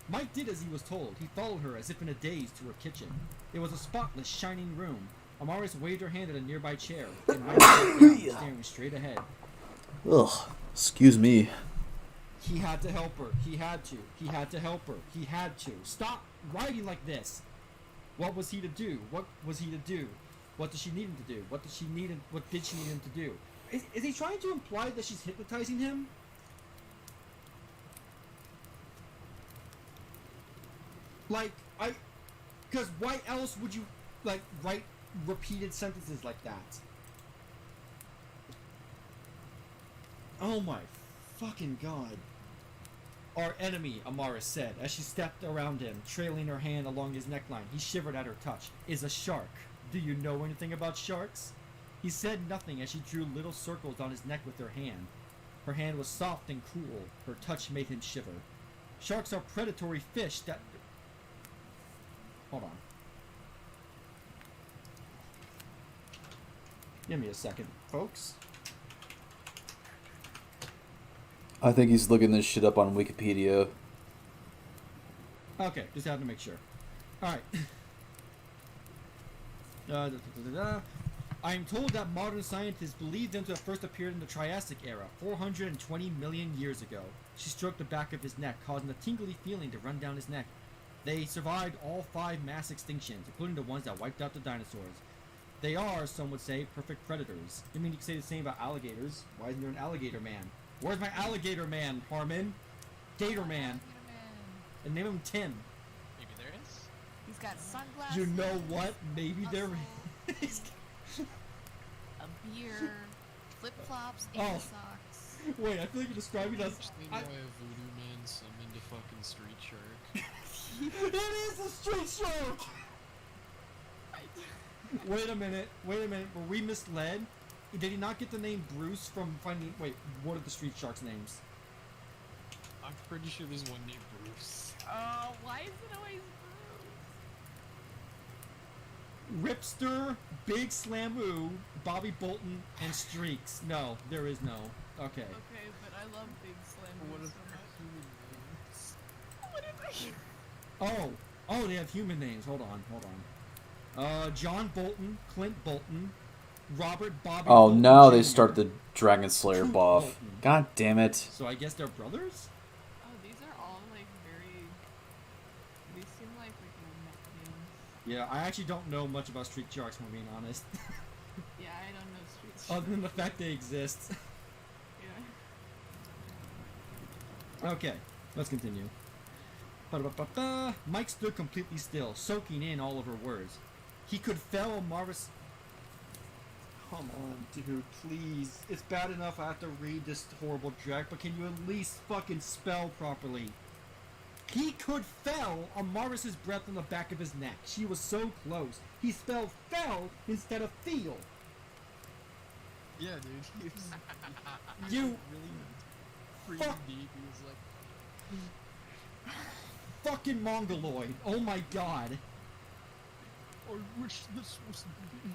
Mike did as he was told. He followed her as if in a daze to her kitchen. It was a spotless, shining room. Amaris waved her hand at a nearby chair, and Mike sat down, staring straight ahead. Ugh, excuse me. He had to help her. He had to. He had to help her. He had to. Stop writing like this. What was he to do? What was he to do? What did she need him to do? What did she need him to do? Is he trying to imply that she's hypnotizing him? Like, because why else would you, like, write repeated sentences like that? Oh my fucking god. Our enemy, Amaris said, as she stepped around him, trailing her hand along his neckline. He shivered at her touch. Is a shark. Do you know anything about sharks? He said nothing as she drew little circles on his neck with her hand. Her hand was soft and cool. Her touch made him shiver. Sharks are predatory fish that... Hold on. Give me a second, folks. I think he's looking this shit up on Wikipedia. Okay, just had to make sure. Alright. I am told that modern scientists believe them to have first appeared in the Triassic era, 420 million years ago. She stroked the back of his neck, causing a tingly feeling to run down his neck. They survived all 5 mass extinctions, including the ones that wiped out the dinosaurs. They are, some would say, perfect predators. I mean, you could say the same about alligators. Why isn't there an alligator man? Where's my alligator man, Harman? Gator man. And name him Tim. Maybe there is. He's got sunglasses. You know what? Maybe there is. A beard, flip-flops, and Oh. socks. Wait, I feel like you're describing us. Actually, why a voodoo man summoned a fucking street shark. It is a street shark! Wait a minute. Were we misled? Did he not get the name Bruce from finding... Wait, what are the street sharks' names? I'm pretty sure there's one named Bruce. Oh, why is it always Ripster, Big Slamoo, Bobby Bolton, and Streaks. No, there is no. Okay. Bruce? Okay, but I love Big Slam. What so if much. What is it? Oh, they have human names. Hold on. John Bolton, Clint Bolton, Robert Bobby Oh, Bolton now they Jr., start the Dragon Slayer Truth buff. Bolton. God damn it. So I guess they're brothers? Oh, these are all like very. These seem like mech names. Yeah, I actually don't know much about street sharks, if I'm being honest. Yeah, I don't know streets. Other than the fact they exist. Yeah. Okay, let's continue. Ba-da-ba-ba-ba. Mike stood completely still, soaking in all of her words. He could fell Marvis. Come on, dude, please. It's bad enough I have to read this horrible track, but can you at least fucking spell properly? He could fell Amaris's breath on the back of his neck. She was so close. He spelled fell instead of feel. Yeah, dude. He was, You really fuck- freaking deep. He was like, fucking mongoloid. Oh my god. I wish this wasn't me.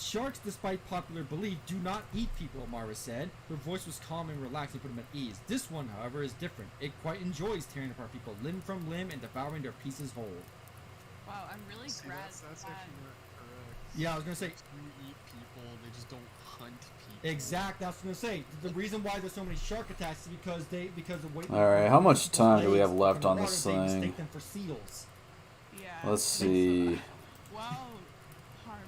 Sharks, despite popular belief, do not eat people, Amara said. Her voice was calm and relaxed and put him at ease. This one, however, is different. It quite enjoys tearing apart people limb from limb and devouring their pieces whole. Wow, I'm really See, glad that's that. actually not correct. Yeah, I was gonna say, You eat people, they just don't hunt people. exact. That's what I was gonna say. The reason why there's so many shark attacks is because of the way. All right, how much time do we have left on water, this they thing? mistake them for seals. Yeah. Let's see. Wow, Harman,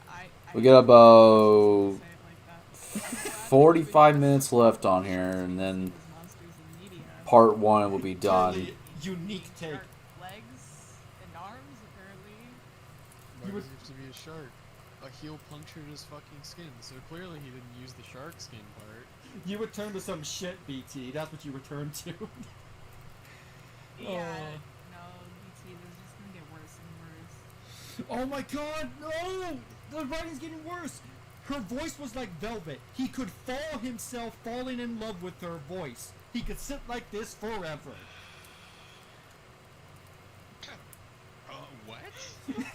I We got about say it like that. 45 minutes left on here, and then part 1 will be done. Totally unique take. Shark legs and arms, apparently. Why You would- does it have to be a shark? A heel punctured his fucking skin, so clearly he didn't use the shark skin part. You return to some shit, BT. That's what you return to. Yeah. Oh. No, BT, this is just gonna get worse and worse. Oh my god, no! The writing's getting worse! Her voice was like velvet. He could fall himself falling in love with her voice. He could sit like this forever. What? I'm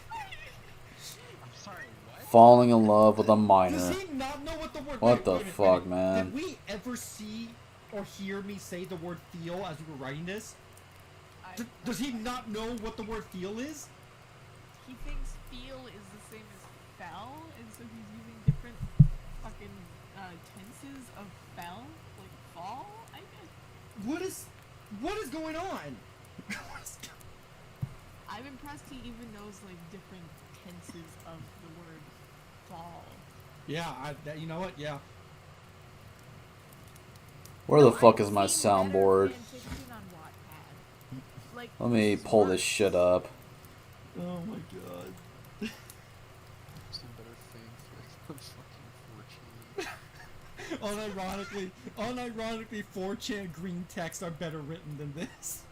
sorry, what? Falling in love with a Does minor. he not know what the word... What wait, the wait a minute, fuck, wait a minute. man? Did we ever see or hear me say the word feel as we were writing this? Does he not know what the word feel is? He thinks feel is the same as fell, and so he's using different fucking tenses of fell, like fall, I guess. What is going on? I'm impressed he even knows like different tenses of the word fall. Yeah, you know what? Yeah. Where the No, fuck I've is my seen better soundboard? fan fiction on Wattpad. Like, Let me pull this shit up. Oh my god. Some better thing for fucking 4chan. Unironically, 4chan green texts are better written than this.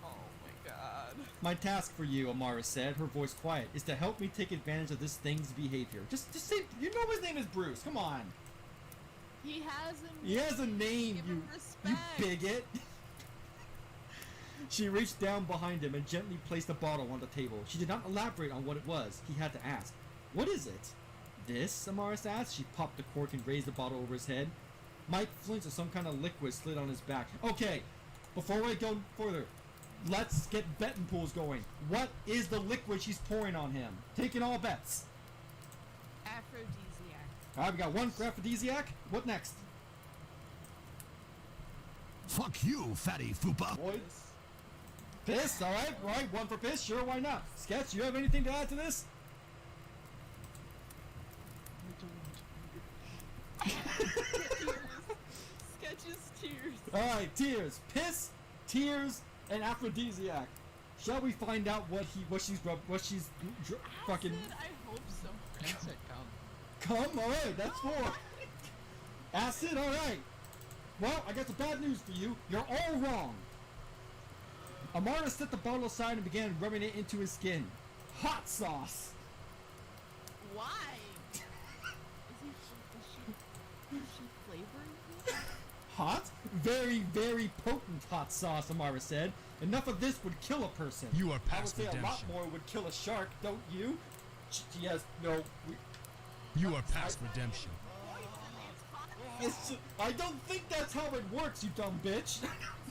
oh my god. My task for you, Amara said, her voice quiet, is to help me take advantage of this thing's behavior. Just say, you know his name is Bruce, come on. He has a He has a name, Give you him respect. bigot. She reached down behind him and gently placed a bottle on the table. She did not elaborate on what it was. He had to ask, what is it? This, Amaris asked. She popped the cork and raised the bottle over his head. Mike flinched as some kind of liquid slid on his back. Okay, before I go further, let's get betting pools going. What is the liquid she's pouring on him? Taking all bets. Aphrodisiac. Alright, we got one for aphrodisiac. What next? Fuck you, fatty fupa. Boy. Piss, alright, right, one for piss, sure, why not? Sketch, you have anything to add to this? Sketches tears. Alright, tears. Piss, tears, and aphrodisiac. Shall we find out what she's fucking... Acid? I hope so. Insect Come, alright, that's 4. Acid, alright. Well, I got some bad news for you. You're all wrong. Amara set the bottle aside and began rubbing it into his skin. Hot sauce. Why? Is she flavoring it? Hot? Very, very potent hot sauce, Amara said. Enough of this would kill a person. You are I would past say a lot redemption. more would kill a shark, don't you? Yes, no. You are past redemption. I don't think that's how it works, you dumb bitch. It's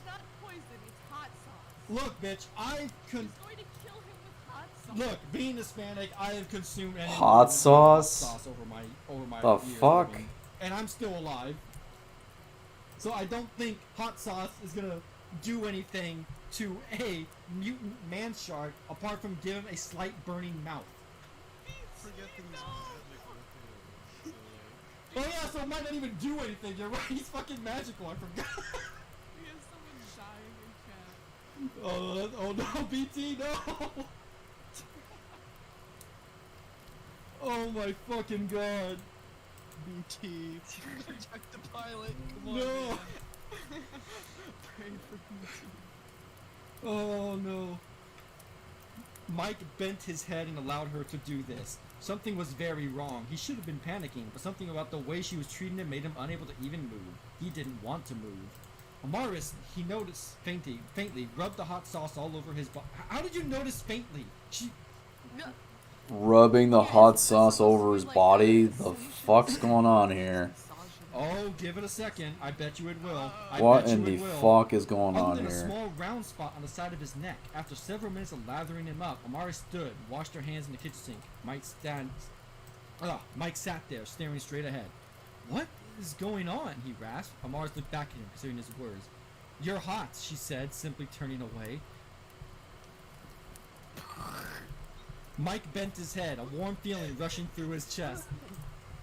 not poison, it's hot sauce. Look, bitch, He's going to kill him with hot sauce. Look, being Hispanic, I have consumed any Hot sauce? hot sauce over my The years fuck? living, and I'm still alive. So I don't think hot sauce is gonna do anything to a mutant man shark apart from give him a slight burning mouth. Forget that he's magic with Oh yeah, so it might not even do anything. You're right. He's fucking magical. I forgot. We have someone dying in chat. Oh no, BT, no! Oh my fucking god. BT, protect the pilot. Come on, No. man. Pray for BT. Oh no. Mike bent his head and allowed her to do this. Something was very wrong. He should have been panicking, but something about the way she was treating him made him unable to even move. He didn't want to move. Amaris, he noticed faintly, rubbed the hot sauce all over his body. How did you notice faintly? No, Rubbing the yeah, hot it's sauce supposed over to his be like body? a The solution fuck's to going on here? misogyny. Oh, give it a second. I bet you it will. I What bet in you the it will. fuck is going Other on than a here? small round spot on the side of his neck. After several minutes of lathering him up, Amari stood, washed her hands in the kitchen sink. Mike sat there, staring straight ahead. What is going on? He rasped. Amari looked back at him, considering his words. You're hot, she said, simply turning away. Mike bent his head, a warm feeling rushing through his chest.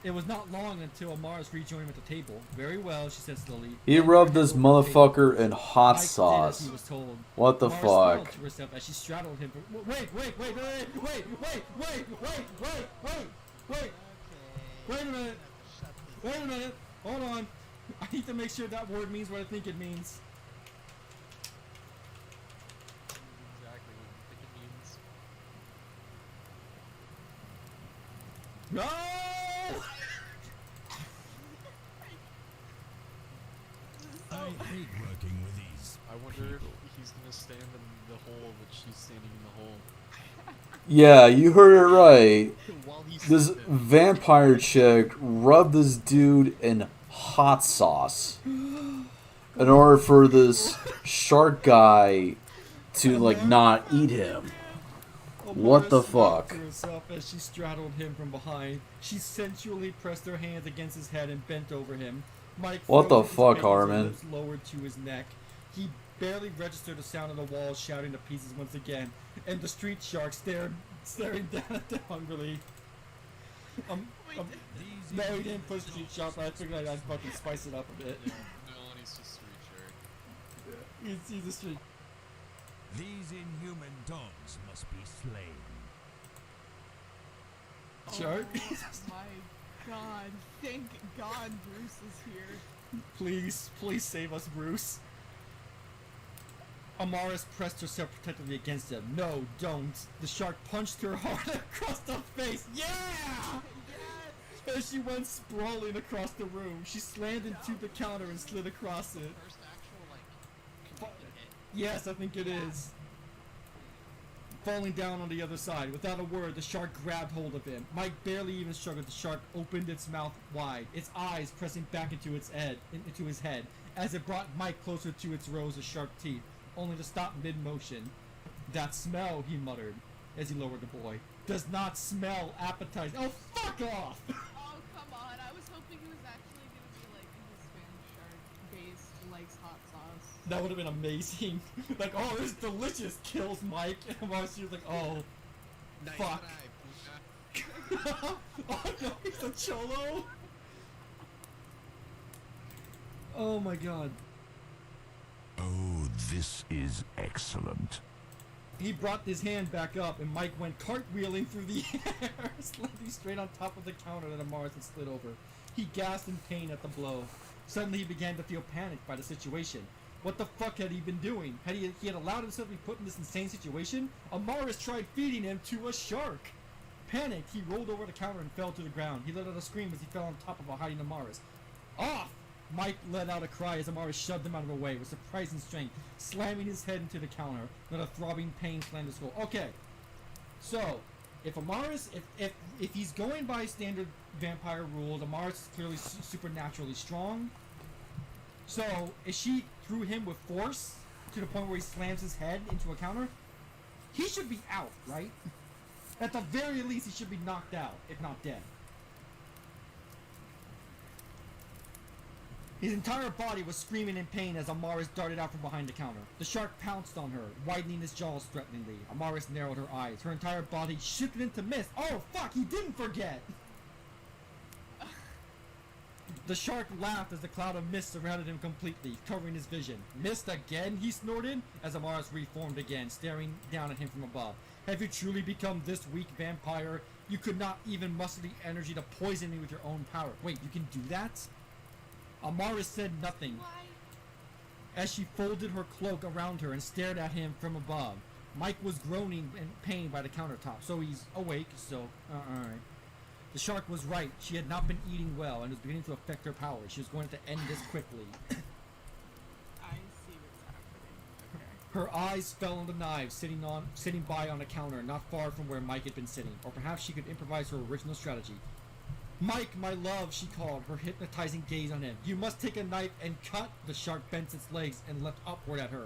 It was not long until Amaris rejoined him at the table. Very well, she said slowly. He Then rubbed her this hand over the table. motherfucker in hot Mike did as sauce. he was told. What the Mara smiled fuck? to herself as she straddled him. Wait a minute. Wait a minute. Hold on. I need to make sure that word means what I think it means. Exactly what you think it means. No! I hate working with these. I wonder if he's gonna stand in the hole, but she's standing in the hole. Yeah, you heard it right. While he's This sleeping. vampire chick rubbed this dude in hot sauce in order for this shark guy to like not eat him. What the Amara smiled fuck? to herself as she straddled him from behind. She sensually pressed her hands against his head and bent over him. Mike What the froze his fuck, face, his Harman? lips lowered to his neck. He barely registered the sound of the walls shouting to pieces once again, and the street shark staring down at them hungrily. No, he didn't put street shark, but I figured I'd fucking spice it up a bit. No, he's just street shark. He's a street. These inhuman dogs must be slain. Shark? Oh my god. Thank God Bruce is here. Please save us, Bruce. Amaris pressed herself protectively against him. No, don't. The shark punched her hard across the face. Yeah! As she went sprawling across the room, she slammed into the counter and slid across it. First actual, like, connected hit. Yes, I think it is. Falling down on the other side. Without a word, the shark grabbed hold of him. Mike barely even struggled. The shark opened its mouth wide, its eyes pressing back into his head, as it brought Mike closer to its rows of sharp teeth, only to stop mid-motion. That smell, he muttered, as he lowered the boy, does not smell appetizing. Oh, fuck off! Oh, come on. I was hoping he was actually gonna be like a Hispanic shark based, likes hot sauce. That would have been amazing. Like, oh, this is delicious. Kills Mike. And Marcy was like, oh, Nice fuck. try, Puka. Oh no, he's a cholo. Oh my god. Oh, this is excellent. He brought his hand back up, and Mike went cartwheeling through the air, landing straight on top of the counter that Amaris had slid over. He gasped in pain at the blow. Suddenly, he began to feel panicked by the situation. What the fuck had he been doing? He had allowed himself to be put in this insane situation? Amaris tried feeding him to a shark. Panicked, he rolled over the counter and fell to the ground. He let out a scream as he fell on top of a hiding Amaris. Off! Mike let out a cry as Amaris shoved him out of the way with surprising strength, slamming his head into the counter. Let a throbbing pain slammed his skull. Okay, so if Amaris, if he's going by standard vampire rules, Amaris is clearly supernaturally strong. So if she threw him with force to the point where he slams his head into a counter, he should be out, right? At the very least, he should be knocked out, if not dead. His entire body was screaming in pain as Amaris darted out from behind the counter. The shark pounced on her, widening his jaws threateningly. Amaris narrowed her eyes. Her entire body shifted into mist. Oh, fuck, he didn't forget! The shark laughed as the cloud of mist surrounded him completely, covering his vision. Mist again? He snorted as Amaris reformed again, staring down at him from above. Have you truly become this weak vampire? You could not even muster the energy to poison me with your own power. Wait, you can do that? Amaris said nothing as she folded her cloak around her and stared at him from above. Mike was groaning in pain by the countertop, so he's awake, so alright. The shark was right. She had not been eating well and was beginning to affect her power. She was going to end this quickly. I see what's happening. Okay. Her eyes fell on the knife sitting by on a counter not far from where Mike had been sitting. Or perhaps she could improvise her original strategy. Mike, my love, she called, her hypnotizing gaze on him. You must take a knife and cut. The shark bent its legs and leapt upward at her.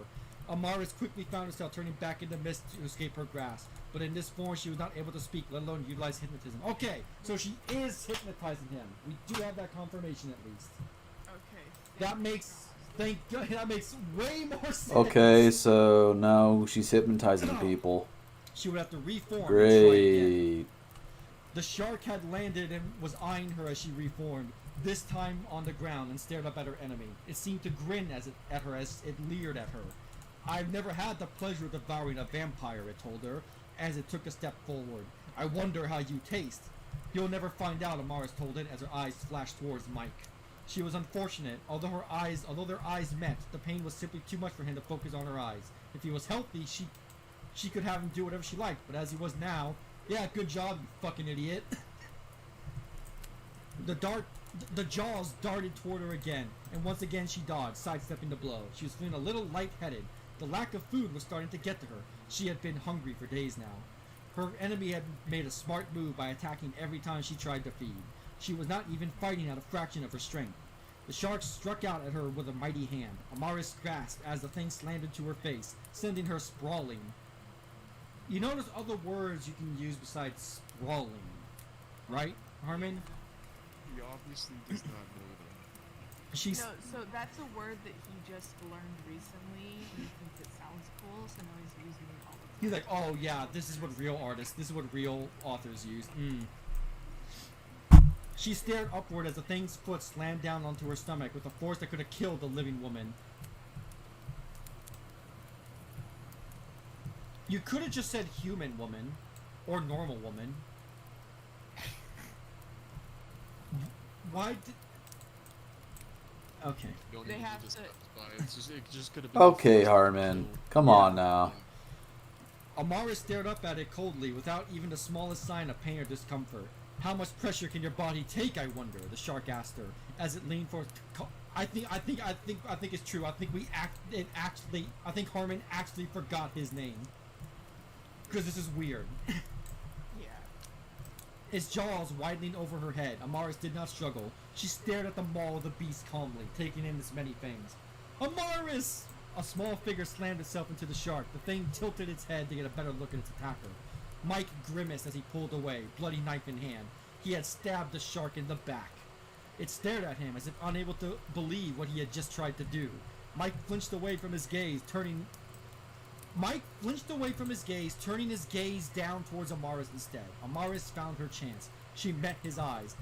Amaris quickly found herself turning back into mist to escape her grasp. But in this form, she was not able to speak, let alone utilize hypnotism. Okay, so she is hypnotizing him. We do have that confirmation at least. Okay. That makes, thank God, that makes way more sense. Okay, so now she's hypnotizing people. She would have to reform. And try again. Great. The shark had landed and was eyeing her as she reformed, this time on the ground, and stared up at her enemy. It seemed to grin at her as it leered at her. I've never had the pleasure of devouring a vampire, it told her, as it took a step forward. I wonder how you taste. You'll never find out, Amaris told it as her eyes flashed towards Mike. She was unfortunate. Although their eyes met, the pain was simply too much for him to focus on her eyes. If he was healthy, she could have him do whatever she liked, but as he was now, yeah, good job, you fucking idiot. The jaws darted toward her again, and once again she dodged, sidestepping the blow. She was feeling a little lightheaded. The lack of food was starting to get to her. She had been hungry for days now. Her enemy had made a smart move by attacking every time she tried to feed. She was not even fighting at a fraction of her strength. The shark struck out at her with a mighty hand. Amaris grasped as the thing slammed into her face, sending her sprawling. You know there's other words you can use besides sprawling, right, Harman? He obviously does not know them. She's No, so that's a word that he just learned recently. And he thinks it sounds cool, so now he's using it all the time. He's like, oh yeah, this is what real artists, this is what real authors use. She stared upward as the thing's foot slammed down onto her stomach with a force that could have killed the living woman. You could have just said human woman, or normal woman. Why did... Okay. You don't They need have to to- specify. It just could have been. Okay, Harman. Come on now. Amara stared up at it coldly, without even the smallest sign of pain or discomfort. How much pressure can your body take, I wonder? The shark asked her, as it leaned forward. I think it's true. I think Harman actually forgot his name. Because this is weird. Yeah. Its jaws widening over her head, Amaris did not struggle. She stared at the maw of the beast calmly, taking in its many things. Amaris! A small figure slammed itself into the shark. The thing tilted its head to get a better look at its attacker. Mike grimaced as he pulled away, bloody knife in hand. He had stabbed the shark in the back. It stared at him as if unable to believe what he had just tried to do. Mike flinched away from his gaze, turning his gaze down towards Amaris instead. Amaris found her chance. She met his eyes.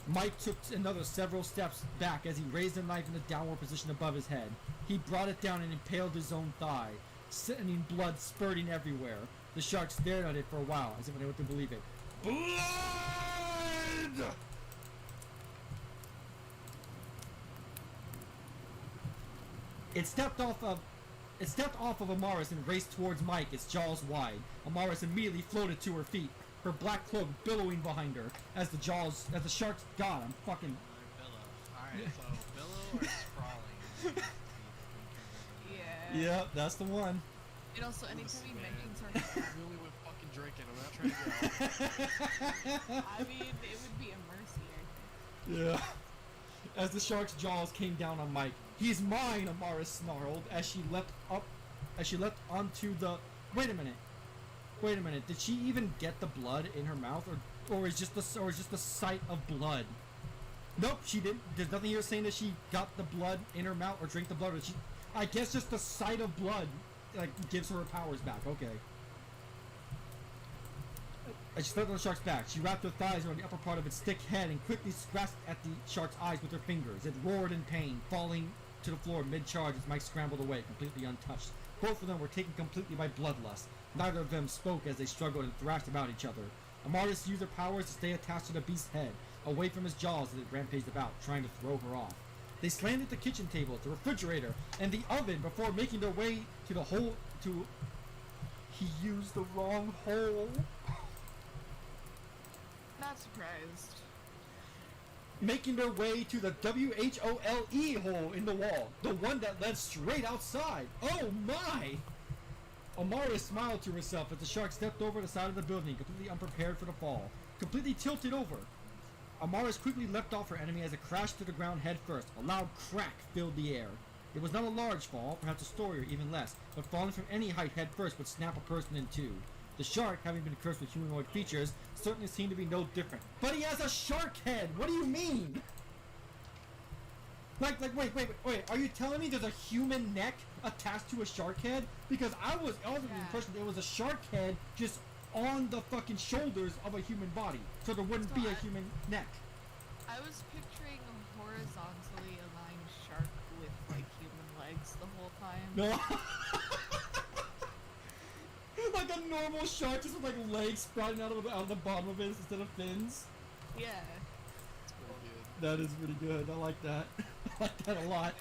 Mike took another several steps back as he raised the knife in a downward position above his head. He brought it down and impaled his own thigh, sending blood spurting everywhere. The shark stared at it for a while, as if unable to believe it. Blood! It stepped off of Amaris and raced towards Mike, its jaws wide. Amaris immediately floated to her feet, her black cloak billowing behind her as the shark's god. I'm fucking. Alright, so billow or sprawling? Yeah. Yeah, that's the one. And also, anytime he mentions her, I really went fucking drinking. I'm not trying to get out. I mean, it would be a mercy, I think. Yeah. As the shark's jaws came down on Mike. He's mine, Amaris snarled as she leapt onto the. Wait a minute. Did she even get the blood in her mouth, or is just the sight of blood? Nope, she didn't. There's nothing here saying that she got the blood in her mouth or drank the blood. Or I guess just the sight of blood, like, gives her powers back. Okay. As she stepped on the shark's back, she wrapped her thighs around the upper part of its thick head and quickly scratched at the shark's eyes with her fingers. It roared in pain, falling to the floor mid-charge as Mike scrambled away, completely untouched. Both of them were taken completely by bloodlust. Neither of them spoke as they struggled and thrashed about each other. Amaris used her powers to stay attached to the beast's head, away from his jaws as it rampaged about, trying to throw her off. They slammed at the kitchen table, the refrigerator, and the oven before making their way to the hole to... He used the wrong hole. Not surprised. Making their way to the W-H-O-L-E hole in the wall, the one that led straight outside. Oh my! Amara smiled to herself as the shark stepped over the side of the building, completely unprepared for the fall. Completely tilted over. Amaris quickly leapt off her enemy as it crashed to the ground head first. A loud crack filled the air. It was not a large fall, perhaps a story or even less, but falling from any height head first would snap a person in two. The shark, having been cursed with humanoid features, certainly seemed to be no different. But he has a shark head! What do you mean? Wait, are you telling me there's a human neck attached to a shark head? Because I was under the impression that it was a shark head just on the fucking shoulders of a human body. So there wouldn't be a human neck. I was picturing a horizontally aligned shark with, like, human legs the whole time. No. Like a normal shark, just with like legs sprouting out of the bottom of it instead of fins. Yeah. It's pretty good. That is pretty good. I like that. I like that a lot.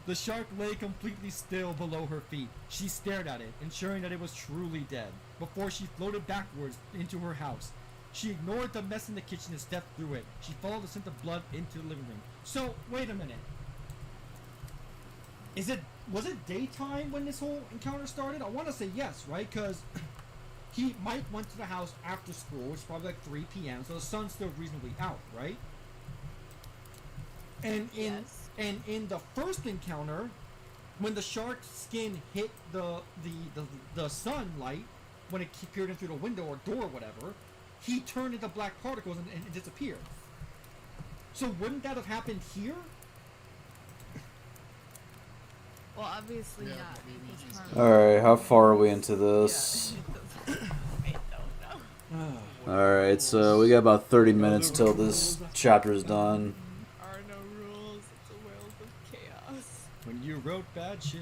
The shark lay completely still below her feet. She stared at it, ensuring that it was truly dead, before she floated backwards into her house. She ignored the mess in the kitchen and stepped through it. She followed the scent of blood into the living room. So, wait a minute. Was it daytime when this whole encounter started? I want to say yes, right? Because Mike went to the house after school, which is probably like 3 p.m., so the sun's still reasonably out, right? And in the first encounter, when the shark's skin hit the sunlight, when it peered in through the window or door or whatever, he turned into black particles and disappeared. So wouldn't that have happened here? Well, obviously Yeah, not. maybe because he's Harman- gonna- Alright, how far are we into this? Yeah. I don't know. Alright, so we got about 30 minutes till this chapter is done. There are no rules. It's a world of chaos. When you wrote bad shit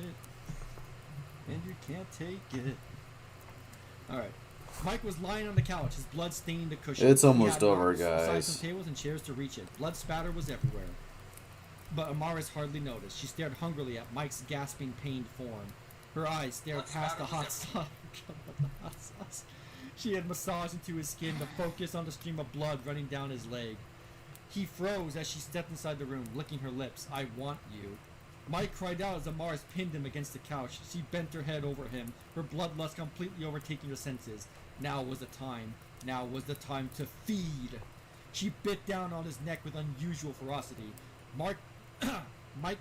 and you can't take it. Alright. Mike was lying on the couch, his blood staining the cushion. It's He almost had over, rocks beside guys. some tables and chairs to reach it. Blood spatter was everywhere. But Amaris hardly noticed. She stared hungrily at Mike's gasping, pained form. Her eyes stared past the hot sauce. She had massaged into his skin to focus on the stream of blood running down his leg. He froze as she stepped inside the room, licking her lips. I want you. Mike cried out as Amaris pinned him against the couch. She bent her head over him, her bloodlust completely overtaking her senses. Now was the time. Now was the time to feed. She bit down on his neck with unusual ferocity. Mike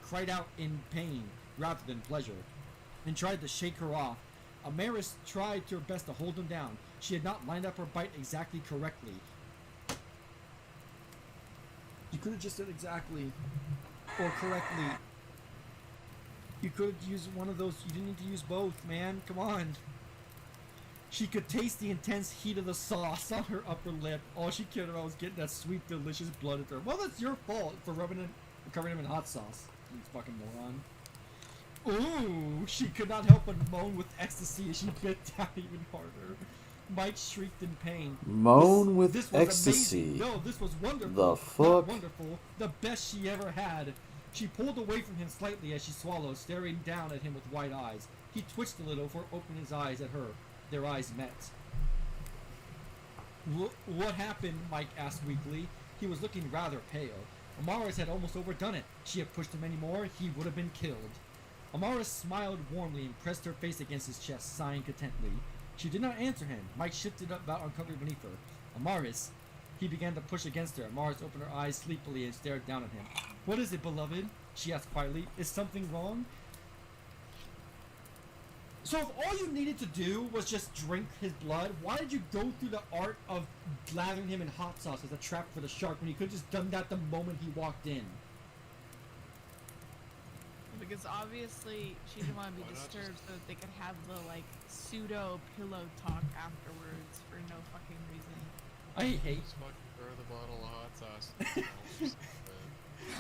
cried out in pain rather than pleasure and tried to shake her off. Amaris tried her best to hold him down. She had not lined up her bite exactly correctly. You could have just said exactly or correctly. You could have used one of those. You didn't need to use both, man. Come on. She could taste the intense heat of the sauce on her upper lip. All she cared about was getting that sweet, delicious blood at her. Well, that's your fault for covering him in hot sauce. You fucking moron. Ooh, she could not help but moan with ecstasy as she bit down even harder. Mike shrieked in pain. Moan with this was ecstasy. amazing. No, this was wonderful. The Not fuck? wonderful. The best she ever had. She pulled away from him slightly as she swallowed, staring down at him with wide eyes. He twitched a little before opening his eyes at her. Their eyes met. What happened? Mike asked weakly. He was looking rather pale. Amaris had almost overdone it. She had pushed him any more, he would have been killed. Amaris smiled warmly and pressed her face against his chest, sighing contentedly. She did not answer him. Mike shifted about uncomfortably beneath her. Amaris. He began to push against her. Amaris opened her eyes sleepily and stared down at him. What is it, beloved? She asked quietly. Is something wrong? So if all you needed to do was just drink his blood, why did you go through the art of lathering him in hot sauce as a trap for the shark when you could have just done that the moment he walked in? Because obviously she didn't want to be Why not just- disturbed so that they could have the like pseudo pillow talk afterwards for no fucking reason. I hate. Just fucking throw the bottle of hot sauce. in the mouth or something.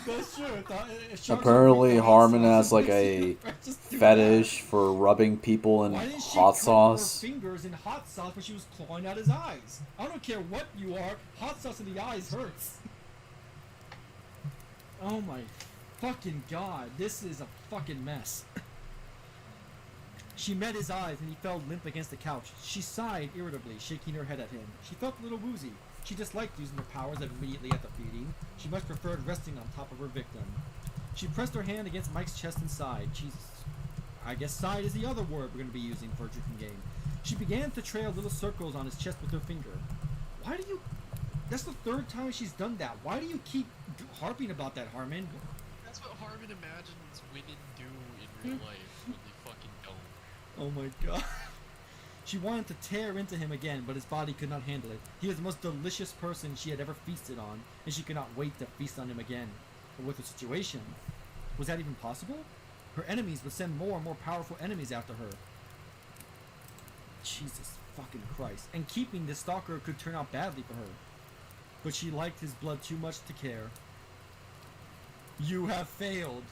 That's true. Sharks Apparently, are weak to hot Harman sauce. has like a Just do fetish for rubbing people in that. Why didn't she hot coat sauce. her fingers in hot sauce when she was clawing out his eyes? I don't care what you are. Hot sauce in the eyes hurts. Oh my fucking god. This is a fucking mess. She met his eyes and he fell limp against the couch. She sighed irritably, shaking her head at him. She felt a little woozy. She disliked using her powers immediately after feeding. She much preferred resting on top of her victim. She pressed her hand against Mike's chest and sighed. I guess sighed is the other word we're going to be using for a drinking game. She began to trail little circles on his chest with her finger. Why do you... That's the third time she's done that. Why do you keep harping about that, Harman? That's what Harman imagines women do in real life when they fucking don't. Oh my god. She wanted to tear into him again, but his body could not handle it. He was the most delicious person she had ever feasted on, and she could not wait to feast on him again. But with the situation, was that even possible? Her enemies would send more and more powerful enemies after her. Jesus fucking Christ. And keeping this stalker could turn out badly for her. But she liked his blood too much to care. You have failed.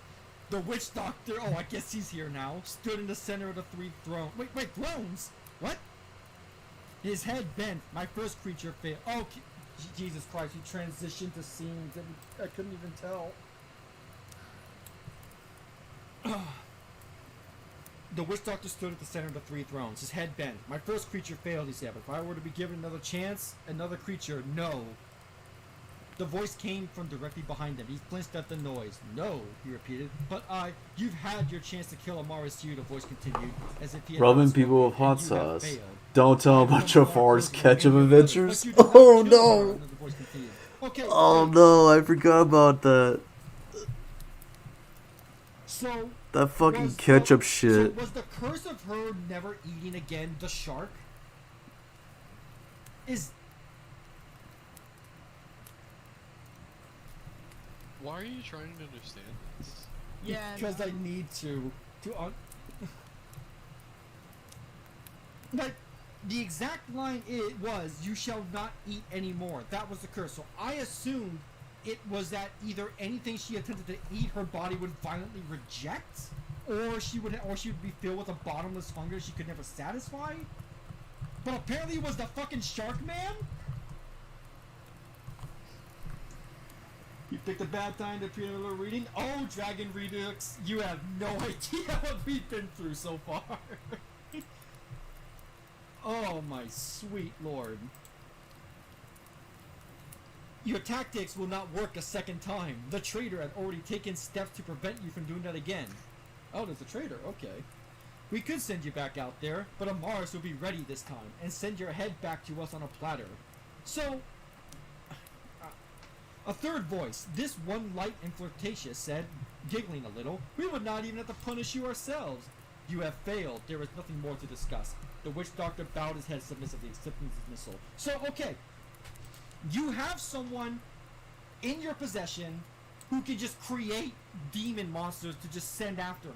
The witch doctor, oh I guess he's here now, stood in the center of the three thrones. Wait, thrones? What? His head bent. My first creature failed. Oh, Jesus Christ, he transitioned to scenes that I couldn't even tell. The witch doctor stood at the center of the three thrones. His head bent. My first creature failed, he said, but if I were to be given another chance, another creature, no. The voice came from directly behind him. He flinched at the noise. No, he repeated. But you've had your chance to kill Amaris Yu, the voice continued, as if he had Rubbing not people with spoken, hot and you have sauce. failed. Don't tell I about have your no forest clothes catch of remaining, adventures. but you did not Oh kill her, no! the voice continued. Okay, Oh wait. no, I forgot about that. So That fucking was ketchup the, shit. So was the curse of her never eating again the shark? Is Why are you trying to understand this? Yeah. because no. I need to like the exact line it was, "You shall not eat anymore." That was the curse. So I assumed it was that either anything she attempted to eat, her body would violently reject, or she would be filled with a bottomless hunger she could never satisfy. But apparently, it was the fucking shark man. You picked a bad time to pre another reading. Oh, Dragon Redux, you have no idea what we've been through so far. Oh my sweet lord. Your tactics will not work a second time. The traitor had already taken steps to prevent you from doing that again. Oh, there's a traitor, okay. We could send you back out there, but Amaris will be ready this time, and send your head back to us on a platter. So, a third voice, this one light and flirtatious, said, giggling a little, "We would not even have to punish you ourselves. You have failed. There is nothing more to discuss." The witch doctor bowed his head submissively, accepting dismissal. So, okay. You have someone in your possession who can just create demon monsters to just send after her.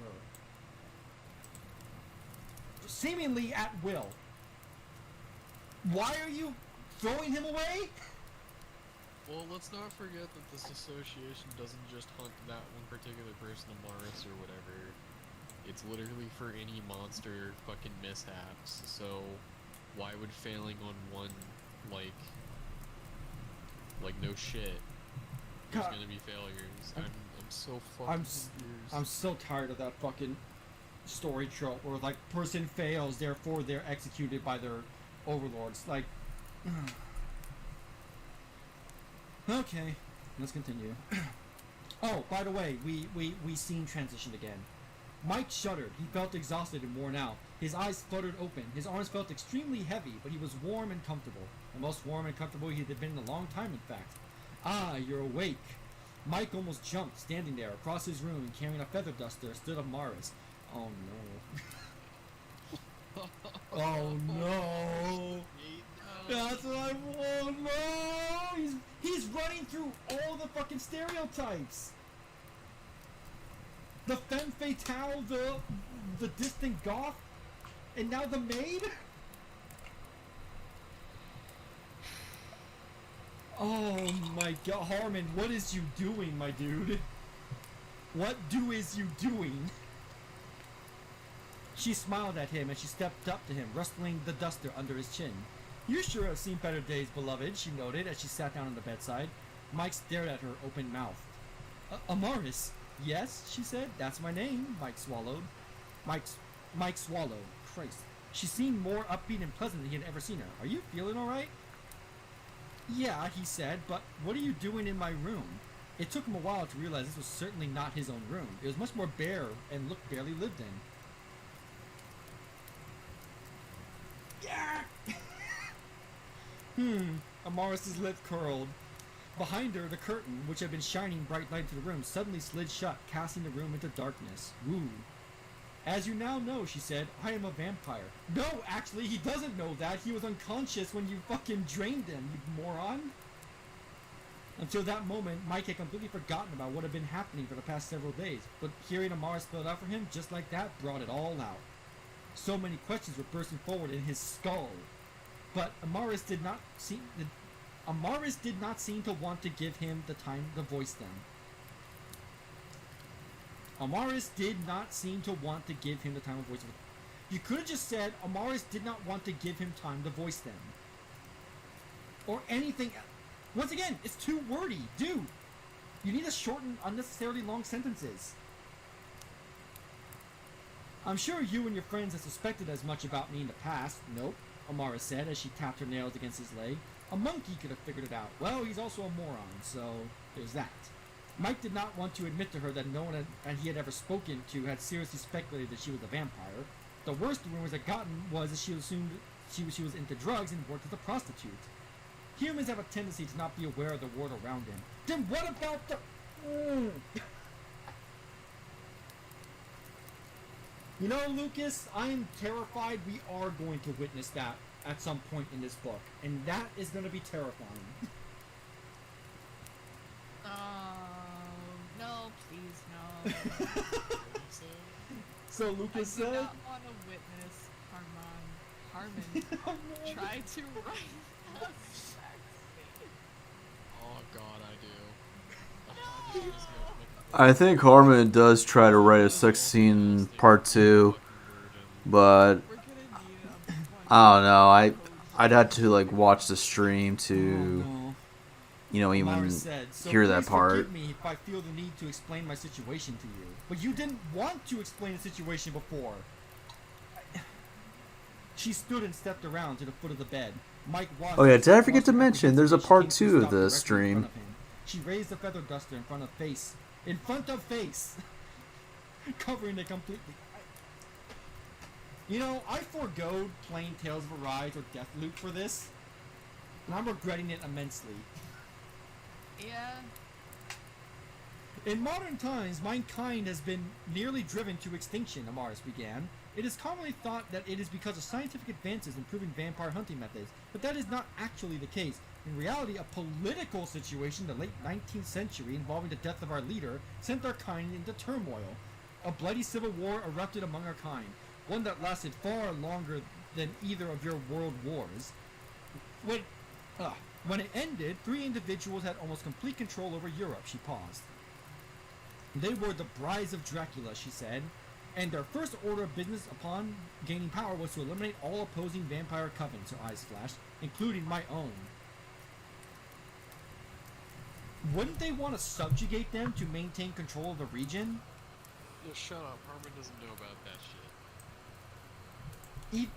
Seemingly at will. Why are you throwing him away? Well, let's not forget that this association doesn't just hunt that one particular person, Amaris or whatever. It's literally for any monster fucking mishaps. So, why would failing on one, like no shit, there's God. gonna be failures. I'm so fucking confused. I'm so tired of that fucking story trope where like person fails, therefore they're executed by their overlords. Like, okay, let's continue. Oh, by the way, we scene transitioned again. Mike shuddered. He felt exhausted and worn out. His eyes fluttered open. His arms felt extremely heavy, but he was warm and comfortable. The most warm and comfortable he had been in a long time, in fact. Ah, you're awake. Mike almost jumped, standing there. Across his room and carrying a feather duster stood Amaris. Oh no. Oh no. That's what I want. No! He's running through all the fucking stereotypes. The femme fatale, the distant goth, and now the maid? Oh my god, Harman, what is you doing, my dude? What is you doing? She smiled at him as she stepped up to him, rustling the duster under his chin. You sure have seen better days, beloved, she noted as she sat down on the bedside. Mike stared at her open-mouthed. Amaris? Yes, she said. That's my name, Mike swallowed. Mike swallowed. Christ. She seemed more upbeat and pleasant than he had ever seen her. Are you feeling alright? Yeah, he said, but what are you doing in my room? It took him a while to realize this was certainly not his own room. It was much more bare and looked barely lived in. Yeah! Amaris's lip curled. Behind her, the curtain, which had been shining bright light into the room, suddenly slid shut, casting the room into darkness. Woo. As you now know, she said, I am a vampire. No, actually, he doesn't know that. He was unconscious when you fucking drained him, you moron. Until that moment, Mike had completely forgotten about what had been happening for the past several days, but hearing Amaris spell it out for him just like that brought it all out. So many questions were bursting forward in his skull. But Amaris did not seem to want to give him the time to voice them. Amaris did not seem to want to give him the time to voice them. You could have just said Amaris did not want to give him time to voice them. Or anything else. Once again, it's too wordy, dude. You need to shorten unnecessarily long sentences. I'm sure you and your friends have suspected as much about me in the past. Nope, Amaris said as she tapped her nails against his leg. A monkey could have figured it out. Well, he's also a moron, so there's that. Mike did not want to admit to her that no one he had ever spoken to had seriously speculated that she was a vampire. The worst rumors had gotten was that she assumed she was into drugs and worked as a prostitute. Humans have a tendency to not be aware of the world around them. Then what about the... You know, Lucas, I am terrified we are going to witness that at some point in this book. And that is going to be terrifying. No, please, no. So Lucas I said... do not want to witness Harman try to write a sex scene. Oh god, I do. I think Harman does try to write a sex scene part 2, but We're gonna need I don't know. I'd have to like watch the stream to, Oh, you know, no. even Amaris said, so hear that please part. forgive me if I feel the need to explain my situation to you. But you didn't want to explain the situation before. She stood and stepped around to the foot of the bed. Mike watched. Oh yeah, did I forget watched to her mention there's a as she part came to 2 of stop the directly in stream. front of him. She raised the feather duster in front of face. In front of face! Covering it completely. You know, I forgoed playing Tales of Arise or Deathloop for this. And I'm regretting it immensely. Yeah. In modern times, mankind has been nearly driven to extinction, Amaris began. It is commonly thought that it is because of scientific advances improving vampire hunting methods, but that is not actually the case. In reality, a political situation in the late 19th century involving the death of our leader sent our kind into turmoil. A bloody civil war erupted among our kind, one that lasted far longer than either of your world wars. When it ended, 3 individuals had almost complete control over Europe, she paused. They were the brides of Dracula, she said, and their first order of business upon gaining power was to eliminate all opposing vampire covens, her eyes flashed, including my own. Wouldn't they want to subjugate them to maintain control of the region? Yeah, shut up. Harman doesn't know about that shit.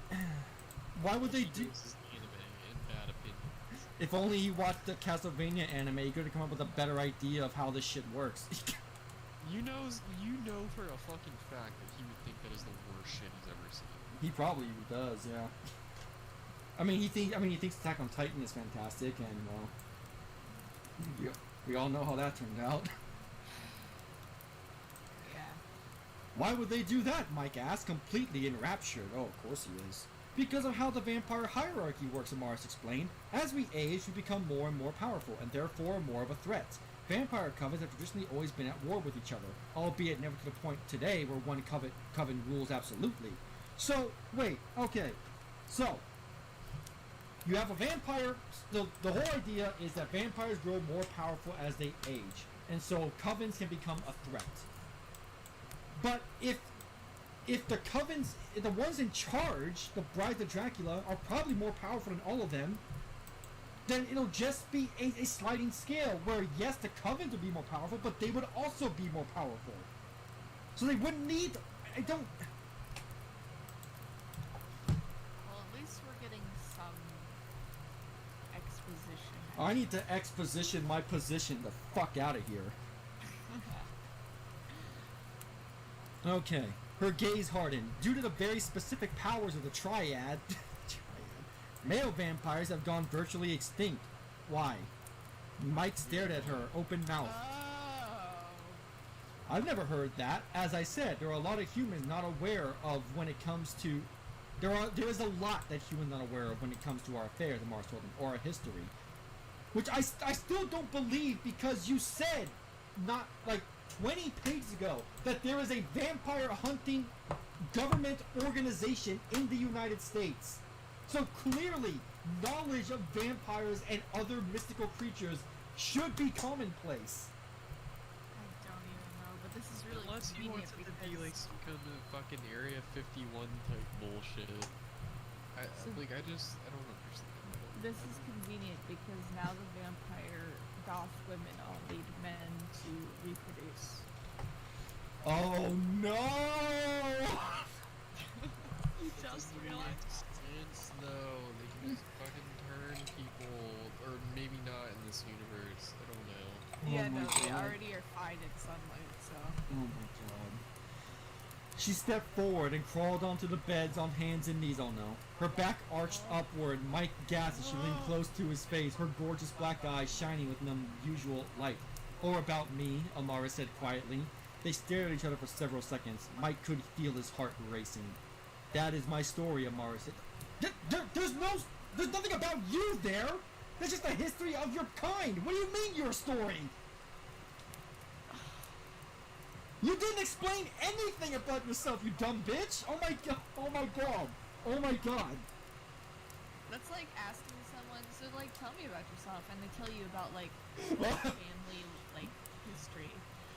Why would they do... This is anime and bad opinions. If only he watched the Castlevania anime, he could have come up with a better idea of how this shit works. You know for a fucking fact that he would think that is the worst shit he's ever seen. He probably does, yeah. I mean, he thinks Attack on Titan is fantastic, and well, we all know how that turned out. Yeah. Why would they do that? Mike asked, completely enraptured. Oh, of course he is. Because of how the vampire hierarchy works, Amaris explained. As we age, we become more and more powerful, and therefore more of a threat. Vampire covens have traditionally always been at war with each other, albeit never to the point today where one coven rules absolutely. So, wait, okay. So, you have a vampire. The whole idea is that vampires grow more powerful as they age, and so covens can become a threat. But if the covens, the ones in charge, the Brides of Dracula, are probably more powerful than all of them, then it'll just be a sliding scale where, yes, the covens would be more powerful, but they would also be more powerful. So they wouldn't need... I don't... Well, at least we're getting some exposition. I need to exposition my position the fuck out of here. Okay. Her gaze hardened. Due to the very specific powers of the triad, male vampires have gone virtually extinct. Why? Mike stared at her, open mouth. I've never heard that. As I said, there are a lot of humans not aware of when it comes to... There is a lot that humans not aware of when it comes to our affairs, Amara told him, or our history. Which I still don't believe, because you said, not like 20 pages ago, that there is a vampire hunting government organization in the United States. So clearly, knowledge of vampires and other mystical creatures should be commonplace. I don't even know, but this is really Unless you want convenient it to be like some kind of fucking Area 51 type bullshit. I don't understand. This is convenient because now the vampire goth women all need men to reproduce. Oh no! You just realized. Sense though, they can just fucking turn people, or maybe not in this universe. I don't know. Yeah, my no, they God. already are fine in sunlight, so. Oh my god. She stepped forward and crawled onto the beds on hands and knees. Oh no. Her back arched upward. Mike gasped as she leaned close to his face, her gorgeous black eyes shining with an unusual light. Or about me, Amara said quietly. They stared at each other for several seconds. Mike could feel his heart racing. That is my story, Amara said. There's nothing about you there! There's just a history of your kind! What do you mean, your story? You didn't explain anything about yourself, you dumb bitch! Oh my god! Oh my god! Oh my god! That's like asking someone, so like, tell me about yourself, and they tell you about like family like history.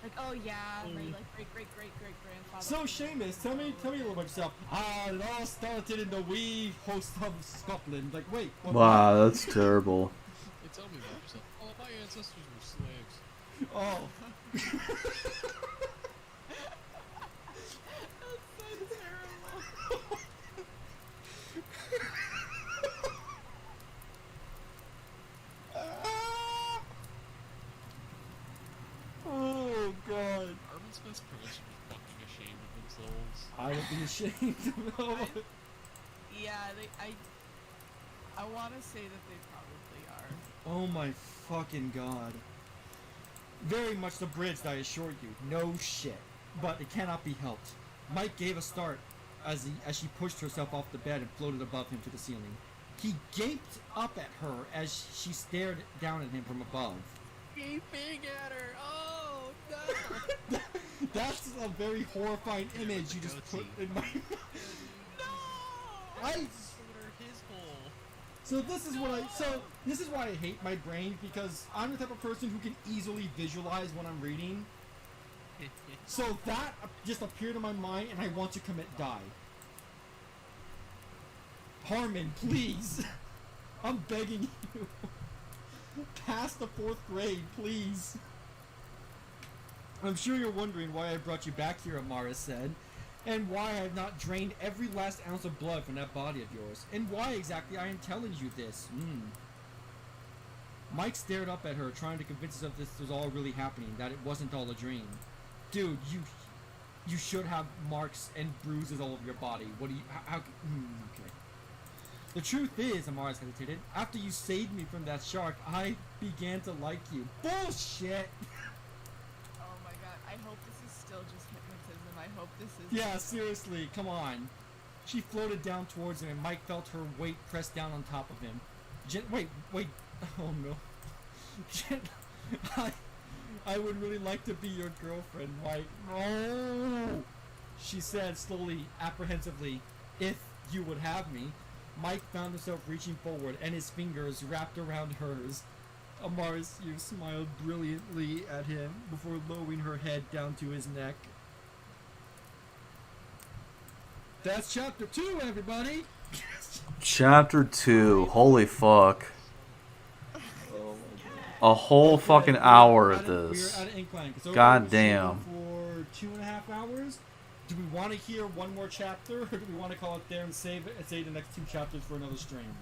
Like, oh yeah, my like great-great-great-great-grandfather. So Seamus, tell me a little about yourself. It all started in the wee host of Scotland. Like, wait. What? Wow, that's terrible. Hey, tell me about yourself. Oh, my ancestors were slaves. Oh. That's so terrible. Oh god. Harman Smith's probably should be fucking ashamed of themselves. I would be ashamed. No. Yeah, I want to say that they probably are. Oh my fucking god. Very much the bridge, I assure you. No shit. But it cannot be helped. Mike gave a start as she pushed herself off the bed and floated above him to the ceiling. He gaped up at her as she stared down at him from above. Gaping at her! Oh, no! That's a very horrifying image you just put in my... No! I... His hole. So this is why I hate my brain, because I'm the type of person who can easily visualize when I'm reading. So that just appeared in my mind, and I want to commit die. Harman, please! I'm begging you. Past the 4th grade, please. I'm sure you're wondering why I brought you back here, Amara said. And why I have not drained every last ounce of blood from that body of yours. And why exactly I am telling you this. Mike stared up at her, trying to convince himself this was all really happening, that it wasn't all a dream. Dude, you should have marks and bruises all over your body. What do you... How okay. The truth is, Amara hesitated, after you saved me from that shark, I began to like you. Bullshit! Oh my god, I hope this is still just hypnotism. I hope this is... Yeah, seriously, come on. She floated down towards him, and Mike felt her weight press down on top of him. Wait. Oh no. I would really like to be your girlfriend, Mike. No! She said slowly, apprehensively, if you would have me. Mike found himself reaching forward, and his fingers wrapped around hers. Amarsu smiled brilliantly at him before lowering her head down to his neck. That's chapter 2, everybody! Chapter 2. Holy fuck. A whole fucking hour of this. We're at an incline. So God damn. For 2.5 hours. Do we want to hear one more chapter, or do we want to call it there and save it and save the next 2 chapters for another stream?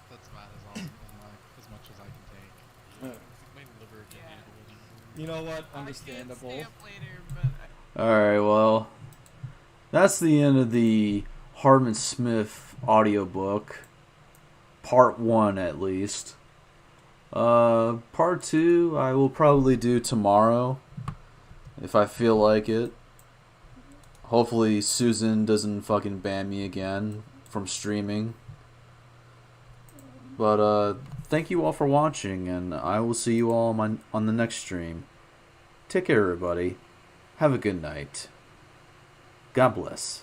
That's about as much as I can take. My liver can handle it. You know what? Understandable. I can't stay up later, but Alright, well, that's the end of the Harman Smith audiobook. Part 1, at least. Part 2, I will probably do tomorrow, if I feel like it. Hopefully Susan doesn't fucking ban me again from streaming. But, thank you all for watching, and I will see you all on the next stream. Take care, everybody. Have a good night. God bless.